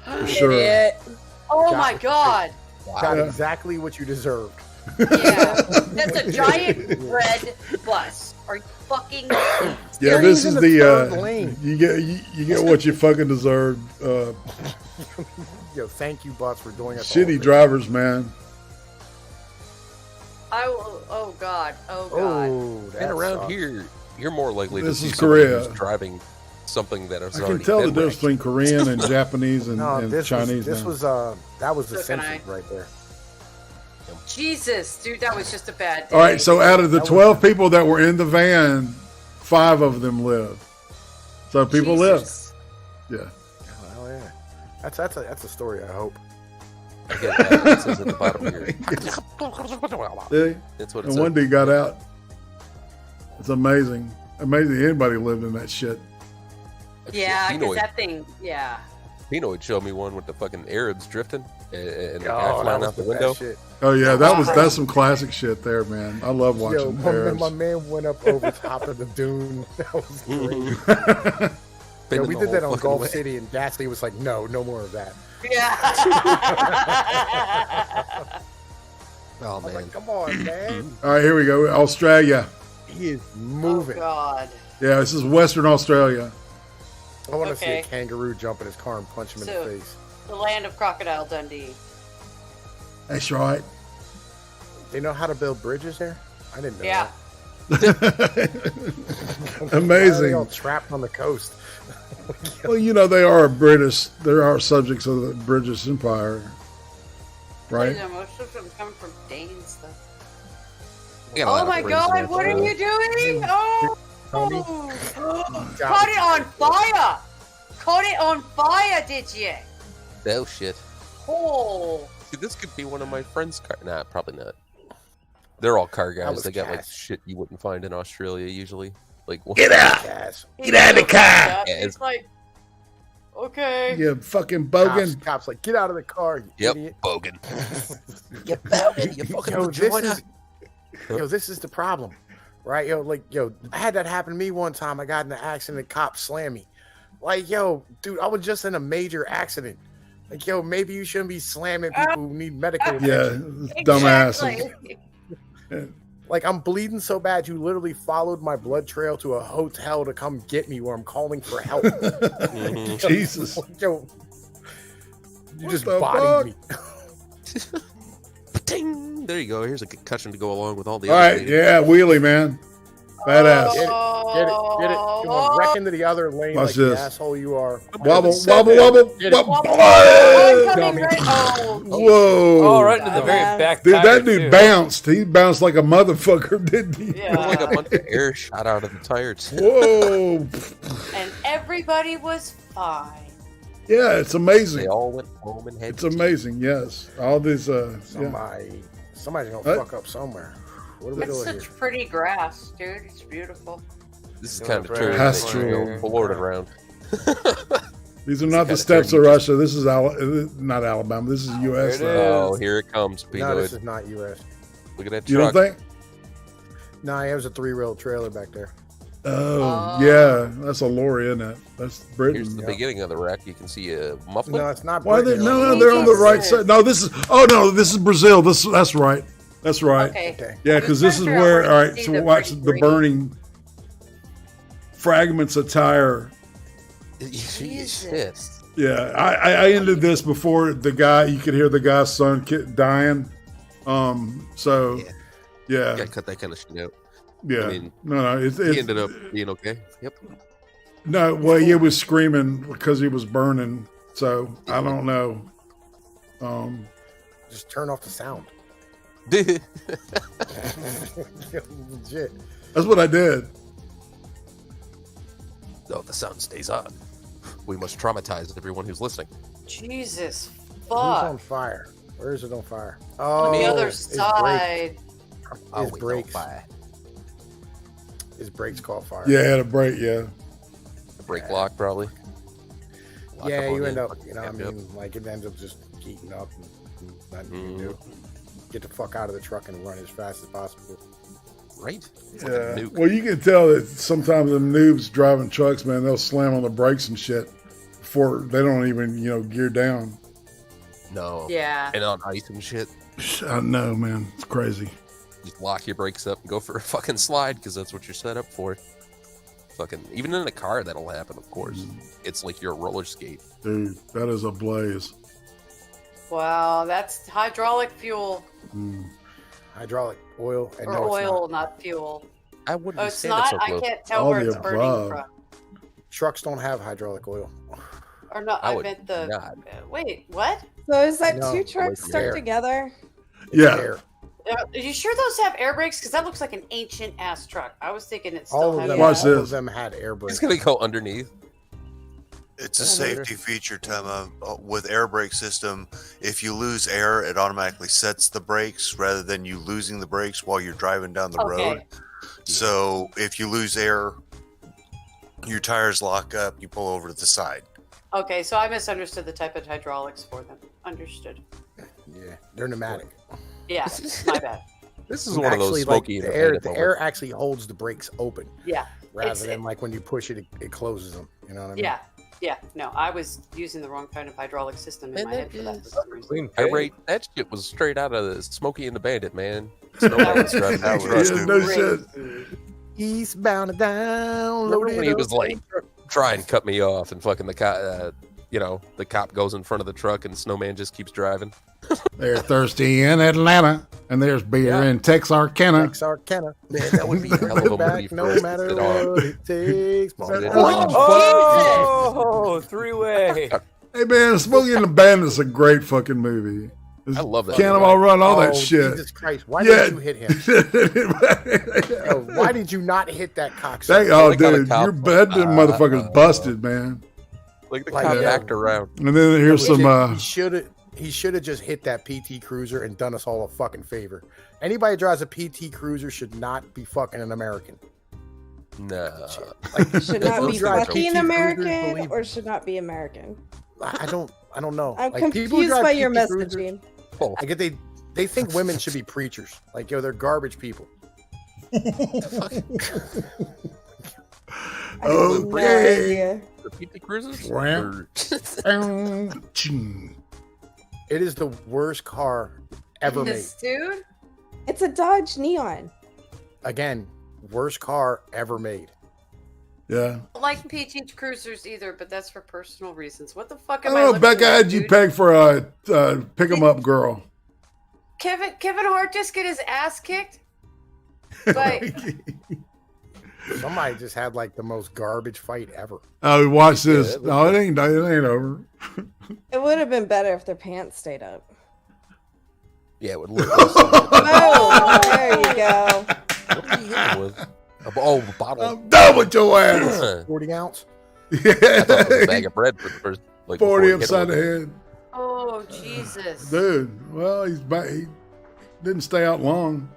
For sure. Idiot. Oh my god. Got Yeah. exactly what you deserved. Yeah. That's a giant red bus. Are you fucking Yeah, this is in the the third lane. you get what you fucking deserve. Yo, thank you, bots, for doing us. Shitty drivers, man. I will. Oh god. Oh god. And around here, you're more likely This to see is somebody Korea. who's driving something that has I can already tell the been difference between Korean and Japanese and, No, and this Chinese. was now. that was the So can sentence right there. Jesus, dude, that was just a bad day. All right, so out of the 12 people that were in the van, 5 of them lived. So people lived. Yeah. Oh yeah, that's a story. I hope. I get that. It says at the bottom here. See? That's what it And said. one dude got out. It's amazing. Amazing anybody lived in that shit. Yeah, You know because it. that thing. Yeah. Pino would show me one with the fucking Arabs drifting and the Oh, guy that flying was out the the window. best shit. Oh yeah, that's some classic shit there, man. I love Yo, watching Arabs. my man went up over top of the dune. That was great. Yeah, we did that on Gulf City, and Gasly was like, "No, no more of that." Yeah. Oh man, like, come on, man. All right, here we go. Australia. He is moving. Oh god. Yeah, this is Western Australia. I want to see Okay. a kangaroo jump in his car and punch him in So- the face. The land of Crocodile Dundee. That's right. They know how to build bridges there? I didn't know Yeah. that. Amazing. Why are they all trapped on the coast. Well, you know, they are British. They are subjects of the British Empire, right? Yeah, most of them come from Danes, though. We got a lot Oh of my friends god, there, what are so- you doing? Oh! Tommy? Caught it on fire! Caught it on fire, did you? Oh shit. Oh! See, this could be one of my friends' car. Nah, probably not. They're all car guys. was They got like Cass. shit you wouldn't find in Australia usually. Like Get out! Gas. Get out of the car! Yeah, It's like, okay. You fucking bogan. Cops like, get out of the car, you Yep, idiot. bogan. You bogan, you fucking Yo, this vagina. is, yo, this is the problem, right? Yo, I had that happen to me one time. I got in an accident, cops slammed me. Like, yo, dude, I was just in a major accident. Like, yo, maybe you shouldn't be slamming people who need medical attention. Yeah, dumbasses. Exactly. Like, I'm bleeding so bad, you literally followed my blood trail to a hotel to come get me where I'm calling for help. Jesus. Yo, you What just the bodied fuck? me. Ding! There you go. Here's a concussion to go along with all the All other right, yeah, wheelie, man. Badass. Get it. Come on, wreck into the other lane Watch like the this. asshole you are. Wobble, wobble, wobble. Get it. wobble. Oncoming right. Oh. Whoa. Oh, right into the very back. Dude, tire, that dude too. bounced. He bounced like a motherfucker, didn't he? Like a Yeah. bunch of air shot out of the tires. Whoa. And everybody was fine. Yeah, it's They amazing. all went home and had It's amazing, yes. All these, yeah. Somebody's gonna What? fuck up somewhere. What are we It's doing such here? pretty grass, dude. It's beautiful. This is Going kind of for true. That's that, true. you know, Lord around. These are not the kinda steps turn of you Russia. This is not Alabama. This is U.S. There it though. Oh, here it comes, No, Pinoid. this is not U.S. Look at that You truck. don't think? No, it was a 3-wheel trailer back there. Oh, yeah. That's a lorry, isn't it? That's Britain. Here's the yeah. beginning of the wreck. You can see a muffler. No, it's not. Why are they? Britain. No, they're on the right side. No, this is. Oh no, this is Brazil. That's right. That's right. Okay. Yeah, because this is Trying to where. figure out All where right, to so see the watch pretty the green. burning fragments of tire. Shit. Yeah, I ended this before the guy. You could hear the guy's son dying. So, yeah, Gotta cut that kind of shit out. yeah. I mean, No, he it's ended up being okay. Yep. no. Well, he was screaming because he was burning. So I don't know. Just turn off the sound. Legit. That's what I did. Oh, the sound stays on. We must traumatize everyone who's listening. Jesus Who's on fuck. fire? Where is it on fire? On the other his side. His brakes. His brakes caught fire. Yeah, I had a break. Yeah. The brake lock, probably. Lock Yeah, up on you end up, fucking you know, I jammed up. mean, like it ends up just heating up and nothing you can do. Get the fuck out of the truck and run as fast as possible. right? Yeah. Well, you can tell that sometimes the noobs driving trucks, man, they'll slam on the brakes and shit before they don't even, gear down. No. Yeah. And on ice and shit. I know, man. It's crazy. Just lock your brakes up and go for a fucking slide because that's what you're set up for. Fucking even in a car that'll happen, of course. It's like you're a roller skate. Dude, that is a blaze. Wow, that's hydraulic fuel. Hydraulic oil and Or oil, not fuel. I wouldn't Oh, it's not? I can't tell where it's burning from. Trucks don't have hydraulic oil. Or no, I meant the... wait, what? So is that No, two trucks it's stuck air. together? Yeah. Are you sure those have air brakes? Because that looks like an ancient ass truck. I was thinking it still All had. all of them had air brakes. It's gonna go underneath. It's a safety feature, Tema. With air brake system, if you lose air, it automatically sets the brakes rather than you losing the brakes while you're driving down the road. So if you lose air, your tires lock up, you pull over to the side. Okay, so I misunderstood the type of hydraulics for them. Understood. Yeah, they're pneumatic. Yeah, my bad. This is one of those smoky. The air actually holds the brakes open. Yeah. Rather than like when you push it, it closes them. You know what I mean? Yeah. Yeah. No, I was using the wrong kind of hydraulic system in my head for that. For some reason. That shit was straight out of the Smokey and the Bandit, man. Snowman's driving down the road. No shit. Eastbound and down. Remember when he was like, try and cut me off, and fucking the cop, the cop goes in front of the truck, and Snowman just keeps driving. They're thirsty in Atlanta, and there's beer in Texarkana. Texarkana. Man, that would be a hell of a movie. No matter what it takes. Oh, three-way. Hey, man, Smokey and the Bandit's a great fucking movie. I love that. Cannonball Run, all that Oh, shit. Jesus Christ. Why did you hit him? Yo, why did you not hit that cocksucker? Oh, dude, your bed motherfucker's busted, man. Like the cop backed around. And then here's some... He should have just hit that PT Cruiser and done us all a fucking favor. Anybody who drives a PT Cruiser should not be fucking an American. No. Should not be fucking American or should not be American. I don't know. I'm Like, people who confused drive by your PT Cruisers, messaging. I get they think women should be preachers. Like, they're garbage people. Okay. The PT Cruisers? It is the worst car ever made. This dude? It's a Dodge Neon. Again, worst car ever made. Yeah. I don't like PT Cruisers either, but that's for personal reasons. What the fuck I am I don't know, looking Becca, at, how'd you dude? peg for a pick 'em up girl? Kevin Hart just get his ass kicked? But Somebody just had like the most garbage fight ever. Oh, watch this. No, it ain't over. It would have been better if their pants stayed up. Yeah, it would look. Oh, there you go. What are you hitting with? Oh, bottle. I'm done with your ass. 40 ounce? I thought it was a bag of bread for the first, 40 upside the head. Oh, Jesus. Dude, well, he's back. He didn't stay out long.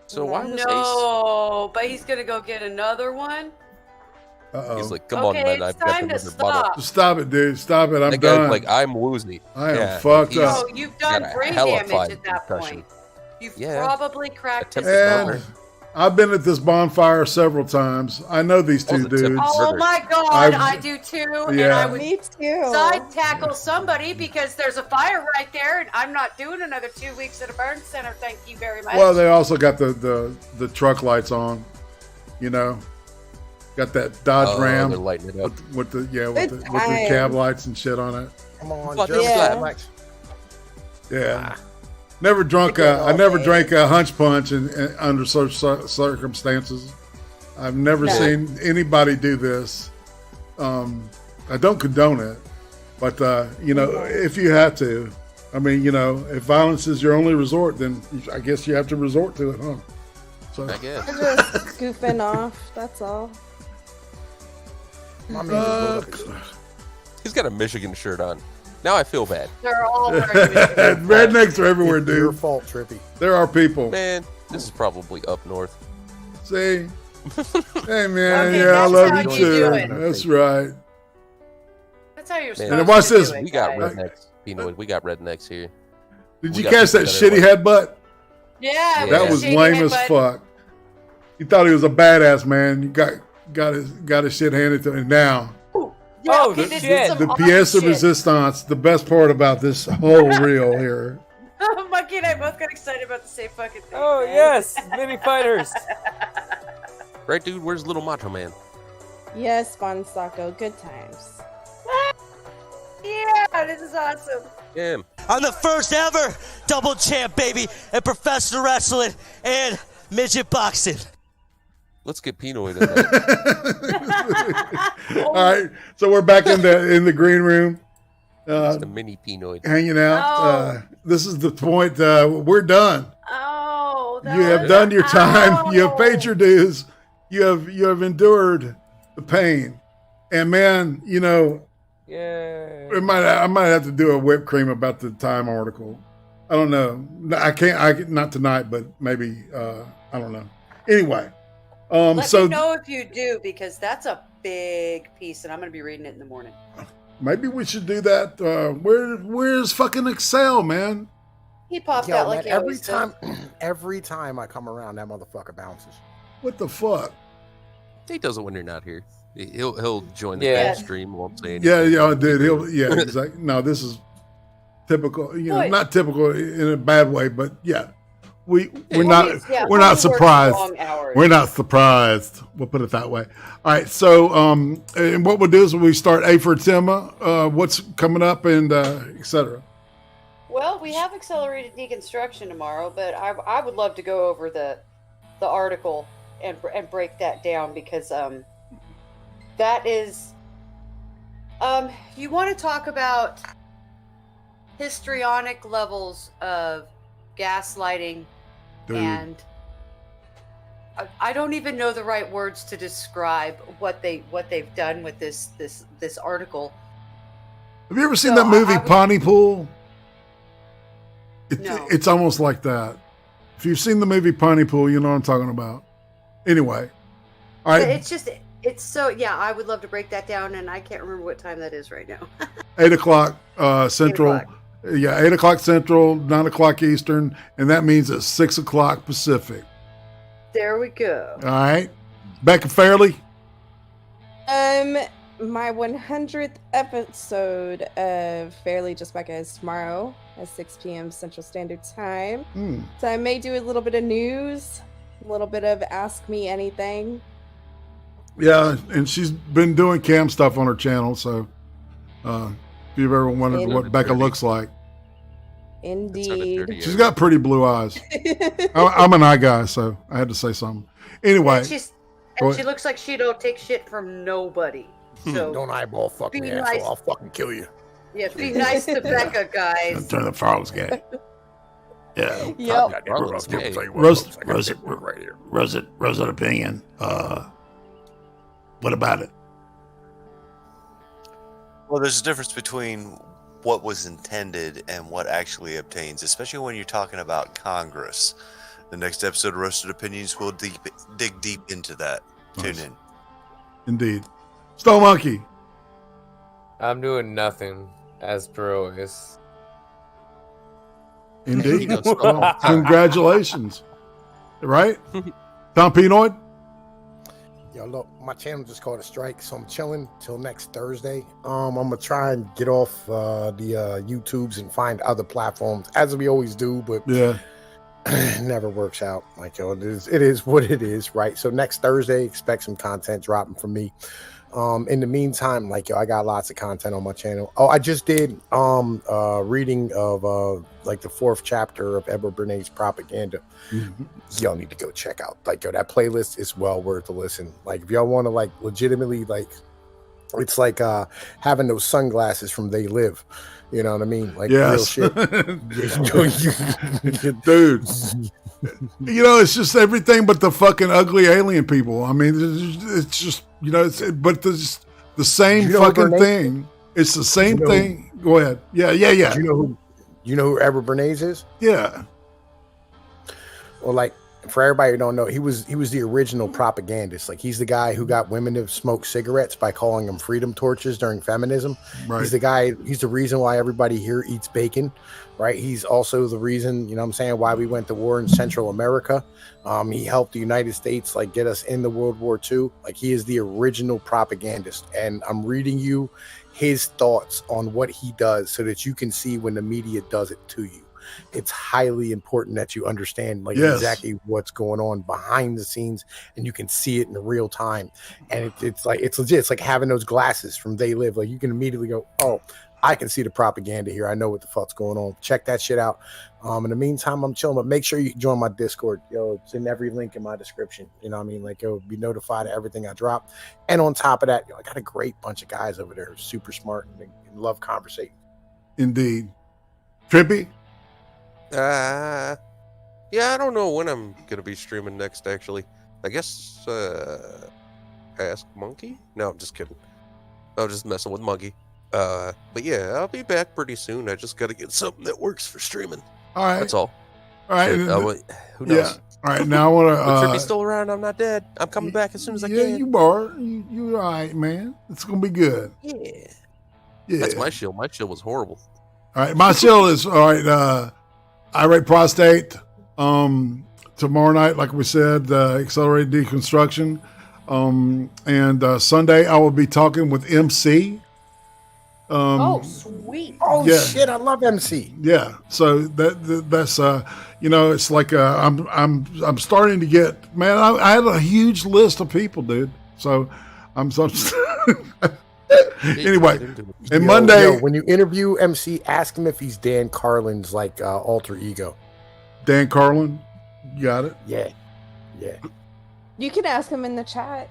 So why was No, but he's gonna go get another one. Uh-oh. He's like, come on, man, I've got another bottle. Stop it, dude. Stop it. I'm That guy's done. like, I'm woozy. I am fucked up. No, you've done got a brain hella damage five at that concussion. point. You've probably cracked his And skull. I've been at this bonfire several times. I know these two dudes. Oh my God, I do too. And Yeah. I would Me too. side tackle somebody because there's a fire right there, and I'm not doing another 2 weeks at a burn center. Thank you very much. Well, they also got the truck lights on, Got that Dodge Ram they're lighting it up. with the Good cab time. lights and shit on it. Come on, Fuck Joe. yeah. Yeah. Never drunk. I never drank a hunch punch under such circumstances. I've never seen anybody do this. I don't condone it, but if you have to, if violence is your only resort, then I guess you have to resort to it, huh? So I guess. I'm just goofing off. That's all. He's got a Michigan shirt on. Now I feel bad. They're all wearing it. rednecks are everywhere, dude. Your fault, Trippy. There are people. Man, this is probably up north. See? Hey, man. Okay, yeah, I that's love how you you too. do it. That's right. That's how you're Man, supposed And watch to this. do it, We got guys. rednecks. Pinoid, we got rednecks here. Did We you got catch that people that are shitty headbutt? Yeah, That was shady lame as headbutt. fuck. He thought he was a badass, man. He got his shit handed to him. Now, the pièce de resistance, the best part about this whole reel here. Monkey and I both got excited about the same fucking thing. Oh, yes, mini fighters. Right, dude? Where's Little Macho Man? Yes, Bon Sacco, good times. Yeah, this is awesome. Yeah. I'm the first ever double champ, baby, in professional wrestling and midget boxing. Let's get Pinoid in there. All right, so we're back in the green room. Just a mini Pinoid. Hanging out. This is the point. We're done. Oh, you have done your time. You have paid your dues. You have endured the pain. And man, you know, I might have to do a whipped cream about the Time article. I don't know. I not tonight, but maybe I don't know. Anyway, Let me know if you do, because that's a big piece, and I'm going to be reading it in the morning. Maybe we should do that. Where's fucking Excel, man? He popped Yo, out like man, he every always time. does. Every time I come around, that motherfucker bounces. What the fuck? He does it when you're not here. He'll join the Yeah. stream, won't say anything. Yeah, dude. Exactly. No, this is typical. You know, not typical in a bad way, but yeah, we're not surprised. We're not surprised. We'll put it that way. All right. So, and what we'll do is we start A for Timma, what's coming up, and etc. Well, we have accelerated deconstruction tomorrow, but I would love to go over the article and break that down, because that is you want to talk about histrionic levels of gaslighting. Dude. And I don't even know the right words to describe what they've done with this article. Have you ever seen that movie Pontypool? No. It's almost like that. If you've seen the movie Pontypool, you know what I'm talking about. Anyway, all right. It's so, yeah, I would love to break that down, and I can't remember what time that is right now. 8 o'clock Central. 8 o'clock. Yeah, 8 o'clock Central, 9 o'clock Eastern, and that means it's 6 o'clock Pacific. There we go. All right. Becca Fairley. My 100th episode of Fairly Just Becca is tomorrow at 6 p.m. Central Standard Time. So I may do a little bit of news, a little bit of Ask Me Anything. Yeah, and she's been doing cam stuff on her channel, so if you've ever wondered what Becca looks like. Indeed. She's got pretty blue eyes. I'm an eye guy, so I had to say something. Anyway. And she looks like she don't take shit from nobody. So Don't eyeball fucking be asshole. nice. I'll fucking kill you. Yeah, be nice to Becca, guys. Turn the frogs gay. Yeah. Yep. Rosa opinion. What about it? Well, there's a difference between what was intended and what actually obtains, especially when you're talking about Congress. The next episode of Roasted Opinions will dig deep into that. Tune in. Indeed. Stone Monkey. I'm doing nothing, as per always. Indeed. Well, congratulations. Right? Tom Pinoid? Yo, look, my channel just caught a strike, so I'm chilling till next Thursday. I'm gonna try and get off the YouTubes and find other platforms, as we always do, but yeah, it never works out. Like, yo, it is what it is, right? So next Thursday, expect some content dropping from me. In the meantime, like, yo, I got lots of content on my channel. Oh, I just did reading of like the 4th chapter of Edward Bernays' Propaganda. Y'all need to go check out. Like, yo, that playlist is well worth a listen. Like, if y'all want to, like, legitimately, like, it's like having those sunglasses from They Live. You know what I mean? Like, real shit. Dude. You know, it's just everything but the fucking ugly alien people. I mean, it's just, you know, but the same fucking thing. It's the same thing. Go ahead. Yeah. You know who Edward Bernays is? Yeah. Well, like, For everybody who don't know, he was the original propagandist. Like, he's the guy who got women to smoke cigarettes by calling them freedom torches during feminism. Right. He's the reason why everybody here eats bacon, right? He's also the reason, you know what I'm saying, why we went to war in Central America. He helped the United States like get us into World War II. Like, he is the original propagandist. And I'm reading you his thoughts on what he does so that you can see when the media does it to you. It's highly important that you understand exactly what's going on behind the scenes, and you can see it in real time. And it's legit. It's like having those glasses from They Live. Like, you can immediately go, oh, I can see the propaganda here. I know what the fuck's going on. Check that shit out. In the meantime, I'm chilling, but make sure you join my Discord. It's in every link in my description. You know what I mean? Like, you'll be notified of everything I drop. And on top of that, I got a great bunch of guys over there who are super smart and love conversating. Indeed. Trippy? Yeah, I don't know when I'm gonna be streaming next. Actually, I guess Ask Monkey. No, I'm just kidding. I'm just messing with Monkey. But yeah, I'll be back pretty soon. I just gotta get something that works for streaming. All right, that's all. All right, who knows? Yeah. All right, now I want to. Trippy's still around. I'm not dead. I'm coming back as soon as I can. Yeah, you are. You all right, man? It's gonna be good. Yeah. Yeah. That's my shield. My shield was horrible. All right, my shield is all right. Irate prostate. Tomorrow night, like we said, accelerated deconstruction. And Sunday I will be talking with MC. Sweet. Oh yeah. Shit, I love MC. Yeah. So that's it's like I'm starting to get, man, I had a huge list of people, dude. So I'm so anyway, and Monday when you interview MC, ask him if he's Dan Carlin's like alter ego. Dan Carlin, you got it? Yeah. You can ask him in the chat.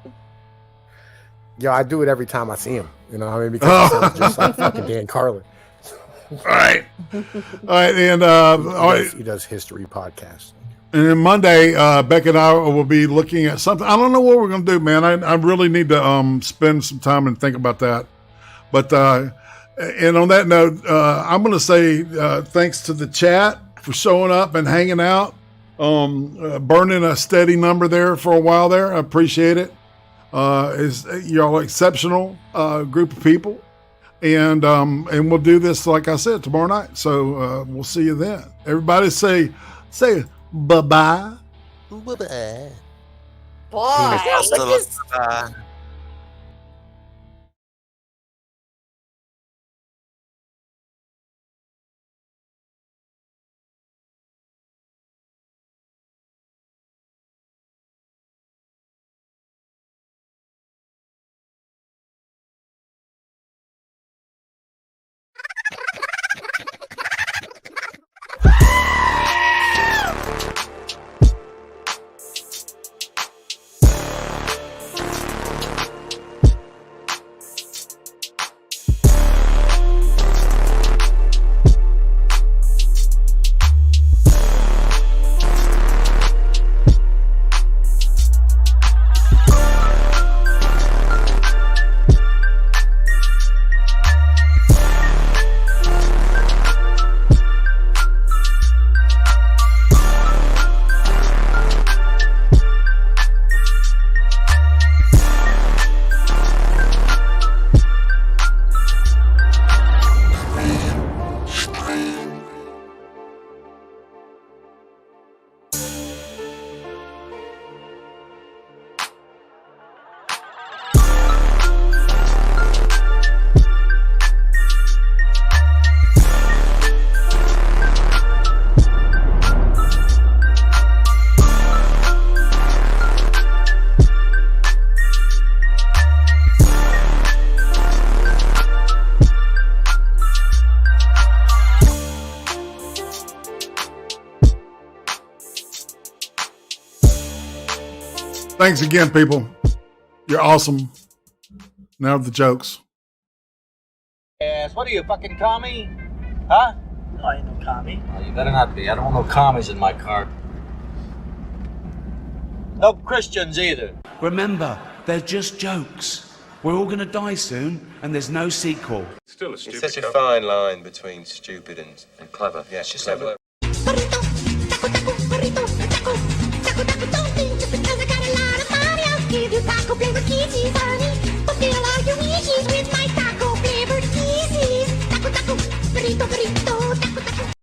Yeah, I do it every time I see him. You know what I mean? Because he sounds just like fucking Dan Carlin. All right, and he does history podcasts. And then Monday, Beck and I will be looking at something. I don't know what we're going to do, man. I really need to spend some time and think about that. But and on that note, I'm going to say thanks to the chat for showing up and hanging out, burning a steady number there for a while there. I appreciate it. Y'all exceptional group of people. And we'll do this, like I said, tomorrow night. So we'll see you then. Everybody say bye-bye. Bye-bye. Bye. Thanks again, people. You're awesome. Now the jokes. Yes, what are you, fucking commie? Huh? No, I ain't no commie. Oh, you better not be. I don't want no commies in my car. No Christians either. Remember, they're just jokes. We're all gonna die soon, and there's no sequel. Still a stupid. It's such a fine line between stupid and clever. Yeah, it's just clever. Taco, taco, don't think just because I got a lot of money, I'll give you taco flavored kisses, honey. Fulfill all your wishes with my taco flavored kisses. Taco, taco, burrito, burrito, taco, taco.